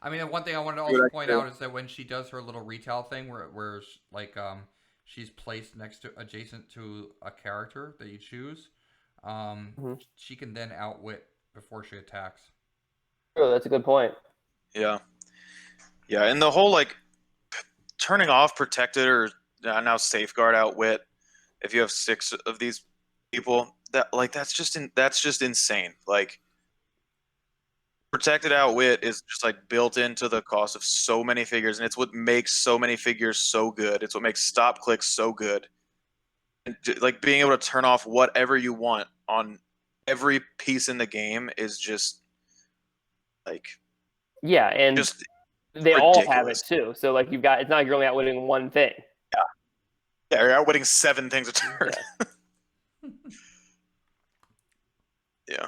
I mean, one thing I wanted to also point out is that when she does her little retail thing, where like she's placed adjacent to a character that you choose, she can then outwit before she attacks. Oh, that's a good point. Yeah, and the whole like turning off protected or now safeguard outwit. If you have 6 of these people, that's just insane. Like protected outwit is just like built into the cost of so many figures, and it's what makes so many figures so good. It's what makes stop clicks so good. And like being able to turn off whatever you want on every piece in the game is just like and just they ridiculous. all have it too. So like it's not like you're only outwitting 1 thing. Yeah, you're outwitting 7 things a turn. Yeah.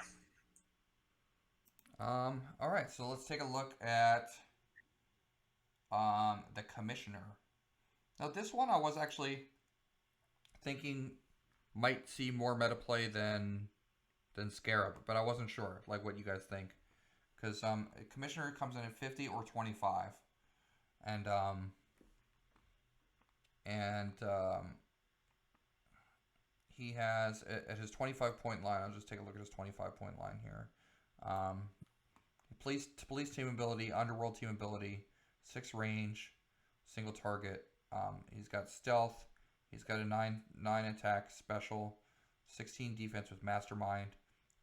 All right, so let's take a look at the Commissioner. Now, this one I was actually thinking might see more meta play than Scarab, but I wasn't sure like what you guys think, because Commissioner comes in at 50 or 25, and he has at his 25-point line. I'll just take a look at his 25-point line here. Police team ability, underworld team ability, 6 range, single target. He's got stealth. He's got a 9 attack special, 16 defense with mastermind,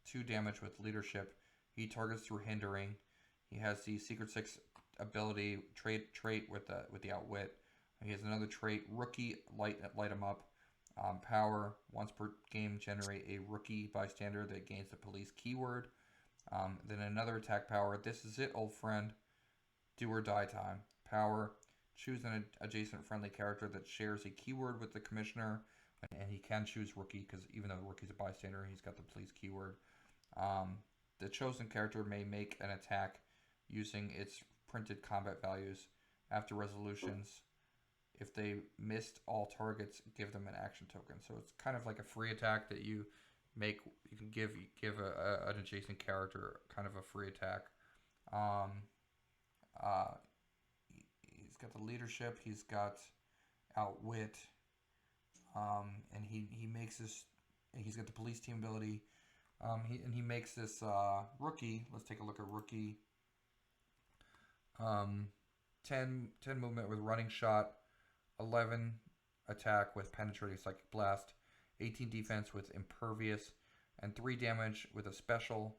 2 damage with leadership. He targets through hindering. He has the Secret 6 ability trait with the outwit. He has another trait, rookie light him up. Power, once per game generate a rookie bystander that gains the police keyword. Then another attack power. This is it, old friend. Do or die time. Power, choose an adjacent friendly character that shares a keyword with the commissioner, and he can choose rookie because even though rookie's a bystander, he's got the police keyword. The chosen character may make an attack using its printed combat values after resolutions. If they missed all targets, give them an action token. So it's kind of like a free attack that you make. You can give an adjacent character kind of a free attack. He's got the leadership. He's got outwit, and he makes this. He's got the police team ability. He makes this rookie. Let's take a look at rookie. 10 movement with running shot. 11 attack with penetrating psychic blast, 18 defense with impervious, and 3 damage with a special.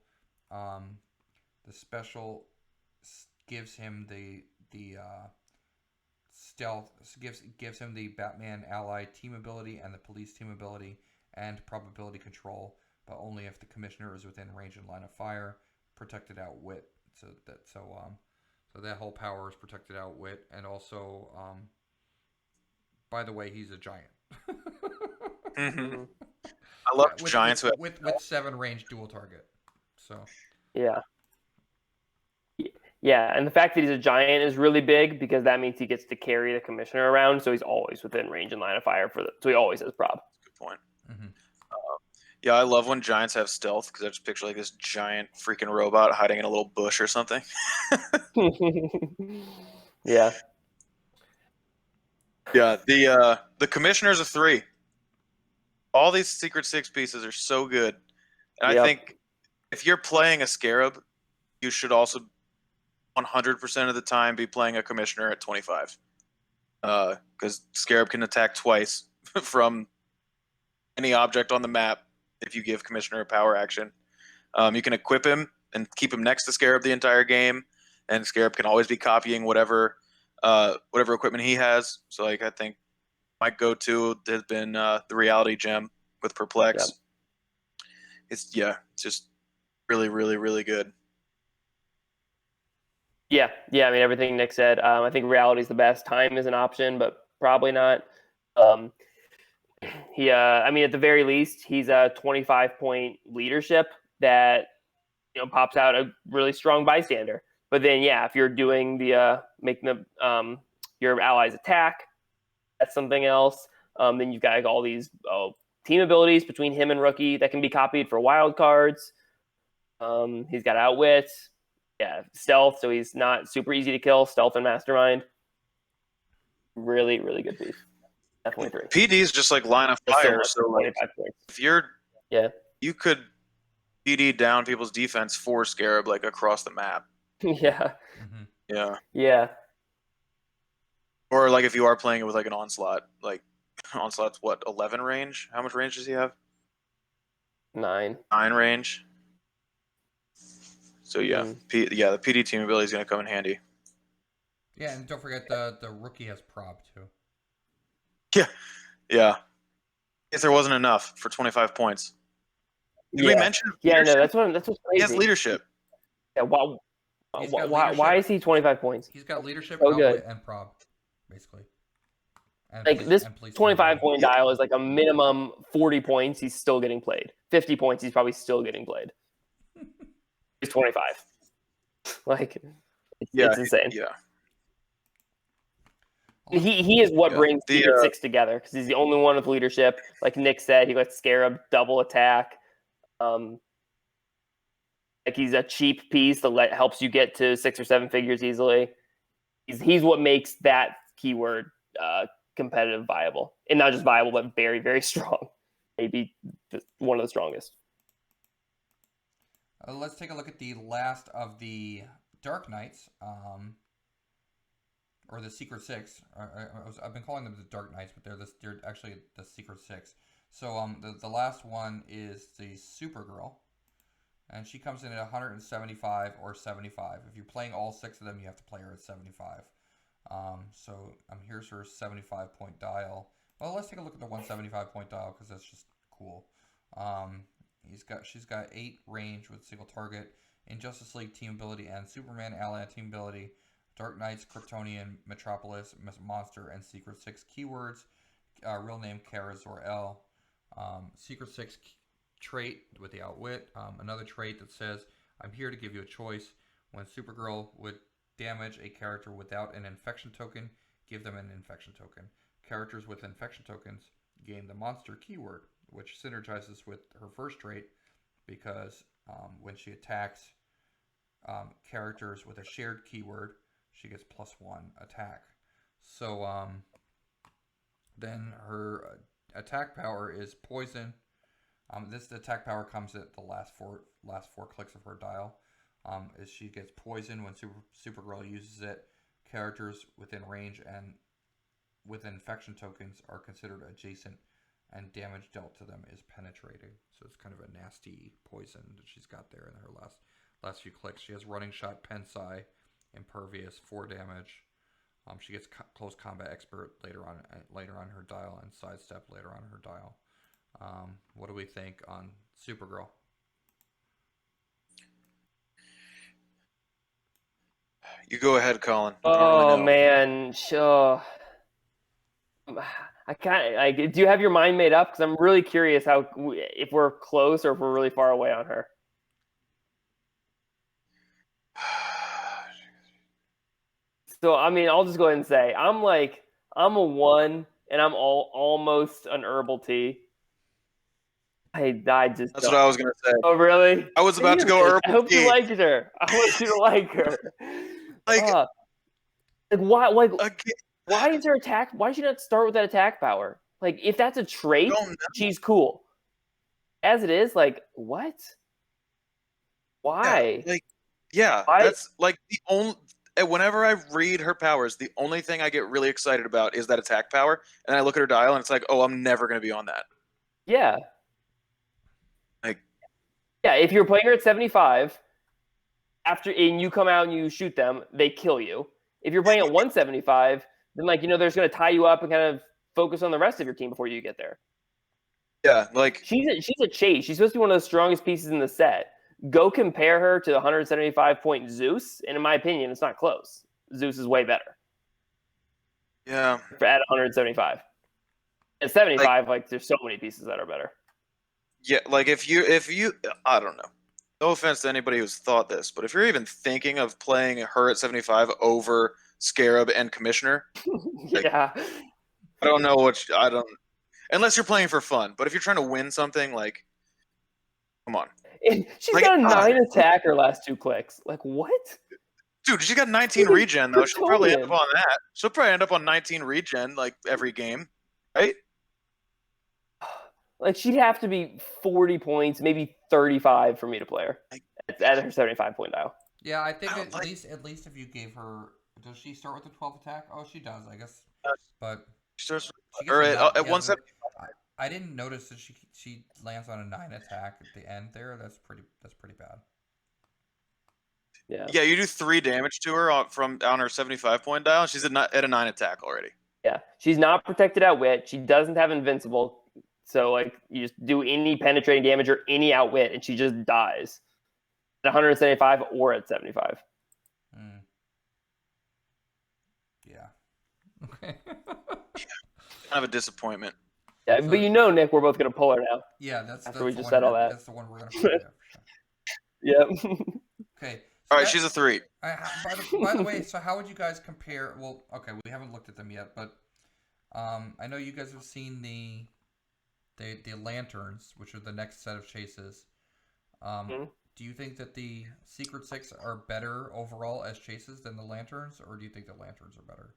The special gives him the stealth, gives him the Batman ally team ability and the police team ability and probability control, but only if the commissioner is within range and line of fire. Protected outwit, so that whole power is protected outwit, and also by the way, he's a giant. Mm-hmm. I love giants with 7 range dual target. So yeah, and the fact that he's a giant is really big because that means he gets to carry the commissioner around, so he's always within range and line of fire so he always has prob. Good point. Mm-hmm. Yeah, I love when giants have stealth because I just picture like this giant freaking robot hiding in a little bush or something. Yeah. Yeah, the commissioner's a 3. All these Secret 6 pieces are so good. And I think if you're playing a Scarab, you should also 100% of the time be playing a commissioner at 25. Because Scarab can attack twice from any object on the map if you give commissioner a power action. You can equip him and keep him next to Scarab the entire game, and Scarab can always be copying whatever equipment he has. So like I think my go-to has been the reality gem with Perplex. Yep. It's just really, really, really good. Yeah. I mean, everything Nick said. I think reality is the best. Time is an option, but probably not. I mean, at the very least, he's a 25-point leadership that pops out a really strong bystander. But then, if you're doing the making the your allies attack, that's something else. Then you've got all these team abilities between him and rookie that can be copied for wild cards. He's got outwit, stealth, so he's not super easy to kill. Stealth and mastermind, really, really good piece. Definitely 3. PD is just like line of fire. So like, if you could PD down people's defense for Scarab like across the map. Yeah. Mm-hmm. Yeah. Or like if you are playing it with like an onslaught, like onslaught's what, 11 range? How much range does he have? 9 range. So the PD team ability is going to come in handy. Yeah, and don't forget the rookie has prob too. Yeah. If there wasn't enough for 25 points. Did we mention? Yeah, no, that's what's crazy. He has leadership. Yeah, why is he 25 points? He's got leadership, good. and prob, basically. And like this 25-point dial is like a minimum 40 points. He's still getting played. 50 points. He's probably still getting played. He's 25. Like, it's insane. Yeah. He is what Yeah. brings Secret Six together because he's the only one with leadership. Like Nick said, he lets Scarab double attack. Like he's a cheap piece that helps you get to 6 or 7 figures easily. He's what makes that keyword competitive viable, and not just viable, but very, very strong. Maybe one of the strongest. Let's take a look at the last of the Dark Knights, or the Secret Six. I've been calling them the Dark Knights, but they're actually the Secret Six. So the last one is the Supergirl, and she comes in at 175 or 75. If you're playing all 6 of them, you have to play her at 75. So here's her 75-point dial. Well, let's take a look at the 175-point dial because that's just cool. She's got 8 range with single target, Injustice League team ability, and Superman ally team ability. Dark Knights, Kryptonian, Metropolis, Monster, and Secret Six keywords. Real name Kara Zor-El. Secret Six trait with the outwit. Another trait that says, I'm here to give you a choice. When Supergirl would damage a character without an infection token, give them an infection token. Characters with infection tokens gain the monster keyword, which synergizes with her first trait because when she attacks characters with a shared keyword, she gets +1 attack. So then her attack power is poison. This attack power comes at the last four clicks of her dial. Is she gets poison when Supergirl uses it. Characters within range and with infection tokens are considered adjacent, and damage dealt to them is penetrating. So it's kind of a nasty poison that she's got there in her last few clicks. She has running shot, Pensai, impervious, 4 damage. She gets close combat expert later on her dial, and sidestep later on her dial. What do we think on Supergirl? You go ahead, Colin. Oh man, sure. I can't. Do you have your mind made up? Because I'm really curious if we're close or if we're really far away on her. So I mean, I'll just go ahead and say I'm a 1, and I'm almost an herbal T. I just. That's what I was gonna say. Oh really? I was about to go herbal I hope T. you liked her. I want you to like her. Why? Why is her attack? Why should she not start with that attack power? Like, if that's a trait, she's cool. As it is, what? Why? Why? That's like the only. Whenever I read her powers, the only thing I get really excited about is that attack power, and I look at her dial, and it's like, oh, I'm never going to be on that. Yeah. Yeah, if you're playing her at 75, and you come out and you shoot them, they kill you. If you're playing at 175, then they're just going to tie you up and kind of focus on the rest of your team before you get there. Yeah, she's a chase. She's supposed to be one of the strongest pieces in the set. Go compare her to the 175-point Zeus, and in my opinion, it's not close. Zeus is way better. Yeah. At 175. At 75, there's so many pieces that are better. Yeah, if you, I don't know. No offense to anybody who's thought this, but if you're even thinking of playing her at 75 over Scarab and Commissioner, yeah, I don't know unless you're playing for fun. But if you're trying to win something, come on. She's got a 9 attack her last 2 clicks. What? Dude, she's got 19 regen though. She'll probably end up on that. She'll probably end up on 19 regen every game, right? She'd have to be 40 points, maybe 35 for me to play her at her 75-point dial. Yeah, I think at least if you gave her, does she start with the 12 attack? Oh, she does, I guess. But she starts at 175. I didn't notice that she lands on a 9 attack at the end there. That's pretty bad. Yeah. Yeah, you do 3 damage to her on her 75-point dial. She's at a 9 attack already. Yeah, she's not protected outwit. She doesn't have invincible. So, you just do any penetrating damage or any outwit, and she just dies at 175 or at 75. Yeah. Okay. Kind of a disappointment. Yeah, but Nick, we're both going to pull her now. Yeah, that's we just said all that. That's the one we're going to play. Yep. Okay, All right, she's a 3. By the way, so how would you guys compare? Well, okay, we haven't looked at them yet, but I know you guys have seen the lanterns, which are the next set of chases. Do you think that the Secret Six are better overall as chases than the lanterns, or do you think the lanterns are better?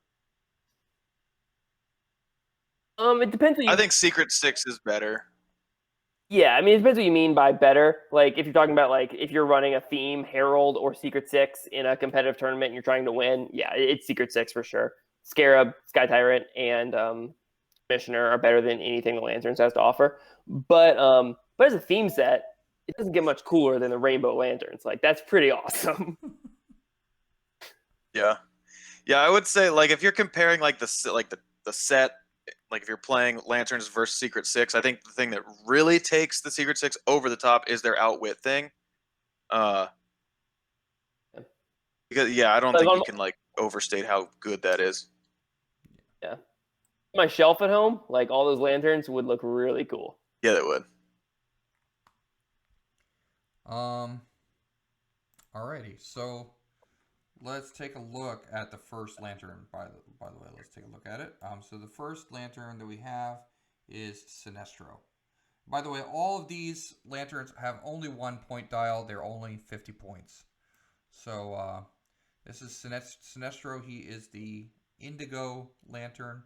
It depends. I think Secret Six is better. Yeah, I mean, it depends what you mean by better. Like, if you're talking about, like, if you're running a theme, Herald or Secret Six in a competitive tournament and you're trying to win, yeah, it's Secret Six for sure. Scarab, Sky Tyrant, and Commissioner are better than anything the Lanterns has to offer. But as a theme set, it doesn't get much cooler than the Rainbow Lanterns. Like, that's pretty awesome. Yeah, I would say, like, if you're comparing like the set, like if you're playing Lanterns versus Secret Six, I think the thing that really takes the Secret Six over the top is their outwit thing. Because I don't think you can like overstate how good that is. Yeah, my shelf at home, like all those lanterns would look really cool. Yeah, they would. Alrighty, so let's take a look at the first lantern. By the way, let's take a look at it. So the first lantern that we have is Sinestro. By the way, all of these lanterns have only 1 point dial. They're only 50 points. So this is Sinestro. He is the Indigo Lantern.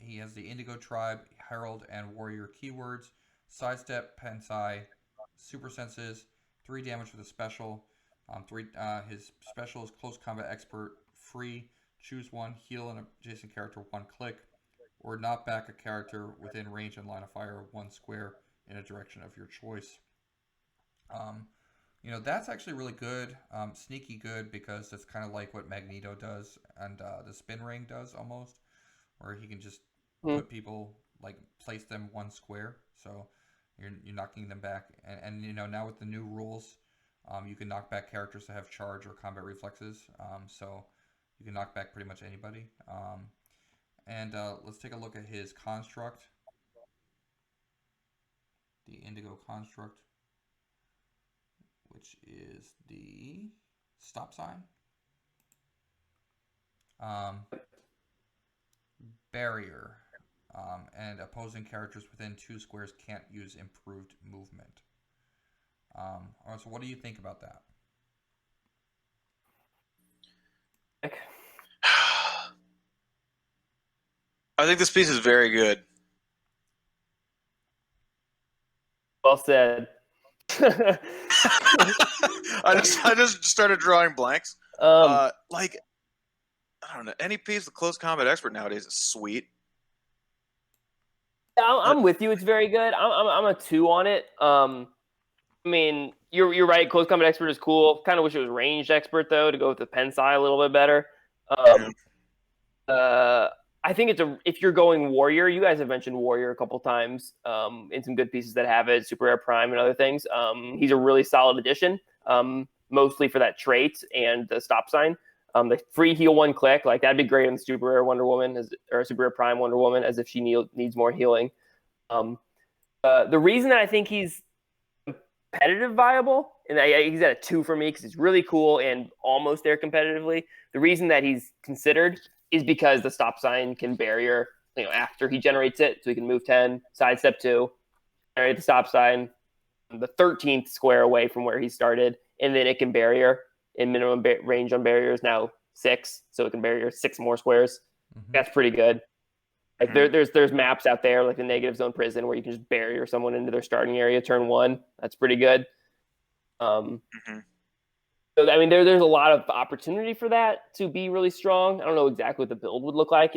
He has the Indigo Tribe, Herald, and Warrior keywords. Sidestep, Pensai, Super Senses, 3 damage for the special. His special is Close Combat Expert, free. Choose one, heal an adjacent character 1 click, or knock back a character within range and line of fire 1 square in a direction of your choice. That's actually really good. Sneaky good, because that's kind of like what Magneto does and the Spin Ring does almost, where he can just put people, like, place them 1 square. So you're knocking them back. And now with the new rules, you can knock back characters that have charge or combat reflexes. So you can knock back pretty much anybody. And let's take a look at his construct. The Indigo Construct, which is the stop sign. Barrier. And opposing characters within 2 squares can't use improved movement. All right, so what do you think about that? I think this piece is very good. Well said. I just started drawing blanks. Like, I don't know, any piece with Close Combat Expert nowadays is sweet. I'm with you. It's very good. I'm a 2 on it. I mean, you're right. Close Combat Expert is cool. Kind of wish it was Ranged Expert though, to go with the Pensai a little bit better. I think if you're going Warrior, you guys have mentioned Warrior a couple times in some good pieces that have it, Super Rare Prime and other things. He's a really solid addition, mostly for that trait and the stop sign. The free heal 1 click, like that'd be great in Super Rare Wonder Woman or Super Rare Prime Wonder Woman, as if she needs more healing. The reason that I think he's competitive viable, and he's at a 2 for me because he's really cool and almost there competitively. The reason that he's considered is because the stop sign can barrier, after he generates it, so he can move 10, sidestep 2, generate the stop sign, the 13th square away from where he started, and then it can barrier. In minimum range on barriers now 6, so it can barrier 6 more squares. Mm-hmm. That's pretty good. Like there's maps out there like the Negative Zone Prison where you can just barrier someone into their starting area turn 1. That's pretty good. So I mean there's a lot of opportunity for that to be really strong. I don't know exactly what the build would look like,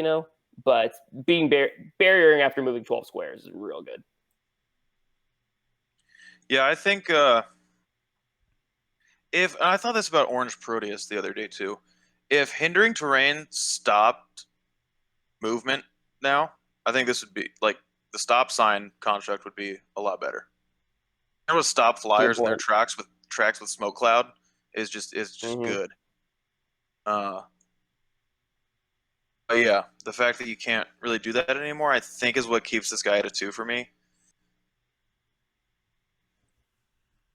but being barriering after moving 12 squares is real good. Yeah, I think and I thought this about Orange Proteus the other day too. If hindering terrain stopped movement now, I think this would be like the stop sign construct would be a lot better. There was stop flyers in their tracks with smoke cloud is just good. But yeah, the fact that you can't really do that anymore, I think, is what keeps this guy at a 2 for me.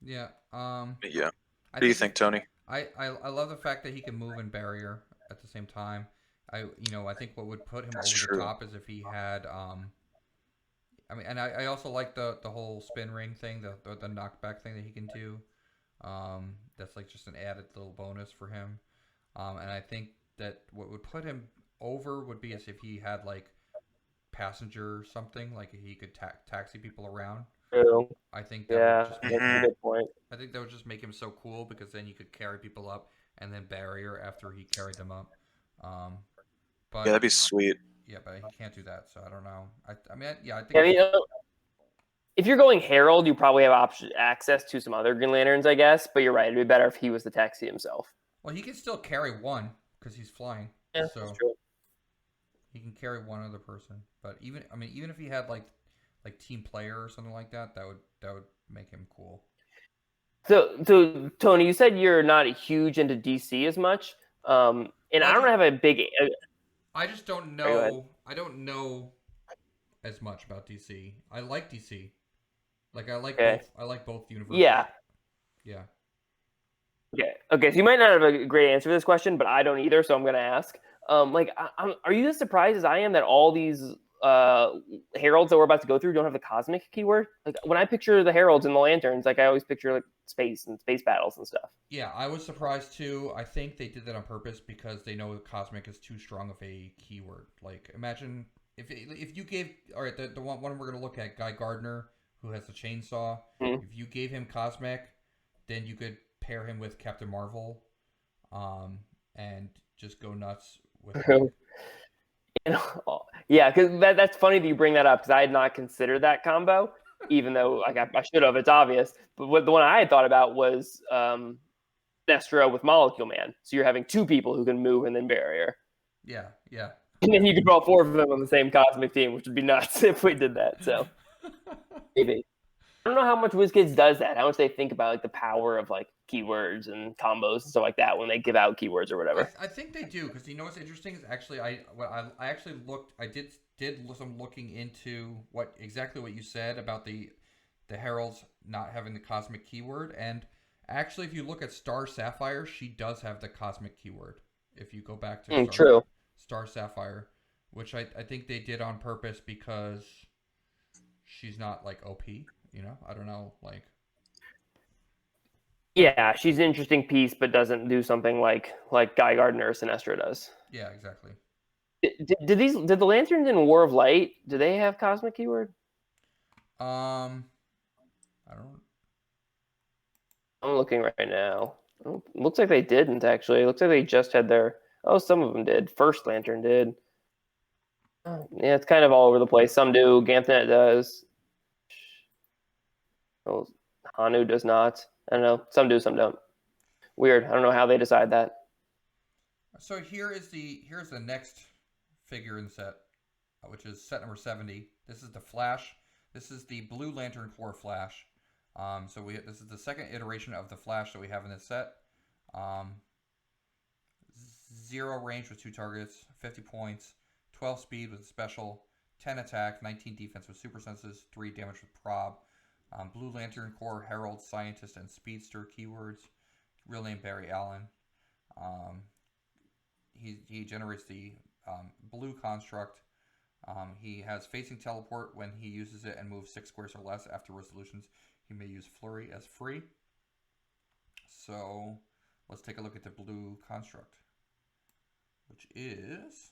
Yeah. Yeah. What do you think, Tony? I love the fact that he can move in barrier at the same time. I think what would put him That's over true. the top is if he had I mean, and I also like the whole spin ring thing, the knockback thing that he can do. That's like just an added little bonus for him. And I think that what would put him over would be as if he had like passenger or something, like he could taxi people around. True. I think that would Yeah, just that's a Mhm. good point. I think that would just make him so cool because then you could carry people up and then barrier after he carried them up. Um, Yeah, but that'd be sweet. yeah, but he can't do that, so I don't know. I mean, yeah, I think I mean, if you're going Herald, you probably have access to some other Green Lanterns, I guess. But you're right; it'd be better if he was the taxi himself. well, he can still carry one because he's flying, Yeah, so that's true. he can carry one other person. But even if he had like team player or something like that, that would make him cool. So Tony, you said you're not huge into DC as much, and Well, I don't have a big. I just don't Go ahead. know. I don't know as much about DC. I like DC. Like I like Okay. both. I like both universes. Yeah. Yeah. Okay. So you might not have a great answer to this question, but I don't either. So I'm going to ask. Are you as surprised as I am that all these heralds that we're about to go through don't have the cosmic keyword? Like when I picture the heralds and the lanterns, like I always picture like space and space battles and stuff. Yeah, I was surprised too. I think they did that on purpose because they know cosmic is too strong of a keyword. Like imagine if you gave the one we're gonna look at, Guy Gardner, who has the chainsaw. Mhm. If you gave him cosmic, then you could pair him with Captain Marvel, and just go nuts with him. Yeah, because that's funny that you bring that up because I had not considered that combo, even though like I should have. It's obvious, but the one I had thought about was Sinestro with Molecule Man. So you're having two people who can move and then barrier, Yeah, yeah. and then you could draw four of them on the same cosmic team, which would be nuts if we did that. So maybe I don't know how much WizKids does that. How much they think about like the power of like keywords and combos and stuff like that when they give out keywords or whatever. I think they do because you know what's interesting is actually I actually looked I did some looking into exactly what you said about the heralds not having the cosmic keyword, and actually if you look at Star Sapphire, she does have the cosmic keyword. If you go back to True. Star Sapphire, which I think they did on purpose because she's not like OP. I don't know, like. Yeah, she's an interesting piece, but doesn't do something like Guy Gardner or Sinestro does. Yeah, exactly. Did the Lanterns in War of Light? Do they have cosmic keyword? I don't. I'm looking right now. Oh, looks like they didn't actually. It looks like they just had their. Oh, some of them did. First Lantern did. Oh, yeah, it's kind of all over the place. Some do. Ganthet does. Oh, Hanu does not. I don't know. Some do, some don't. Weird. I don't know how they decide that. So here's the next figure in the set, which is set number 70. This is the Flash. This is the Blue Lantern Corps Flash. This is the second iteration of the Flash that we have in this set. 0 range with 2 targets, 50 points, 12 speed with special, 10 attack, 19 defense with super senses, 3 damage with prob. Blue Lantern Corps Herald, Scientist, and Speedster keywords. Real name Barry Allen. He generates the blue construct. He has facing teleport when he uses it and moves 6 squares or less after resolutions. He may use flurry as free. So let's take a look at the blue construct, which is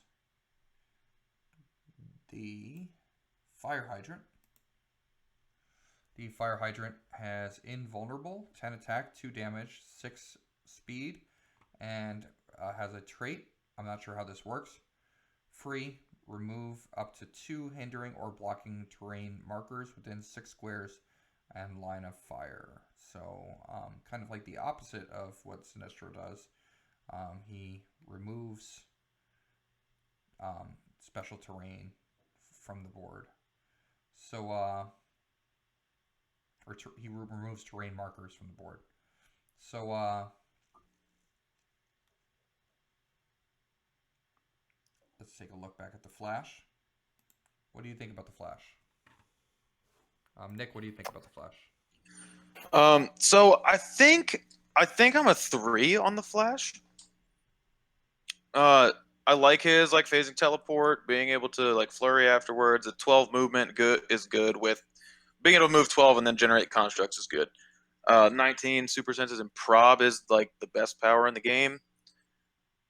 the Fire Hydrant. The Fire Hydrant has invulnerable, 10 attack, 2 damage, 6 speed, and has a trait. I'm not sure how this works. Free, remove up to 2 hindering or blocking terrain markers within 6 squares and line of fire. So kind of like the opposite of what Sinestro does. He removes special terrain from the board. So he removes terrain markers from the board. So let's take a look back at the Flash. What do you think about the Flash? Nick, what do you think about the Flash? So I think I think I'm a 3 on the Flash. I like his like phasing teleport, being able to like flurry afterwards. A 12 movement is good with being able to move 12 and then generate constructs is good. 19 super senses and prob is like the best power in the game.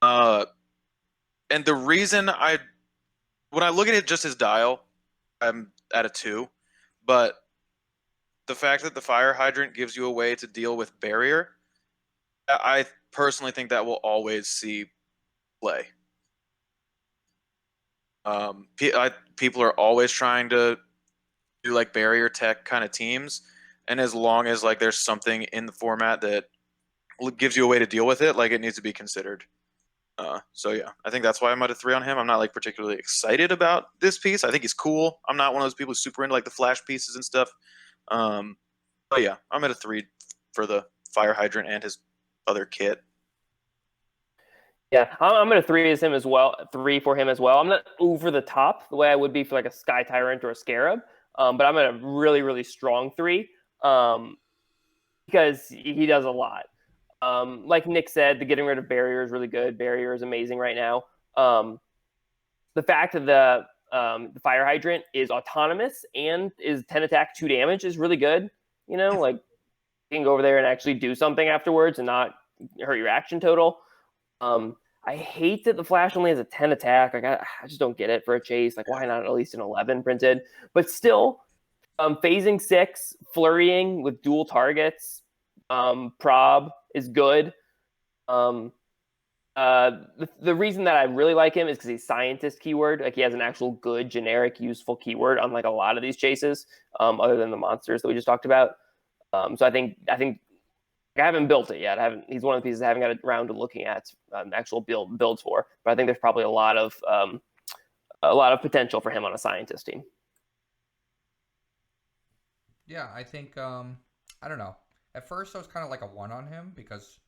And the reason when I look at it just his dial, I'm at a 2, but the fact that the fire hydrant gives you a way to deal with barrier, I personally think that will always see play. People are always trying to do like barrier tech kind of teams, and as long as like there's something in the format that gives you a way to deal with it, like it needs to be considered. So yeah, I think that's why I'm at a 3 on him. I'm not like particularly excited about this piece. I think he's cool. I'm not one of those people who's super into like the Flash pieces and stuff. But yeah, I'm at a 3 for the fire hydrant and his other kit. Yeah, I'm gonna 3 as him as well. 3 for him as well. I'm not over the top the way I would be for like a Sky Tyrant or a Scarab, but I'm at a really, really strong 3 because he does a lot. Like Nick said, the getting rid of barrier is really good. Barrier is amazing right now. The fact that the fire hydrant is autonomous and is 10 attack, 2 damage is really good. You know, like you can go over there and actually do something afterwards and not hurt your action total. I hate that the Flash only has a 10 attack. Like I just don't get it for a chase. Like why not at least an 11 printed? But still, phasing 6, flurrying with dual targets, prob is good. The reason that I really like him is because he's scientist keyword. Like he has an actual good, generic, useful keyword, unlike a lot of these chases, other than the monsters that we just talked about. So I think I haven't built it yet. He's one of the pieces I haven't got around to looking at actual builds for. But I think there's probably a lot of potential for him on a scientist team. Yeah, I think I don't know. At first, I was kind of like a 1 on him because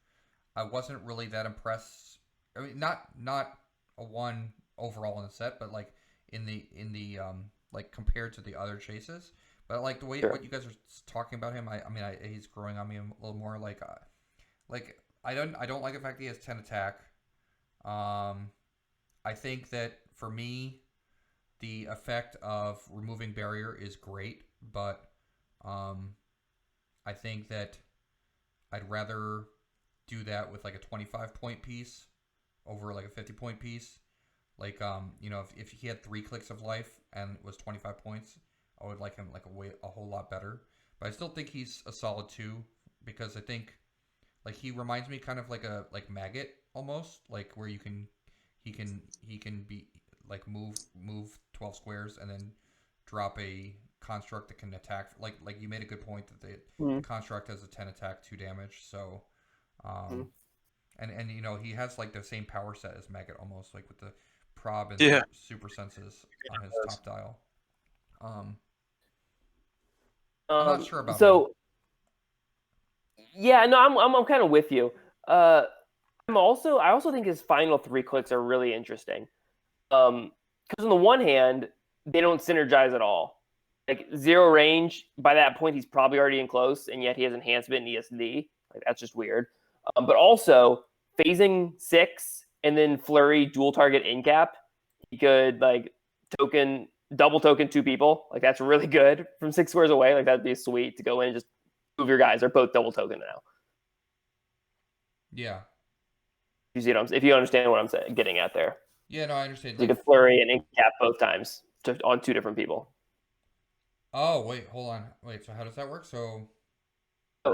I wasn't really that impressed. I mean, not a 1 overall in the set, but like in the like compared to the other chases. But like the way what you guys are talking about him, I mean, he's growing on me a little more. Like I don't like the fact that he has 10 attack. I think that for me, the effect of removing barrier is great, but I think that I'd rather do that with like a 25-point piece over like a 50-point piece. Like you know, if he had 3 clicks of life and was 25 points, I would like him like a whole lot better. But I still think he's a solid 2 because I think like he reminds me kind of like a maggot almost, like where he can be like move 12 squares and then drop a construct that can attack. Like you made a good point that the construct has a 10 attack, 2 damage. So and you know he has like the same power set as maggot almost, like with the prob and super senses on his top dial. I'm not sure about him. Yeah, no, I'm kind of with you. I also think his final 3 clicks are really interesting. Because on the one hand, they don't synergize at all. Like 0 range, by that point he's probably already in close, and yet he has enhancement and ESD. Like that's just weird. But also phasing 6 and then flurry dual target in cap, he could like double token 2 people. Like that's really good from 6 squares away. Like that'd be sweet to go in and just move your guys. They're both double token now. Yeah. If you understand what I'm saying, getting at there. Yeah, no, I understand. So you could flurry and in cap both times on 2 different people. Oh wait, hold on. Wait, so how does that work? So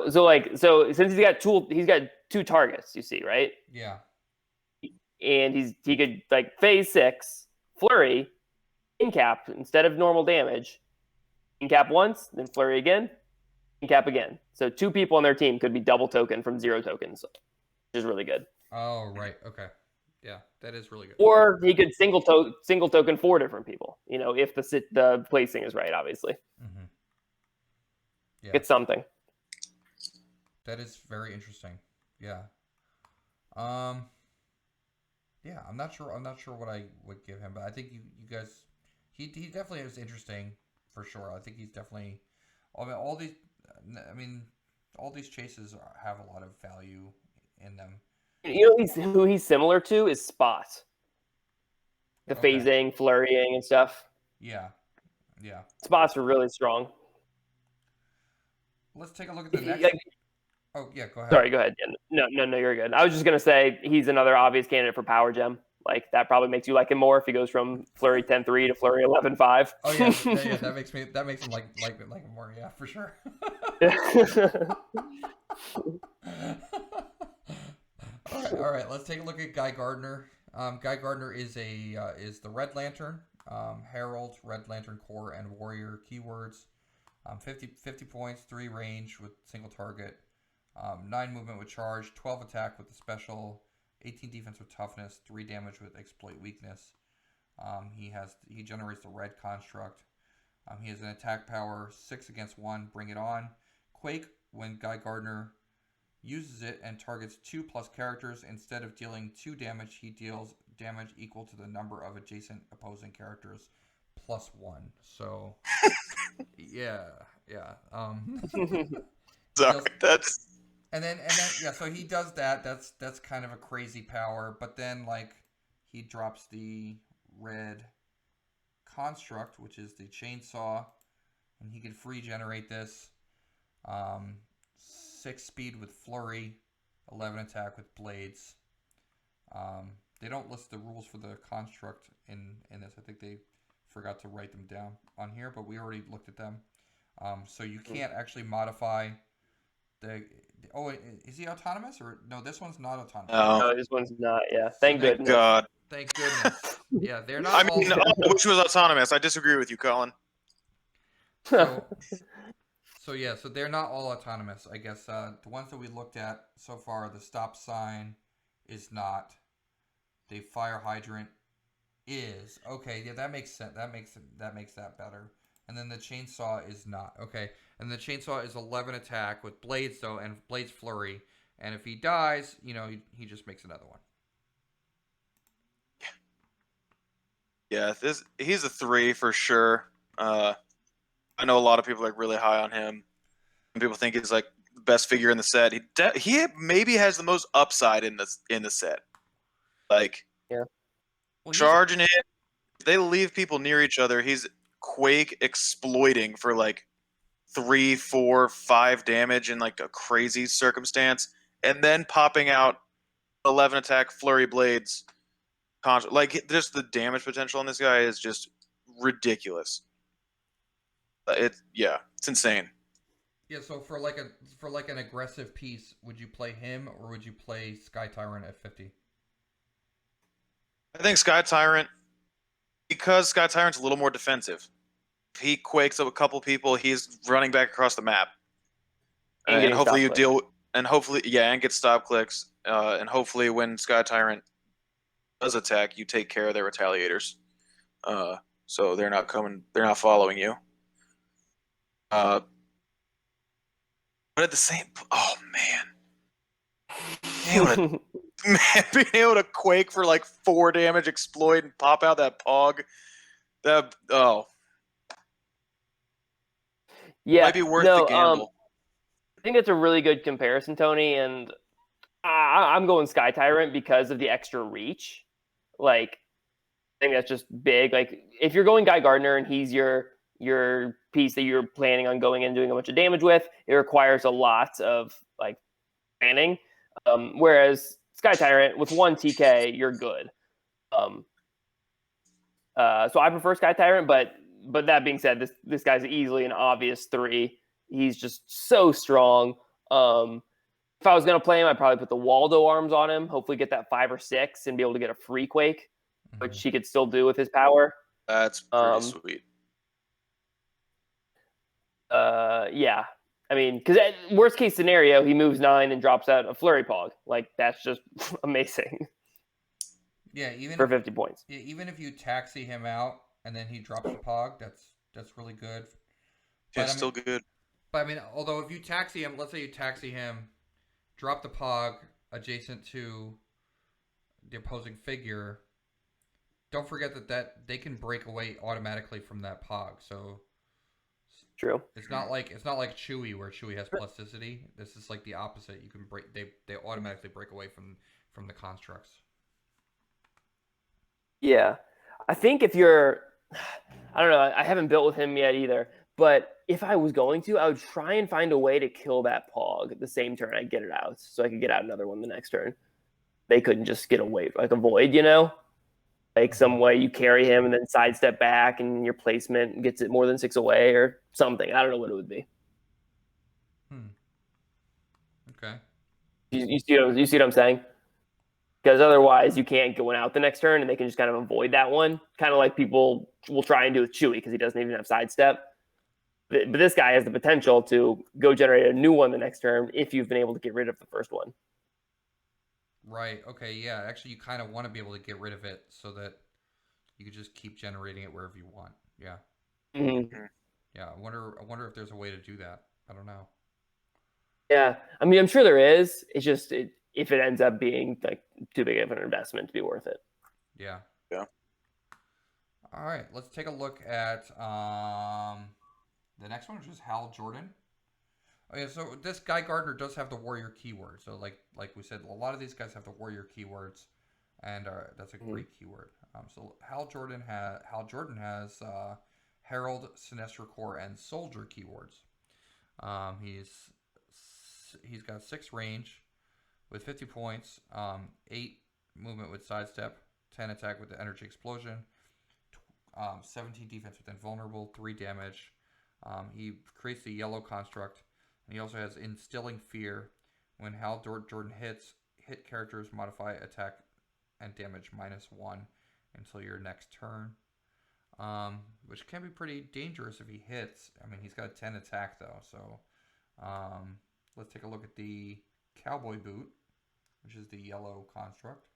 since he's got 2 targets, you see, right? Yeah. And he could like phase 6, flurry, in cap instead of normal damage. In cap once, then flurry again, in cap again. So 2 people on their team could be double token from 0 tokens, which is really good. Oh right, okay. Yeah, that is really good. Or he could single token 4 different people. You know, if the placing is right, obviously. Mm-hmm. Yeah, it's something. That is very interesting. Yeah. Yeah, I'm not sure what I would give him, but I think you guys, he definitely is interesting for sure. I think he's definitely. I mean, all these. I mean, all these chases have a lot of value in them. You know who he's similar to is Spot. The Okay. phasing, flurrying, and stuff. Yeah. Yeah. Spots are really strong. Let's take a look at the next. Oh, yeah, go ahead. Sorry, go ahead. No, you're good. I was just going to say he's another obvious candidate for Power Gem. Like, that probably makes you like him more if he goes from Flurry 10-3 to Flurry 11-5. Oh, yeah, that makes him like him more, yeah, for sure. All right, let's take a look at Guy Gardner. Guy Gardner is the Red Lantern, Herald, Red Lantern Corps, and Warrior keywords. 50 points, 3 range with single target, 9 movement with charge, 12 attack with the special, 18 defense with toughness, 3 damage with exploit weakness. He generates the red construct. He has an attack power 6 against 1. Bring it on. Quake when Guy Gardner uses it and targets 2+ characters. Instead of dealing 2 damage, he deals damage equal to the number of adjacent opposing characters +1. So, yeah. Sorry, that's. And then yeah. So he does that. That's kind of a crazy power. But then he drops the red construct, which is the chainsaw, and he can free generate this. 6 speed with flurry, 11 attack with blades. They don't list the rules for the construct in this. I think they forgot to write them down on here, but we already looked at them. So you can't actually modify oh, is he autonomous or no? This one's not autonomous. No, this one's not. Yeah, thank goodness. God. Thank goodness. Yeah, they're not. I mean, I wish it was autonomous. I disagree with you, Colin. So they're not all autonomous. I guess the ones that we looked at so far, the stop sign is not. The fire hydrant is. Okay, yeah, that makes sense. That makes that better. And then the chainsaw is not. Okay, and the chainsaw is 11 attack with blades though, and blades flurry. And if he dies, he just makes another one. Yeah, he's a 3 for sure. I know a lot of people are really high on him. And people think he's like the best figure in the set. He maybe has the most upside in the set. Like, yeah, charging it. If they leave people near each other, he's Quake exploiting for 3, 4, 5 damage in a crazy circumstance, and then popping out 11 attack flurry blades. Just the damage potential on this guy is just ridiculous. It's insane. Yeah, so for an aggressive piece, would you play him or would you play Sky Tyrant at 50? I think Sky Tyrant, because Sky Tyrant's a little more defensive. If he quakes up a couple people, he's running back across the map. And hopefully you deal, and get stop clicks. And hopefully when Sky Tyrant does attack, you take care of their retaliators. So they're not following you. But at the same, oh man, being able to quake for 4 damage, exploit, and pop out that pog, might be worth the gamble. I think it's a really good comparison, Tony, and I'm going Sky Tyrant because of the extra reach. I think that's just big. If you're going Guy Gardner and he's your piece that you're planning on going and doing a bunch of damage with, it requires a lot of planning. Whereas Sky Tyrant with 1 TK, you're good. So I prefer Sky Tyrant, but that being said, this guy's easily an obvious 3. He's just so strong. If I was gonna play him, I'd probably put the Waldo arms on him. Hopefully, get that 5 or 6 and be able to get a free quake, which he could still do with his power. That's pretty sweet. Yeah. I mean, because worst case scenario, he moves 9 and drops out a flurry pog. That's just amazing. Yeah, even for 50 points. Yeah, even if you taxi him out and then he drops a pog, that's really good. It's still good. But although if you taxi him, let's say you taxi him, drop the pog adjacent to the opposing figure, don't forget that they can break away automatically from that pog. So True. It's not like Chewie, where Chewie has plasticity. This is like the opposite. You can break. They automatically break away from the constructs. Yeah. I think if you're, I don't know, I haven't built with him yet either, but if I was going to, I would try and find a way to kill that Pog the same turn I get it out, so I could get out another one the next turn. They couldn't just get away, like avoid, you know? Like some way you carry him and then sidestep back and your placement gets it more than 6 away or something. I don't know what it would be. Okay. You see what I'm saying? Because otherwise you can't go out the next turn and they can just kind of avoid that one. Kind of like people will try and do with Chewie because he doesn't even have sidestep. But this guy has the potential to go generate a new one the next turn if you've been able to get rid of the first one. Right. Okay. Yeah. Actually, you kind of want to be able to get rid of it so that you can just keep generating it wherever you want. Yeah. Mm-hmm. Yeah. I wonder if there's a way to do that. I don't know. Yeah. I mean, I'm sure there is. It's just if it ends up being like too big of an investment to be worth it. Yeah. Yeah. All right. Let's take a look at the next one, which is Hal Jordan. Okay, so this Guy Gardner does have the warrior keyword. So like we said, a lot of these guys have the warrior keywords, and that's a great keyword. So Hal Jordan has Herald, Sinestro Corps, and Soldier keywords. He's got 6 range with 50 points, 8 movement with sidestep, 10 attack with the energy explosion, 17 defense with invulnerable, 3 damage. He creates the yellow construct. And he also has Instilling Fear. When Hal Jordan hit characters modify attack and damage -1 until your next turn. Which can be pretty dangerous if he hits. I mean, he's got a 10 attack though. So let's take a look at the Cowboy Boot, which is the yellow construct.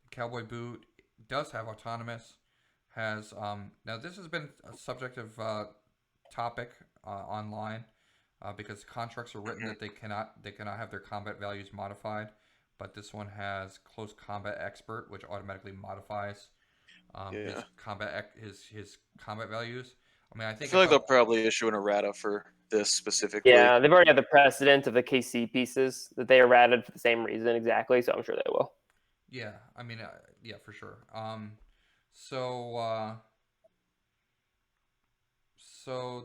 The Cowboy Boot does have autonomous. Has now this has been a subject of topic online because contracts are written that they cannot have their combat values modified, but this one has Close Combat Expert, which automatically modifies his combat values. I mean, I feel like they'll probably issue an errata for this specifically. Yeah, they've already had the precedent of the KC pieces that they errated for the same reason exactly, so I'm sure they will. Yeah, I mean, yeah, for sure. So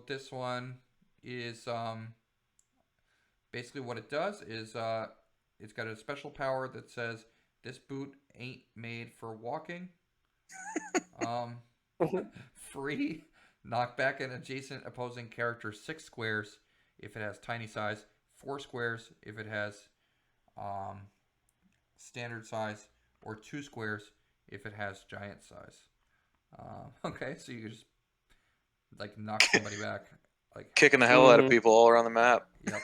this one is basically what it does is it's got a special power that says this boot ain't made for walking. Free, knock back an adjacent opposing character 6 squares if it has tiny size, 4 squares if it has standard size, or 2 squares if it has giant size. Okay, so you just like knock somebody back, like kicking the hell out of people all around the map. Yep.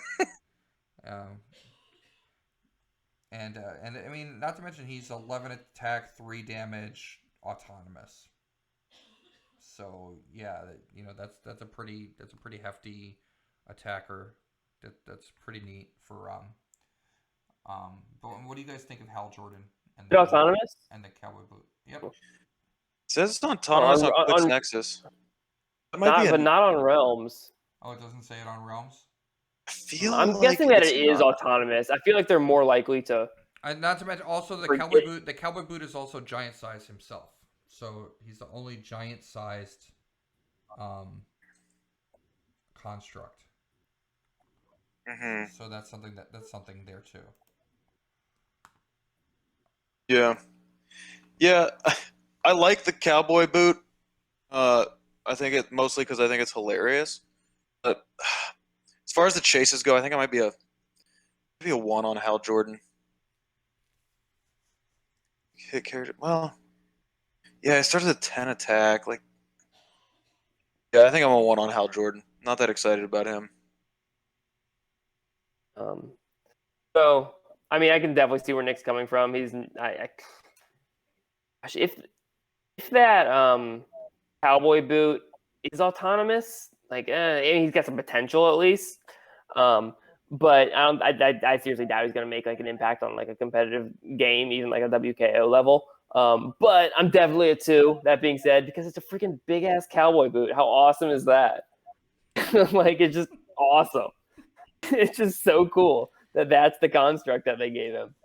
And I mean, not to mention he's 11 attack, 3 damage, autonomous. So yeah, you know that's a pretty hefty attacker. That's pretty neat for But what do you guys think of Hal Jordan and the autonomous and the Cowboy Boot? Yep. It says it's autonomous on Quix Nexus. But not on Realms. Oh, it doesn't say it on Realms? I'm guessing that it is autonomous. I feel like they're more likely to. Not to mention also the Cowboy Boot is also giant size himself. So he's the only giant sized construct. Mm-hmm. So that's something there too. Yeah, I like the Cowboy Boot. I think it mostly because I think it's hilarious. But as far as the chases go, I think it might be a 1 on Hal Jordan. Hit character. Well, yeah, it started at 10 attack. Like, yeah, I think I'm a 1 on Hal Jordan. Not that excited about him. So I mean, I can definitely see where Nick's coming from. If that Cowboy Boot is autonomous, like he's got some potential at least. But I seriously doubt he's going to make like an impact on like a competitive game, even like a WKO level. But I'm definitely a 2. That being said, because it's a freaking big ass cowboy boot. How awesome is that? Like, it's just awesome. It's just so cool that that's the construct that they gave him.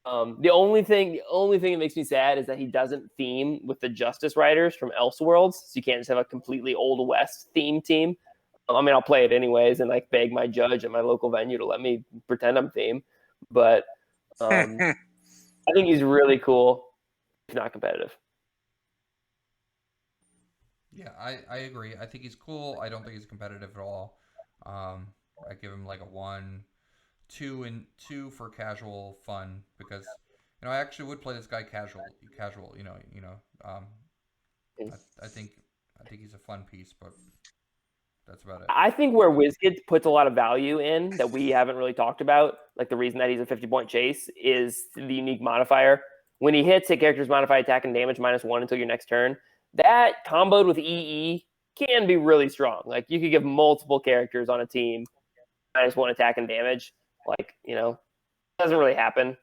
The only thing that makes me sad is that he doesn't theme with the Justice Riders from Elseworlds, so you can't just have a completely Old West theme team. I mean, I'll play it anyways and like beg my judge at my local venue to let me pretend I'm theme. But I think he's really cool, if not competitive. Yeah, I agree. I think he's cool. I don't think he's competitive at all. I give him like a 1, 2, and 2 for casual fun because I actually would play this guy casual. I think he's a fun piece, but that's about it. I think where WizKid puts a lot of value in that we haven't really talked about, like the reason that he's a 50-point chase, is the unique modifier. When he hits, hit characters modify attack and damage -1 until your next turn. That comboed with EE can be really strong. Like, you could give multiple characters on a team -1 attack and damage. Like, doesn't really happen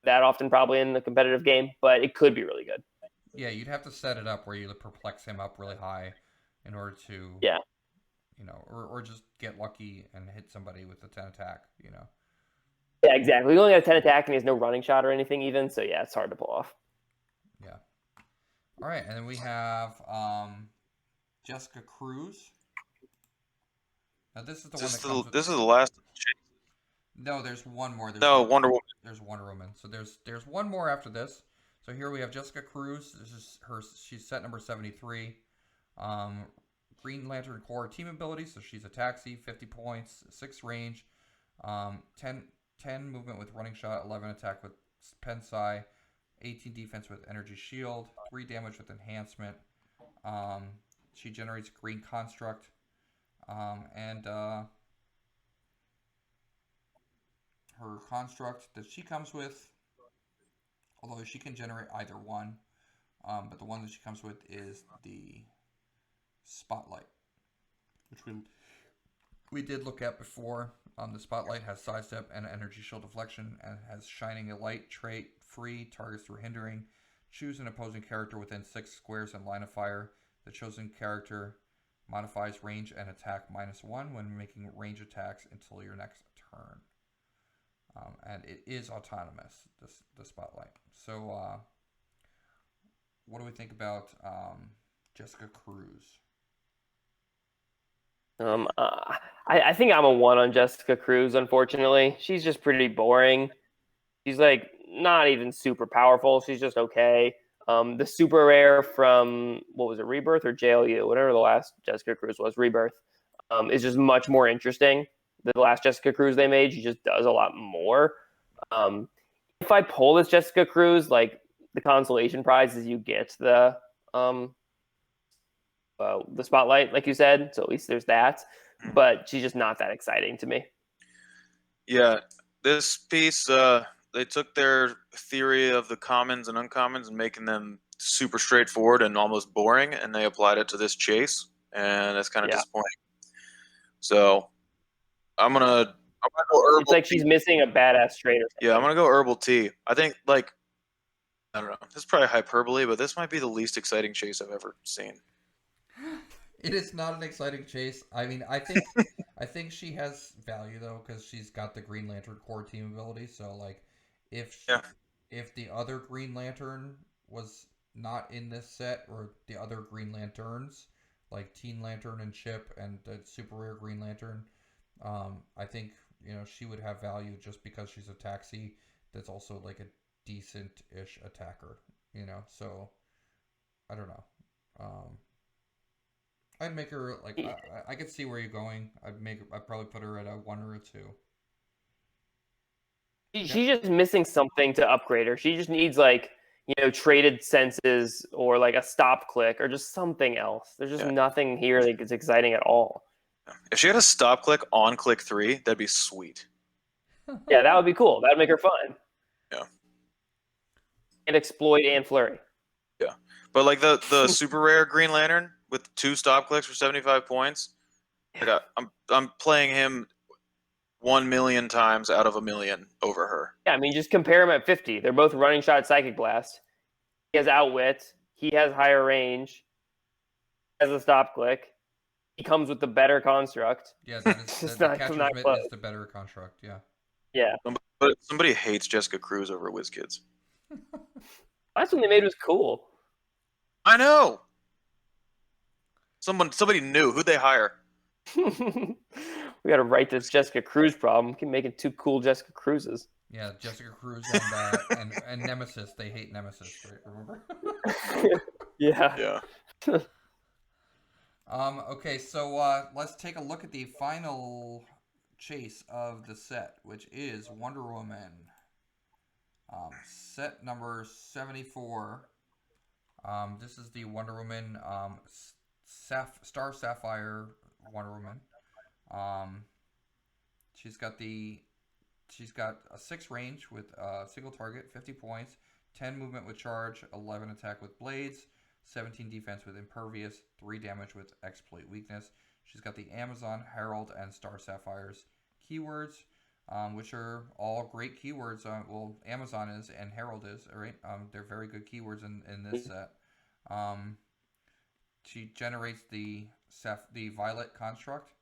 that often probably in the competitive game, but it could be really good. Yeah, you'd have to set it up where you perplex him up really high in order to, or just get lucky and hit somebody with a 10 attack, Yeah, exactly. He only has 10 attack and he has no running shot or anything even, so yeah, it's hard to pull off. Yeah. All right, and then we have Jessica Cruz. Now this is the one that comes this is the last. No, there's one more. Wonder Woman. There's Wonder Woman. So there's one more after this. So here we have Jessica Cruz. This is her. She's set number 73. Green Lantern Corps team ability. So she's a taxi, 50 points, 6 range, 10 movement with running shot, 11 attack with Pensai, 18 defense with energy shield, 3 damage with enhancement. She generates green construct, and her construct that she comes with, although she can generate either one, but the one that she comes with is the Spotlight, which we did look at before. The Spotlight has sidestep and energy shield deflection, and has shining a light trait, free, targets through hindering. Choose an opposing character within 6 squares in line of fire. The chosen character modifies range and attack -1 when making range attacks until your next turn. And it is autonomous, the Spotlight. So, what do we think about Jessica Cruz? I think I'm a 1 on Jessica Cruz, unfortunately. She's just pretty boring. She's like not even super powerful. She's just okay. The super rare from, what was it, Rebirth or JLU, whatever the last Jessica Cruz was, Rebirth, is just much more interesting. The last Jessica Cruz they made, she just does a lot more. If I pull this Jessica Cruz, like, the consolation prize is you get the Spotlight, like you said, so at least there's that. But she's just not that exciting to me. Yeah, this piece, they took their theory of the commons and uncommons and making them super straightforward and almost boring, and they applied it to this chase, and that's kind of disappointing. So I'm gonna go herbal. It's like she's missing a badass trait or something. Yeah, I'm gonna go herbal tea. I think, like, I don't know, this is probably hyperbole, but this might be the least exciting chase I've ever seen. It is not an exciting chase. I mean, I think she has value though, because she's got the Green Lantern Corps team ability. So, like, if the other Green Lantern was not in this set, or the other Green Lanterns, like Teen Lantern and Chip and the super rare Green Lantern, I think she would have value just because she's a taxi that's also like a decent-ish attacker. So I don't know. I'd make her like I could see where you're going. I'd probably put her at a 1 or a 2. She's just missing something to upgrade her. She just needs, like, traded senses or like a stop click or just something else. There's just nothing here that is exciting at all. If she had a stop click on click 3, that'd be sweet. Yeah, that would be cool. That'd make her fun. Yeah. And exploit and flurry. Yeah. But like the super rare Green Lantern with 2 stop clicks for 75 points, like I'm playing him 1 million times out of a million over her. Yeah, I mean, just compare them at 50. They're both running shot Psychic Blast. He has outwit. He has higher range. He has a stop click. He comes with the better construct. Yeah, that is It's the not catcher's mitt close. is the better construct. Yeah. Yeah. But somebody hates Jessica Cruz over WizKids. Last one they made was cool. I know. Somebody knew. Who'd they hire? We got to write this Jessica Cruz problem. We can make it 2 cool Jessica Cruzes. Yeah, Jessica Cruz and Nemesis. They hate Nemesis, right? Remember? Yeah. Yeah. Okay, so let's take a look at the final chase of the set, which is Wonder Woman. Set number 74. This is the Wonder Woman Star Sapphire Wonder Woman. She's got a 6 range with a single target, 50 points, 10 movement with charge, 11 attack with blades, 17 defense with impervious, 3 damage with exploit weakness. She's got the Amazon, Herald, and Star Sapphire's keywords, which are all great keywords. Well, Amazon is and Herald is, right? They're very good keywords in this set. She generates the Violet construct,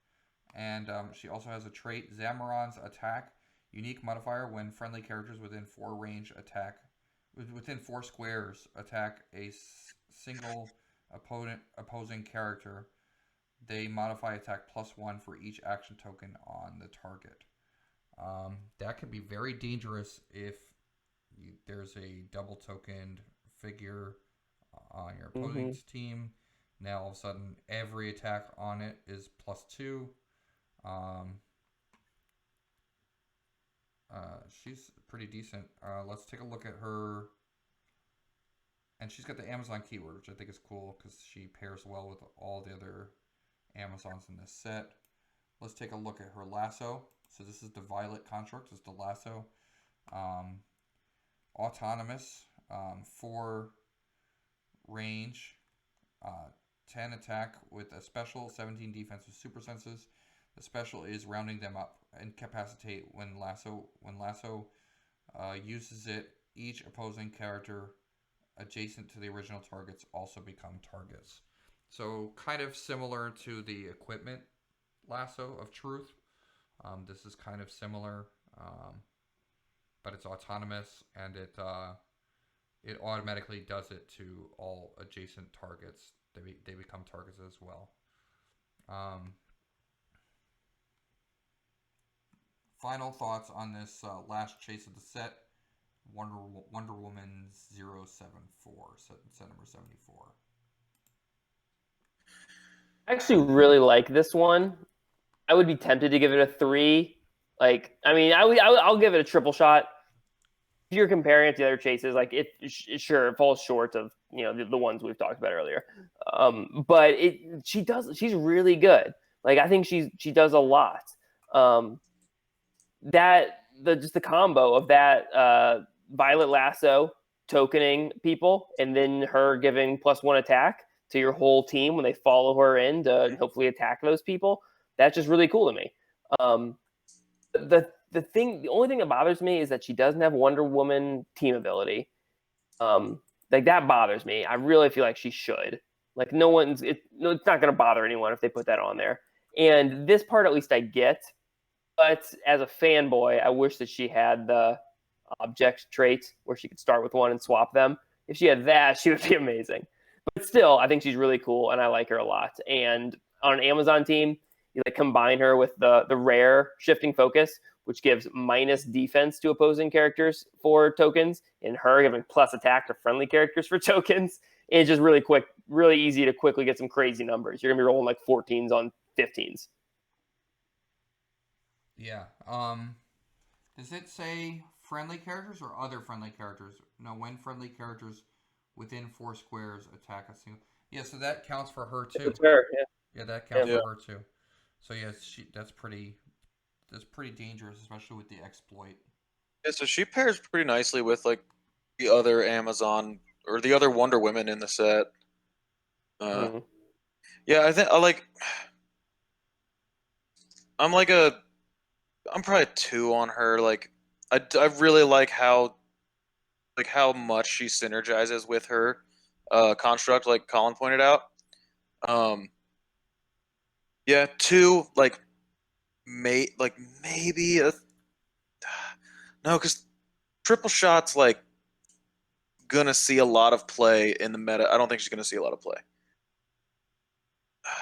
and she also has a trait, Zamaron's attack. Unique modifier: when friendly characters within 4 range attack, within 4 squares attack a single opposing character, they modify attack +1 for each action token on the target. That could be very dangerous if there's a double tokened figure on your opponent's team. Now all of a sudden every attack on it is +2. She's pretty decent. Let's take a look at her. And she's got the Amazon keyword, which I think is cool because she pairs well with all the other Amazons in this set. Let's take a look at her lasso. So this is the Violet construct. This is the lasso. Autonomous, 4 range, 10 attack with a special, 17 defense with super senses. The special is rounding them up. Incapacitate when lasso uses it. Each opposing character adjacent to the original targets also become targets. So kind of similar to the equipment Lasso of Truth. This is kind of similar, but it's autonomous, and it automatically does it to all adjacent targets. They become targets as well. Final thoughts on this last chase of the set. Wonder Woman 074, set number 74. I actually really like this one. I would be tempted to give it a 3. Like, I mean, I'll give it a triple shot. If you're comparing it to the other chases, like sure, it falls short of the ones we've talked about earlier. But she's really good. Like, I think she does a lot. Just the combo of that Violet Lasso tokening people, and then her giving +1 attack to your whole team when they follow her in to hopefully attack those people. That's just really cool to me. The only thing that bothers me is that she doesn't have Wonder Woman team ability. Like, that bothers me. I really feel like she should. Like, it's not going to bother anyone if they put that on there. And this part, at least, I get. But as a fanboy, I wish that she had the object trait where she could start with one and swap them. If she had that, she would be amazing. But still, I think she's really cool, and I like her a lot. And on an Amazon team, you combine her with the rare shifting focus, which gives minus defense to opposing characters for tokens, and her giving plus attack to friendly characters for tokens. And it's just really quick, really easy to quickly get some crazy numbers. You're going to be rolling like 14s on 15s. Yeah. Does it say friendly characters or other friendly characters? No, when friendly characters within 4 squares attack a single. Yeah, so that counts for her too. It's fair, yeah. Yeah, that counts for her too. So yes, that's pretty dangerous, especially with the exploit. Yeah, so she pairs pretty nicely with like the other Amazon or the other Wonder Women in the set. Yeah, I think I'm probably a 2 on her. Like, I really like how like how much she synergizes with her construct, like Colin pointed out. Yeah, two, like maybe a no, because triple shot's like gonna see a lot of play in the meta. I don't think she's gonna see a lot of play.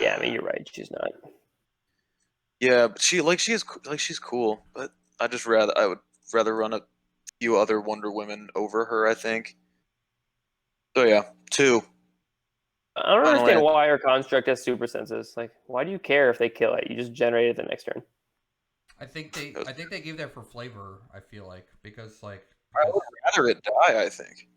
Yeah, I mean, you're right. She's not. Yeah, but she's cool, but I would rather run a few other Wonder Women over her, I think. So yeah, two. I don't Final understand answer. why her construct has super senses. Like, why do you care if they kill it? You just generate it the next turn. I think they gave that for flavor. I feel like because I would rather it die, I think.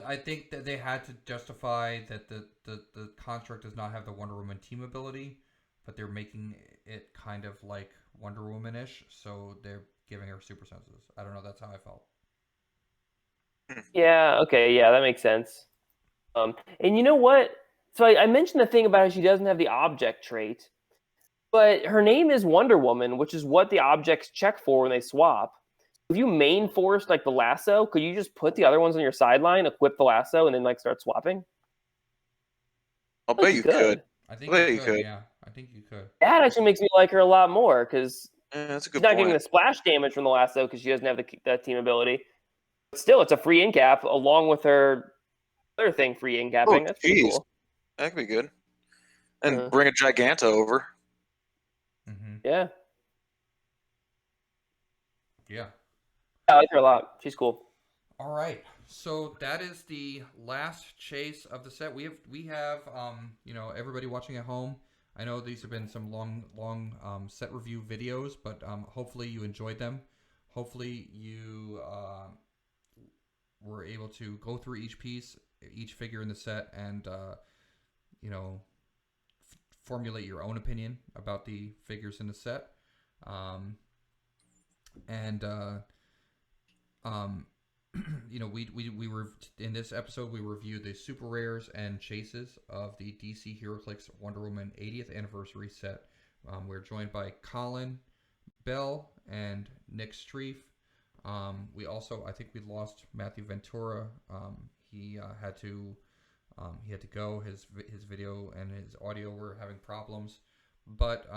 I think that they had to justify that the construct does not have the Wonder Woman team ability, but they're making it kind of like Wonder Woman-ish, so they're giving her super senses. I don't know. That's how I felt. Yeah, okay, yeah, that makes sense. And you know what? So I mentioned the thing about how she doesn't have the object trait, but her name is Wonder Woman, which is what the objects check for when they swap. If you main forced like the lasso, could you just put the other ones on your sideline, equip the lasso, and then like start swapping? I'll bet you could. I I think bet you you could. could. Yeah, I think you could. That actually makes me like her a lot more because Yeah, that's a she's good not getting point. the splash damage from the lasso because she doesn't have the team ability. But still, it's a free in cap along with her other thing, free in Oh, capping. That's pretty jeez, cool. that could be good. And Uh, bring a Giganta over. Mm-hmm. yeah, Yeah. I like her a lot. She's cool. All right. So that is the last chase of the set. We have everybody watching at home. I know these have been some long set review videos, but hopefully you enjoyed them. Hopefully you were able to go through each piece, each figure in the set, and formulate your own opinion about the figures in the set. And we were in this episode. We reviewed the super rares and chases of the DC HeroClix Wonder Woman 80th anniversary set. We're joined by Colin Bell and Nick Streif. We also, I think we lost Matthew Ventura. He had to go. His video and his audio were having problems, but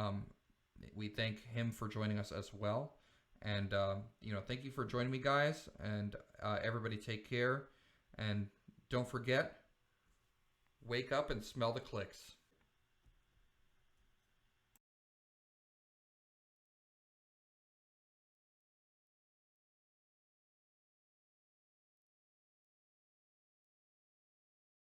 we thank him for joining us as well. And, thank you for joining me, guys. And everybody take care. And don't forget, wake up and smell the clicks.